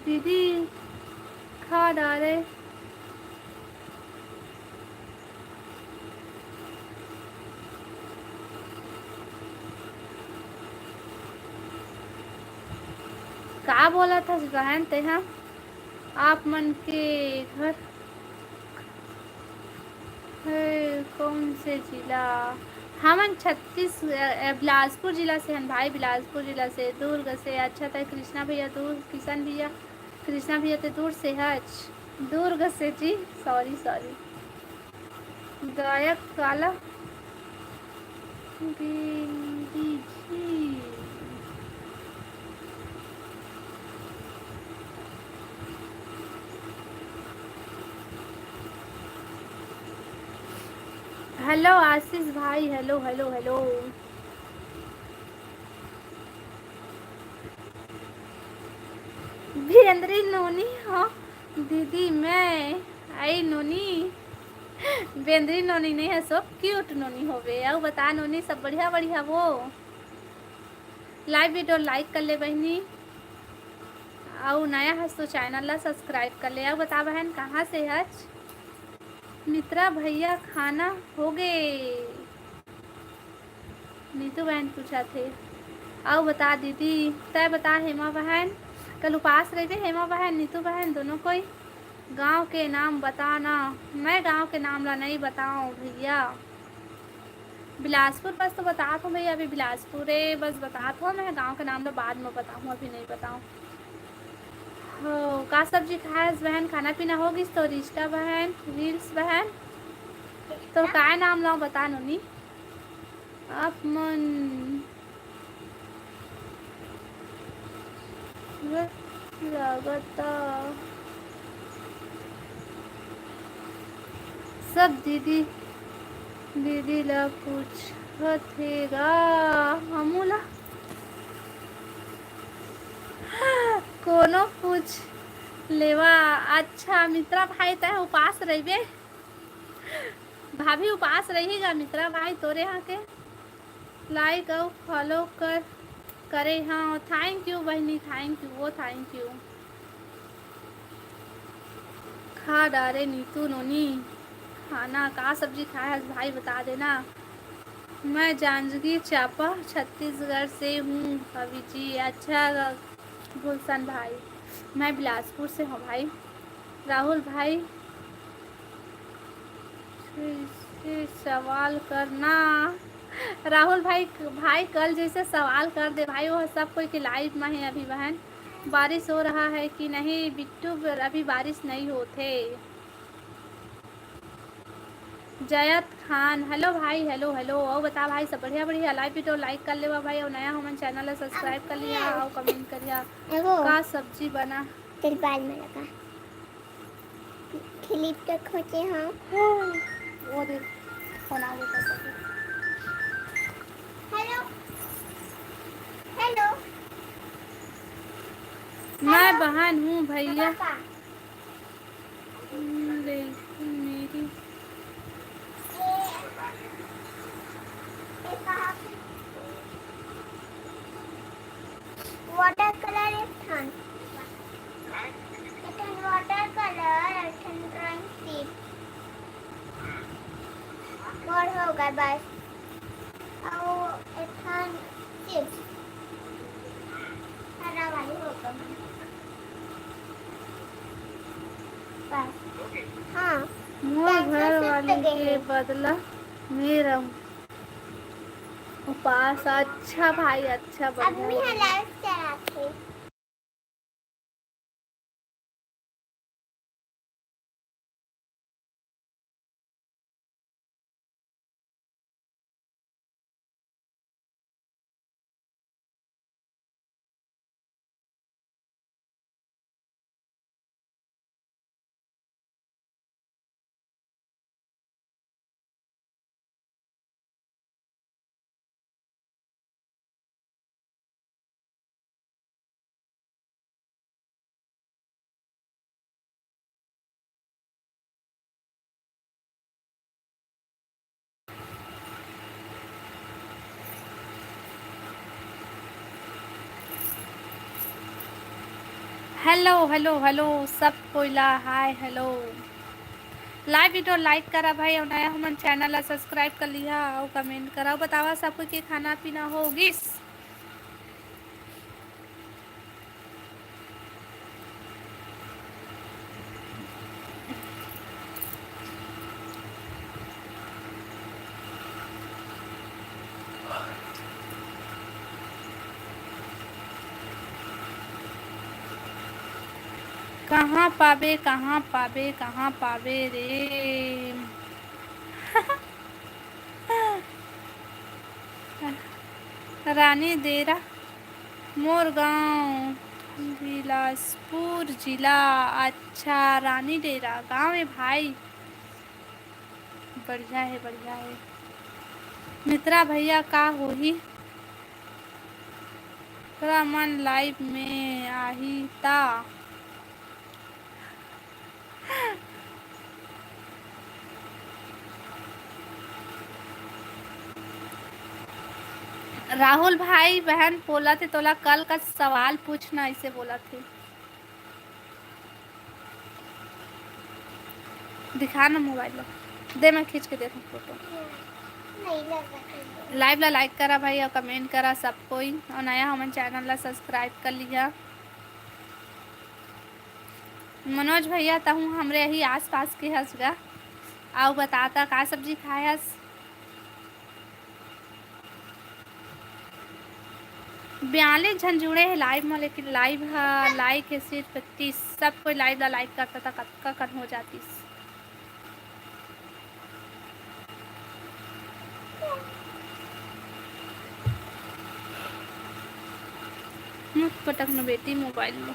दीदी खा डाले। का बोला था बहन ते हम आप मन के घर है कौन से जिला? हमन बिलासपुर जिला से हन भाई, बिलासपुर जिला से, दुर्ग से। अच्छा था कृष्णा भैया दूर, किशन भैया, कृष्णा भैया तो दूर से हज, दुर्ग से जी। Sorry sorry. गायक काला गेंदी जी। हेलो आशीष भाई, हेलो हेलो हेलो। वीरेंद्री नोनी, हाँ दीदी मैं आई नोनी। बेंद्री नोनी नहीं है, सब क्यूट नोनी होवे। अब बता नोनी, सब बढ़िया बढ़िया वो। लाइव वीडियो लाइक कर ले बहनी, और नया हस तो चैनल ला सब्सक्राइब कर ले। अब बता बहन कहाँ से हज? मित्रा भैया खाना हो गए, नीतू बहन पूछा थे। आओ बता दीदी, तय बता हेमा बहन, कल उपास रहे हेमा बहन नीतू बहन दोनों कोई। गांव के नाम बताना। मैं गांव के नाम ला नहीं बताऊं भैया। बिलासपुर बस तो बता हूँ भैया, अभी बिलासपुर है बस बता हूँ। मैं गांव के नाम ला बाद में बताऊँ, अभी नहीं बताऊँ। हो का सब्जी खाए बहन? खाना पीना होगी तो रिश्ता बहन, रील्स बहन, तो काय नाम लाओ बता नोनी। आप मन लगता सब दीदी दीदी ला पूछथेगा हमूला कोनो पूछ लेवा। अच्छा मित्रा भाई तय उपास रहिबे, भाभी उपास रहेगा मित्रा भाई तोरे यहाँ के। लाइक और फॉलो करे हाँ, थैंक यू बहनी, थैंक यू वो, थैंक यू। खा डारे नीतू नोनी खाना, का सब्जी खाया भाई बता देना। मैं जांजगीर चांपा छत्तीसगढ़ से हूँ भाभी जी। अच्छा गुलशन भाई, मैं बिलासपुर से हूँ भाई। राहुल भाई से सवाल करना। राहुल भाई, भाई कल जैसे सवाल कर दे भाई, वो सब कोई के लाइव में है अभी बहन। बारिश हो रहा है कि नहीं बिट्टू? अभी बारिश नहीं होते। जयत खान, हेलो भाई, हेलो हेलो। और बता भाई सब बढ़िया बढ़िया। लाइव वीडियो लाइक कर लेवा भाई, और नया हमन चैनल ला सब्सक्राइब कर लिया, और कमेंट करिया का सब्जी बना। तेरे बाल में लगा क्लिप तो खोजे हाँ। वो देख फोन आ गया। हेलो हेलो मैं बहन हूँ भैया। पापा लेकिन मेरी वाटर कलर स्थान वाटर कलर ड्राइंग शीट और होगा बस, और स्थान चिप्स हरा वाली होगा बस। हाँ मोर घर वाले के बदला मेरा उपास। अच्छा भाई, अच्छा अब बढ़िया मैं बढ़िया। लाइव चलाती हेलो हेलो हेलो सब कोइला hi hello live video like करा भाई और नया हमन चैनल ला सब्सक्राइब कर लिया और कमेंट करा बतावा सबको के खाना पीना होगिस। कहाँ पाबे कहाँ पाबे कहाँ पाबे रे रानी देरा मोर गाँव बिलासपुर जिला। अच्छा रानी डेरा गाँव है भाई, बढ़िया है बढ़िया है। मित्रा भैया का होही तोरा मन लाइव में आही ता राहुल भाई बहन बोला थे तोला कल का सवाल पूछना ऐसे बोला थे। दिखा ना मोबाइल लो, दे मैं खींच के देखूं फोटो। नहीं लगा। लाइव ला लाइक करा भाई और कमेंट करा सब कोई और नया हमन चैनल ला सब्सक्राइब कर लिया। मनोज भैया तहु हमरे यही आस पास के हस गा आओ बताता का सब्जी खाए हस। 42 झन जुड़े है लाइव में लेकिन लाइव है लाइक है सिर्फ 30। सब कोई लाइव ला लाइक करता था कब कन हो जातीस। मुझ पटक न बेटी मोबाइल में।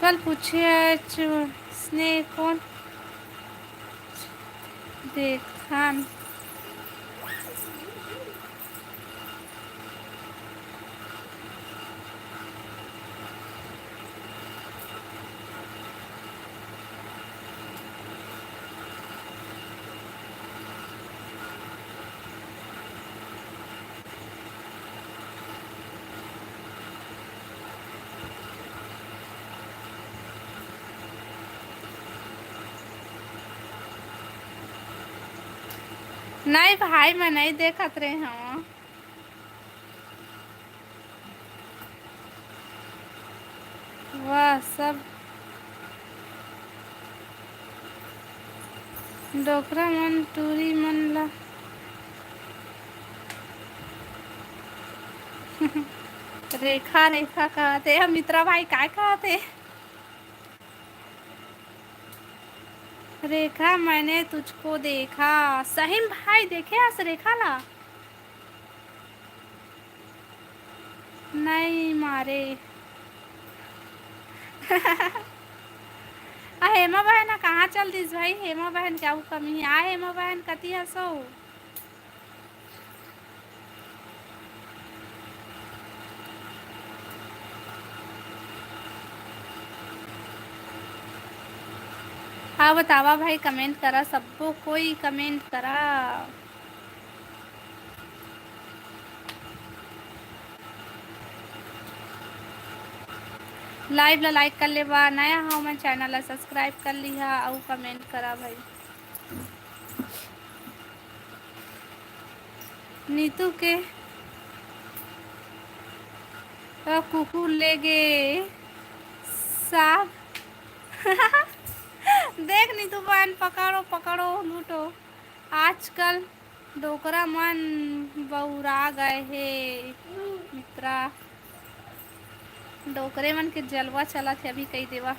कल पूछे स्नेह कौन देखा नहीं भाई मैं नहीं देखत रहे हूँ। वाह सब डोकरा मन टूरी मन ला रेखा रेखा कहते हम मित्रा भाई काय कहते रेखा मैंने तुझको देखा। सहीम भाई देखे आज रेखा ला नहीं मारे हेमा बहन कहाँ चल दिस भाई। हेमा बहन क्या कमी है आ हेमा बहन कती हसो। हाँ बतावा भाई कमेंट करा सबको कोई कमेंट करा। लाइव ला लाइक कर ले बा नया हाँ मैं चैनल ला सब्सक्राइब कर लिया और कमेंट करा भाई। नीतू के कुकुर ले गए साहब देख नीतू बहन पकड़ो पकड़ो लूटो। आजकल डोकरा मन बौरा गए हे मित्रा डोकरे मन के जलवा चला थे अभी कई देवा।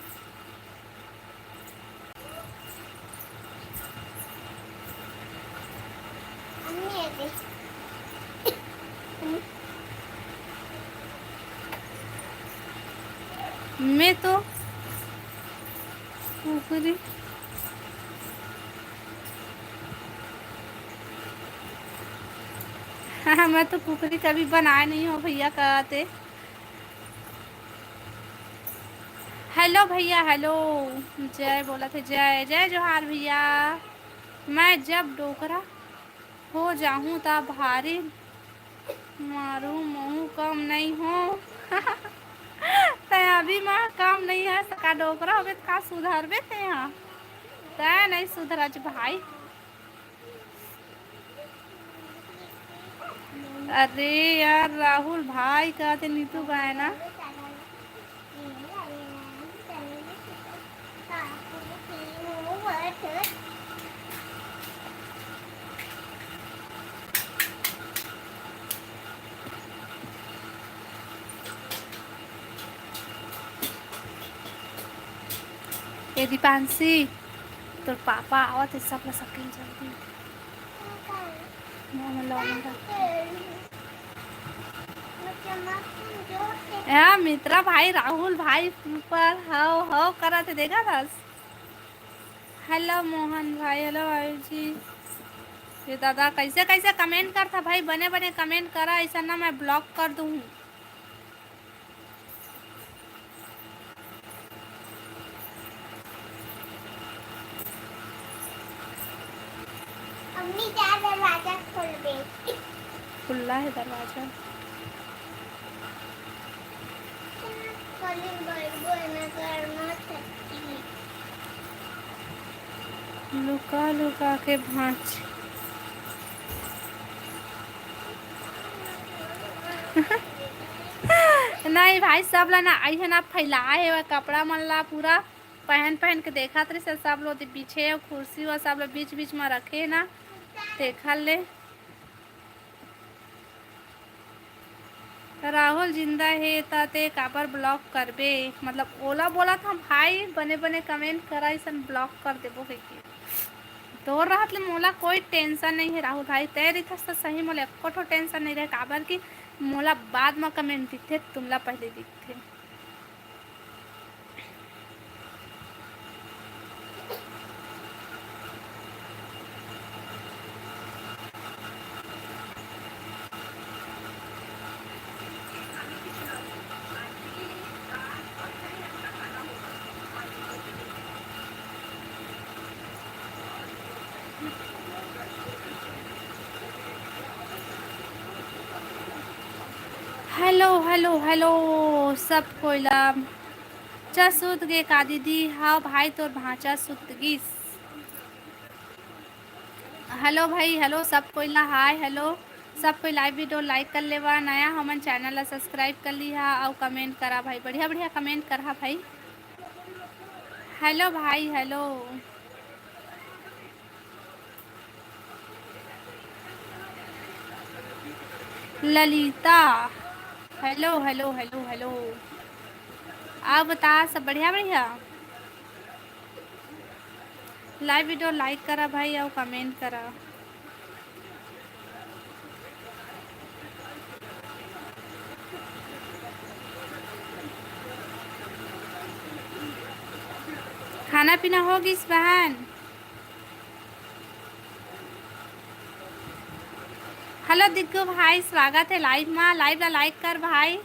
मैं तो कुकुरी मैं तो कुकरी कभी बनाए नहीं हूँ भैया कहते। हेलो भैया हेलो। जय बोला थे, जय जय जोहार भैया। मैं जब डोकरा हो जाऊँ तब भारी मारू मुँह कम नहीं हो। तय अभी माँ काम नहीं है सका डोकरा होबे तो का सुधरबे ते यहाँ। तय नहीं सुधरच भाई। अरे यार राहुल भाई कहते नीतू गाय ना। ए दीपांशी तोर पापा आवत है सब सकिन जल्दी। हाँ मित्रा भाई राहुल भाई पर हाउ हाउ करा थे देखा था। हेलो मोहन भाई, हेलो आयुष जी। ये दादा कैसे कैसे कमेंट करता भाई, बने बने कमेंट करा, ऐसा ना मैं ब्लॉक कर दूँ। अम्मी क्या दरवाजा खोल दे। खुला है दरवाजा। लुका लुका के भांच। नहीं भाई सब ला ना आई ना फैलाए है कपड़ा मन ला पूरा पहन पहन के देखा तरी से सब लोग पीछे कुर्सी और सब लोग बीच बीच में रखे ना देखा ले। राहुल जिंदा है ते काबर ब्लॉक करबे, मतलब ओला बोला था भाई बने बने कमेंट करा सन ब्लॉक कर देबो है कि तो राहत ले मोला कोई टेंशन नहीं है राहुल भाई। तय रही तो सही मोला एको टेंशन नहीं रहे काबर की मोला बाद में कमेंट दिखते तुमला पहले दिखते। हेलो हेलो हेलो सब कोयला चा सुत गे का दीदी। हाँ भाई तोर भांचा सुत गिस। हेलो भाई हेलो सब कोयला हाय हेलो सब कोई लाइव वीडियो लाइक कर लेवा, नया हमन चैनल ला सब्सक्राइब कर लिहा और कमेंट करा भाई, बढ़िया बढ़िया कमेंट करा भाई। हेलो भाई hello. Lalita hello hello hello hello. आप बता सब बढ़िया बढ़िया। लाइव वीडियो लाइक करा भाई और कमेंट करा। खाना पीना होगी इस बहन। हेलो दिग्गू भाई स्वागत है लाइव में, लाइव ला लाइक कर भाई।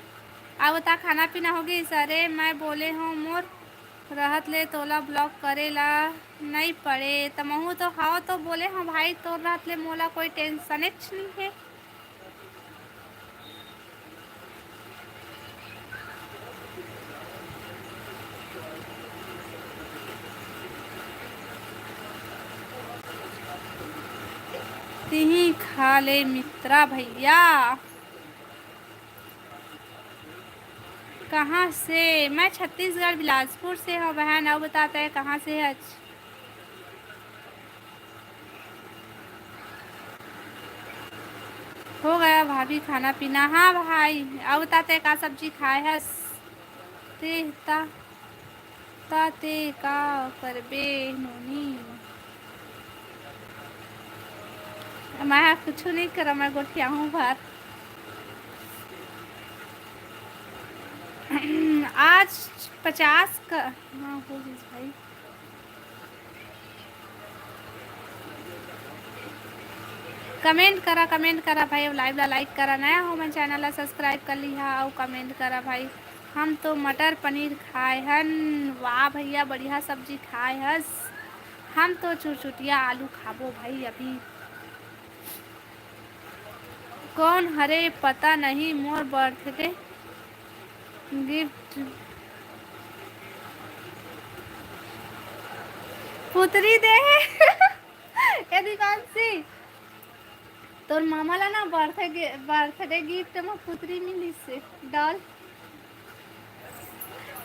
अब बता खाना पीना होगी। सरे मैं बोले हूँ मोर रहत ले तोला ब्लॉक करे ला नहीं पड़े तमहू तो हाओ तो बोले हाँ भाई तो रहत ले मोला कोई टेंशन नहीं है। तिही खा ले मित्रा भैया। कहाँ से? मैं छत्तीसगढ़ बिलासपुर से हूँ बहन। अब बताता है कहाँ से है। हो गया भाभी खाना पीना? हाँ भाई। अब बताते का सब्जी खाए है ते ताते का करबे नोनी। मैं कुछ नहीं करा, मैं गोठिया हूँ भर। आज 50 का हाँ हो गई भाई। कमेंट करा भाई। लाइव ला लाइक करा, नया हो मैं चैनल ला सब्सक्राइब कर लिहा और कमेंट करा भाई। हम तो मटर पनीर खाए हन। वाह भैया बढ़िया सब्जी खाए हस। हम तो चुरचुटिया आलू खाबो भाई अभी। कौन हरे पता नहीं, मोर बर्थडे गिफ्ट पुतरी दे यदि कौन सी तोर मामा ला ना बर्थडे गिफ्ट में पुतरी मिली से डॉल।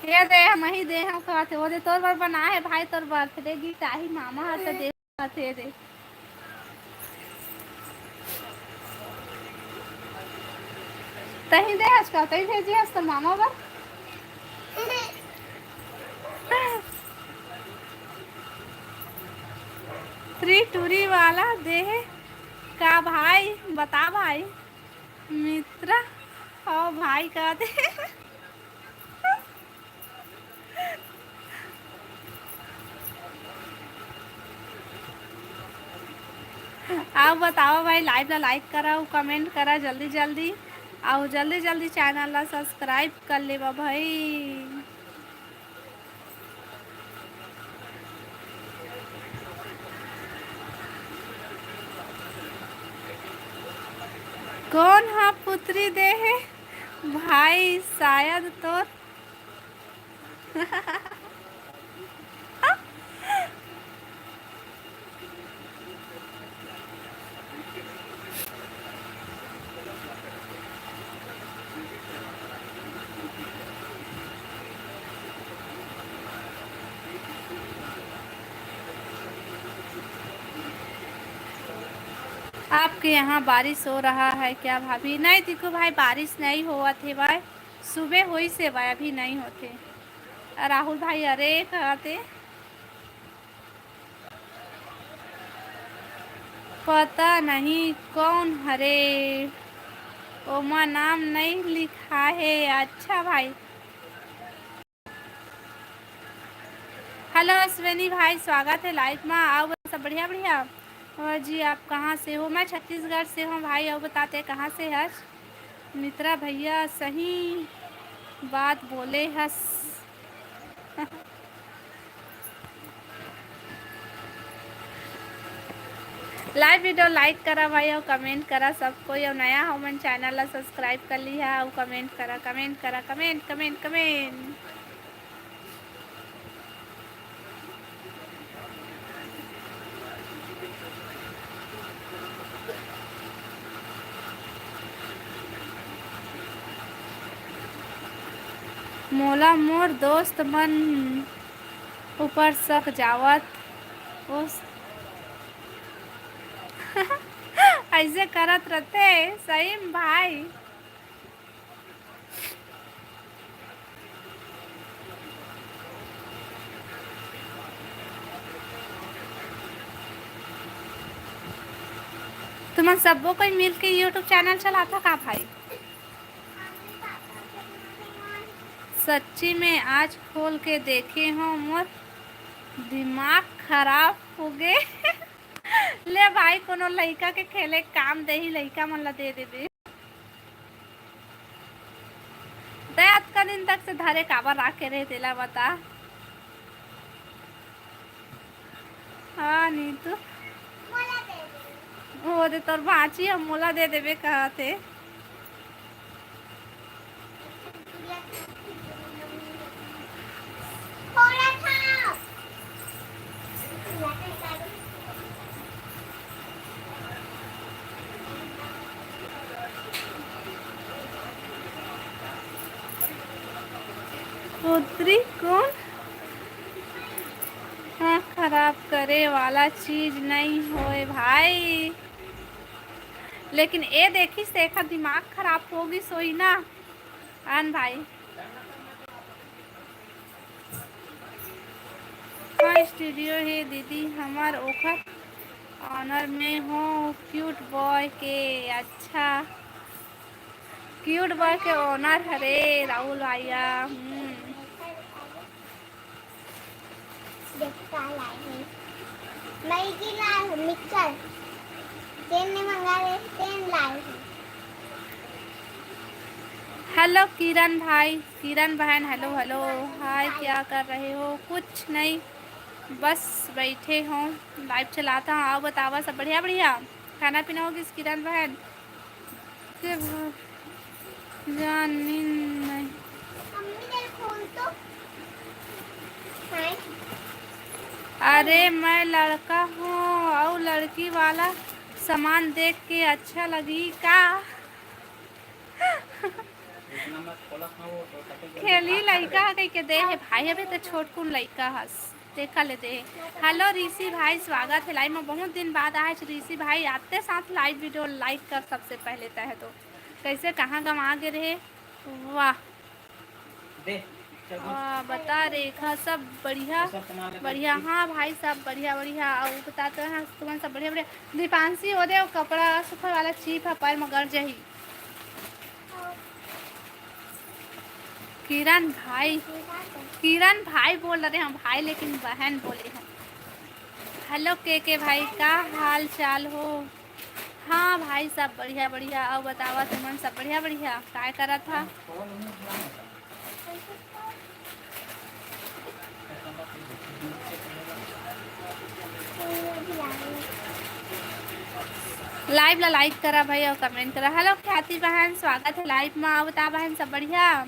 ये दे हम ही दे हम कहते वो दे तोर बार बना है भाई। तोर बर्थडे गिफ्ट आई मामा हाथ दे कहते दे। तही दे हस का तही भेजी हस तो मामा बा थ्री टूरी वाला दे का भाई। बता भाई मित्रा और भाई का दे आप बताओ भाई। लाइव ला लाइक करा, कमेंट करा जल्दी जल्दी और जल्दी जल्दी चैनल ला सब्सक्राइब कर लेबा भाई। कौन हा पुत्री दे है भाई शायद तो आपके यहाँ बारिश हो रहा है क्या भाभी? नहीं देखो भाई बारिश नहीं हुआ थे भाई। सुबह हुई से भाई अभी नहीं होते। राहुल भाई अरे कहते पता नहीं कौन हरे ओमा नाम नहीं लिखा है। अच्छा भाई हेलो अश्विनी भाई स्वागत है लाइव में। आओ सब बढ़िया बढ़िया। और जी आप कहाँ से हो? मैं छत्तीसगढ़ से हूँ भाई। और बताते कहाँ से हस? मित्रा भैया सही बात बोले हस लाइव वीडियो लाइक करा भाई और कमेंट करा सबको। और नया हो मन चैनल ला सब्सक्राइब कर लिया और कमेंट करा कमेंट कमेंट कमेंट। मोला मोर दोस्त मन ऊपर सक जावत उस ऐसे करत रहते सही में भाई। तुम सबको कोई मिल के यूट्यूब चैनल चलाता का भाई? सच्ची में आज खोल के देखे हो मोर दिमाग खराब हो गए ले भाई कोनो लड़का के खेले काम दे ही लड़का मन ला दे देबे। दयात का दिन तक से धरे काबर रख के रहे तेला बता। हाँ नहीं तो मोला दे दे। वो दे तोर भाची हम मोला दे देबे कहते। थोड़ा था। पुत्री कौन? हाँ खराब करे वाला चीज नहीं होए भाई। लेकिन ये देखी देखा दिमाग खराब होगी सोई ना आन भाई। हाँ स्टूडियो है दीदी हमार ओखर ऑनर में हो क्यूट बॉय के। अच्छा क्यूट बॉय के ऑनर हरे राहुल भैया। देखता लाए हैं। मैगी लाए मिक्सर तेल ने मंगाया पेन लाई हूँ। हेलो किरण भाई, किरण बहन, हेलो हेलो हाय, क्या कर रहे हो? कुछ नहीं, बस बैठे हों, लाइव चलाता हूँ। आओ बतावा, सब बढ़िया बढ़िया? खाना पीना होगी किरण बहन के जान नींद नहीं। मम्मी तेरे खोल तो हैं? अरे मैं लड़का हूँ और लड़की वाला सामान देख के अच्छा लगी का? खेली लड़का कह के दे है भाई, अभी तो छोट कुन लड़का हस देखा ले दे। हेलो ऋषि भाई, स्वागत है लाइव में, बहुत दिन बाद आए ऋषि भाई। आते साथ लाइव वीडियो लाइक कर सबसे पहले तय तो कैसे कहाँ गवा के रहे। वाह वाह, बता रेखा सब बढ़िया बढ़िया? हाँ भाई सब बढ़िया बढ़िया। और बताते हैं तुम्हारे सब बढ़िया बढ़िया। दीपांशी हो दे कपड़ा सुखर वाला चीप है पैर मगर जही। किरण भाई बोल रहे हैं भाई, लेकिन बहन बोले हैं। हेलो के भाई, का हाल चाल हो? हाँ भाई सब बढ़िया बढ़िया। और बतावा तुमन सब बढ़िया बढ़िया? काय करा था? लाइव ला लाइक करा भाई और कमेंट करा। हेलो ख्याति बहन, स्वागत है लाइव में। आओ बता बहन सब बढ़िया?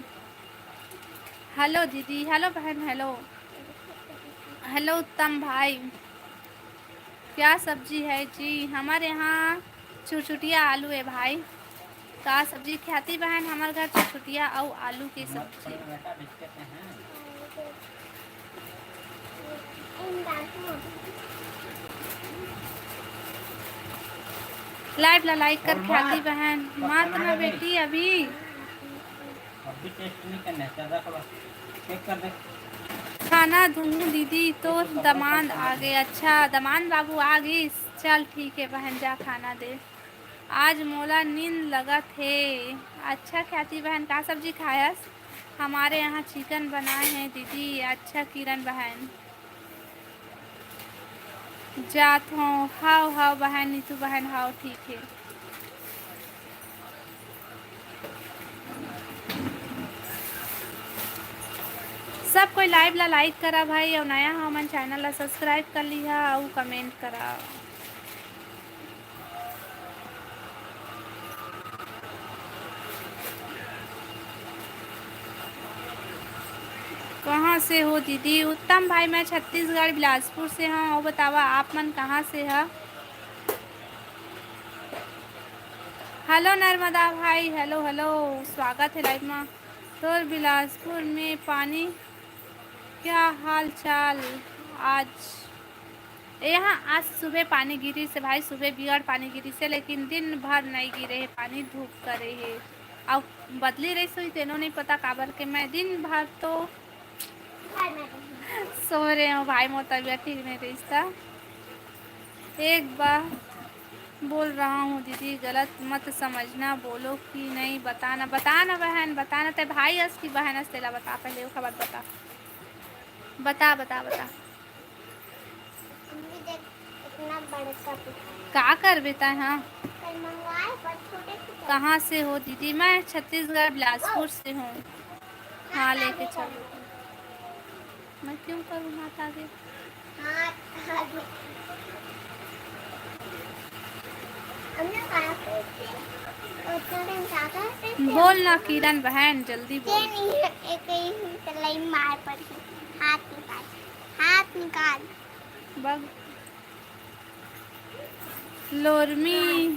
हेलो दीदी, हेलो बहन, हेलो हेलो उत्तम भाई। क्या सब्जी है जी? हमारे यहाँ चुटचुटिया आलू है भाई। का सब्जी ख्याति बहन? हमारे घर चुटचुटिया और आलू की सब्जी। लाइव ला लाइक कर ख्याति बहन। मात ना बेटी अभी टेस्ट नहीं करना है, ज़्यादा थोड़ा चेक कर दे। खाना दूँ दीदी तो दमान आ गए। अच्छा दमान बाबू आ गई, चल ठीक है बहन, जा खाना दे। आज मोला नींद लगा थे। अच्छा ख्याति बहन, का सब्जी खायस? हमारे यहाँ चिकन बनाए हैं दीदी। अच्छा किरण बहन, जात हूँ। हाओ हाओ बहन, नीतू बहन, हाओ ठीक है। सब कोई लाइव ला लाइक करा भाई, और नया हमन चैनल ला सब्सक्राइब कर लिहा और कमेंट करा। कहाँ से हो दीदी? उत्तम भाई, मैं छत्तीसगढ़ बिलासपुर से हूँ। और बतावा आप मन कहाँ से है? हेलो नर्मदा भाई, हेलो हेलो, स्वागत है लाइव में। तो बिलासपुर में पानी क्या हाल चाल? आज यहाँ आज सुबह पानी गिरी से भाई, सुबह बिगड़ पानी गिरी से, लेकिन दिन भर नहीं गिरे है पानी, धूप करे है। अब बदली रही सोई तेनों नहीं पता काबर के मैं दिन भर तो सो रहे हूँ भाई, मोर तबीयत ठीक नहीं रही। एक बार बोल रहा हूँ दीदी, गलत मत समझना, बोलो कि नहीं। बताना बताना बहन, बताना ते भाई हस की बहन हस, तेला बता पहले वो खबर बता बता बता बता। मम्मी देख इतना बड़ा का कर बेता? हाँ कल मंगवाए पर छोटे छोटे। कहाँ से हो दीदी? मैं छत्तीसगढ़ बिलासपुर से हूँ। हाँ लेके चलो। मैं क्यों करूँ हाथ आगे? हाँ हमने कहा उतना टाइम जाता है। बोल ना किरण बहन, जल्दी बोल। नहीं एक ही तलाई मार पड़ी। हाथ निकाल, हाथ निकाल। बग लोरमी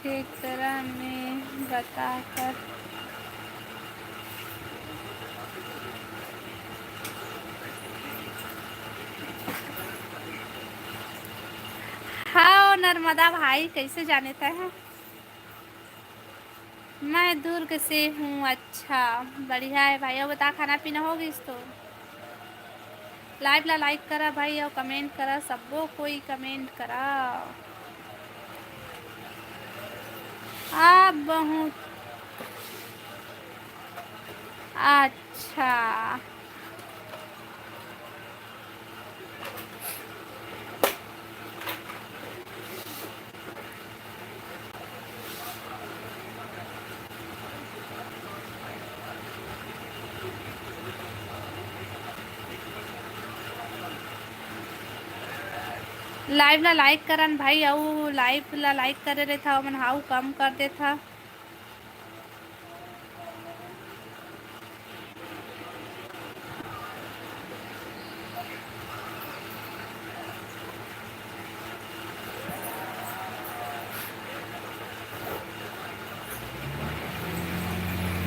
के तरह में बताकर हाँ नर्मदा भाई, कैसे जाने थे हैं? मैं दुर्ग से हूँ। अच्छा बढ़िया है भाई। और बता खाना पीना होगी इस तो? लाइव ला लाइक करा भाई और कमेंट करा, सबको कोई कमेंट करा। आप बहुत अच्छा। लाइव ला लाइक करन भाई, अऊ लाइव ला लाइक करे रहे था मन हाउ कम कर दे था।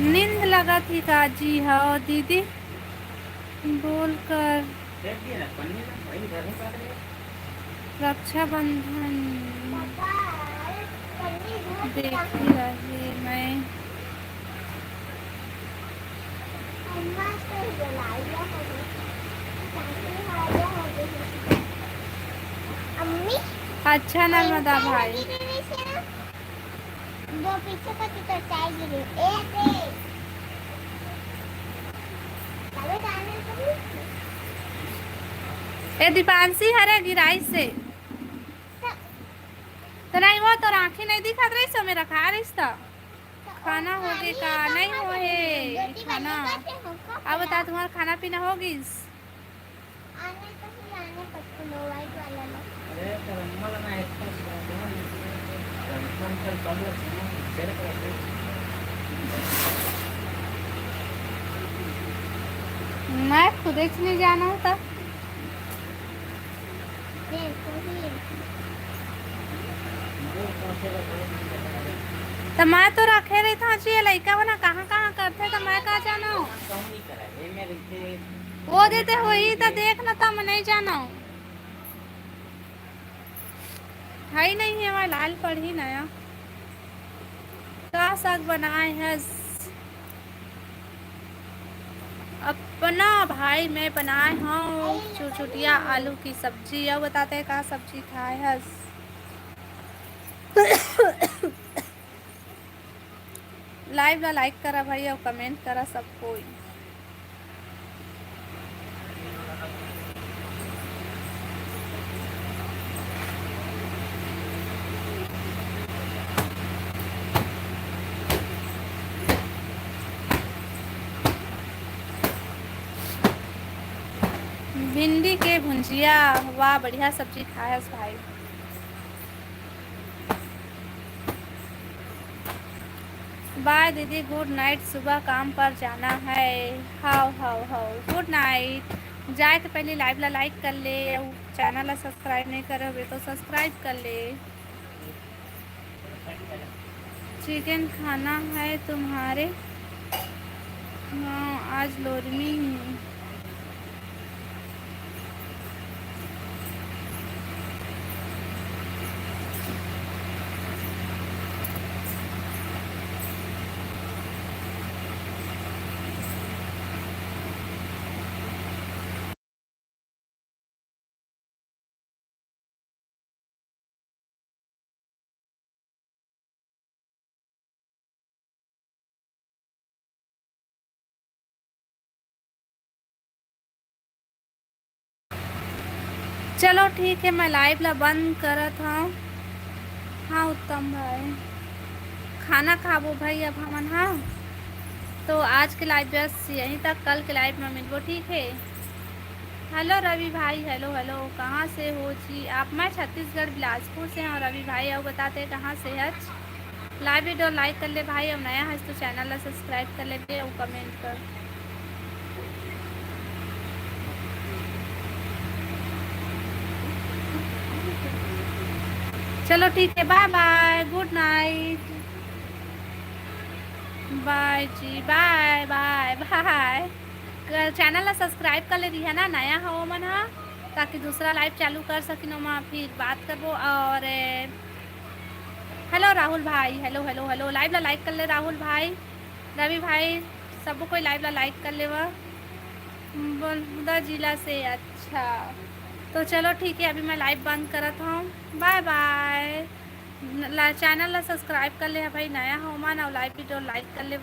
नींद लगा थी का? जी हाँ दीदी, बोल कर। देख दिए ना पन्नी में वही घर में काट दिया। रक्षाबंधन पापा पन्नी धो देख दिया। ही रही मैं। अम्मा से बुलाया होगी। सासू हाया होगी। अम्मी अच्छा नर्मदा भाई, दो पीछे का तो चाय गिरी एक है। अबे गाने तो ए दीपांशी हरे गिराई से तो नहीं, वो तो राखी नहीं दिखा रही सो मेरा खा रही था। खाना हो गए का? नहीं हो है खाना। अब बता तुम्हारा खाना पीना होगी? आने तो ही आने पक्का नो वाइट वाला लो। अरे तो मला ना एकटा कन्फर्म कर चालू है शेयर कर। मैं खुद ही नहीं जाना होता देखो ही तो मैं तो रखे रही था जी लड़का बना कहाँ कहाँ करते तो मैं कहाँ जाना हूँ। कम नहीं करा ये मेरे से वो देते हुई तो देखना था, मैं नहीं जाना हूँ। है ही नहीं है वहाँ लाल पड़ ही नया का साग बनाए है अपना भाई। मैं बनाए हूँ चुचुटिया आलू की सब्जी। अब बताते हैं कहाँ सब्जी खाए है। लाइव ला लाइक करा भाई और कमेंट करा सब कोई। भिंडी के भुंजिया, वाह बढ़िया सब्जी खाया भाई। बाय दीदी, गुड नाइट, सुबह काम पर जाना है। How how how good night. जाए तो पहले लाइव ला लाइक कर ले, चैनल ला सब्सक्राइब नहीं करे हुए तो सब्सक्राइब कर ले। चिकन खाना है तुम्हारे? हाँ आज लोरमी है। चलो ठीक है, मैं लाइव ला बंद करत हूँ। हाँ उत्तम भाई, खाना खाबो भाई अब हमन। हाँ तो आज के लाइव बस यहीं तक, कल के लाइव में मिलबो, ठीक है। हेलो रवि भाई, हेलो हेलो, कहाँ से हो जी आप? मैं छत्तीसगढ़ बिलासपुर से हूँ रवि भाई। और बताते कहाँ से है? लाइव वीडियो लाइक कर ले भाई, और नया है तो चैनल ला सब्सक्राइब कर ले और कमेंट कर। चलो ठीक है, bye bye, good night, bye जी, बाय बाय बाय। चैनल ला सब्सक्राइब कर ले रही है ना, नया हो मन हा, ताकि दूसरा लाइव चालू कर सकिन वहाँ फिर बात करबो। और हेलो राहुल भाई, हेलो हेलो हेलो, लाइव ला लाइक कर ले राहुल भाई, रवि भाई, सबको कोई लाइव ला लाइक कर ले। वह बलमुदा जिला से, अच्छा तो चलो ठीक है, अभी मैं लाइव बंद करत हूँ। Bye bye. चैनल ला सब्सक्राइब कर ले भाई, नया हो मन, और लाइव वीडियो लाइक कर ले।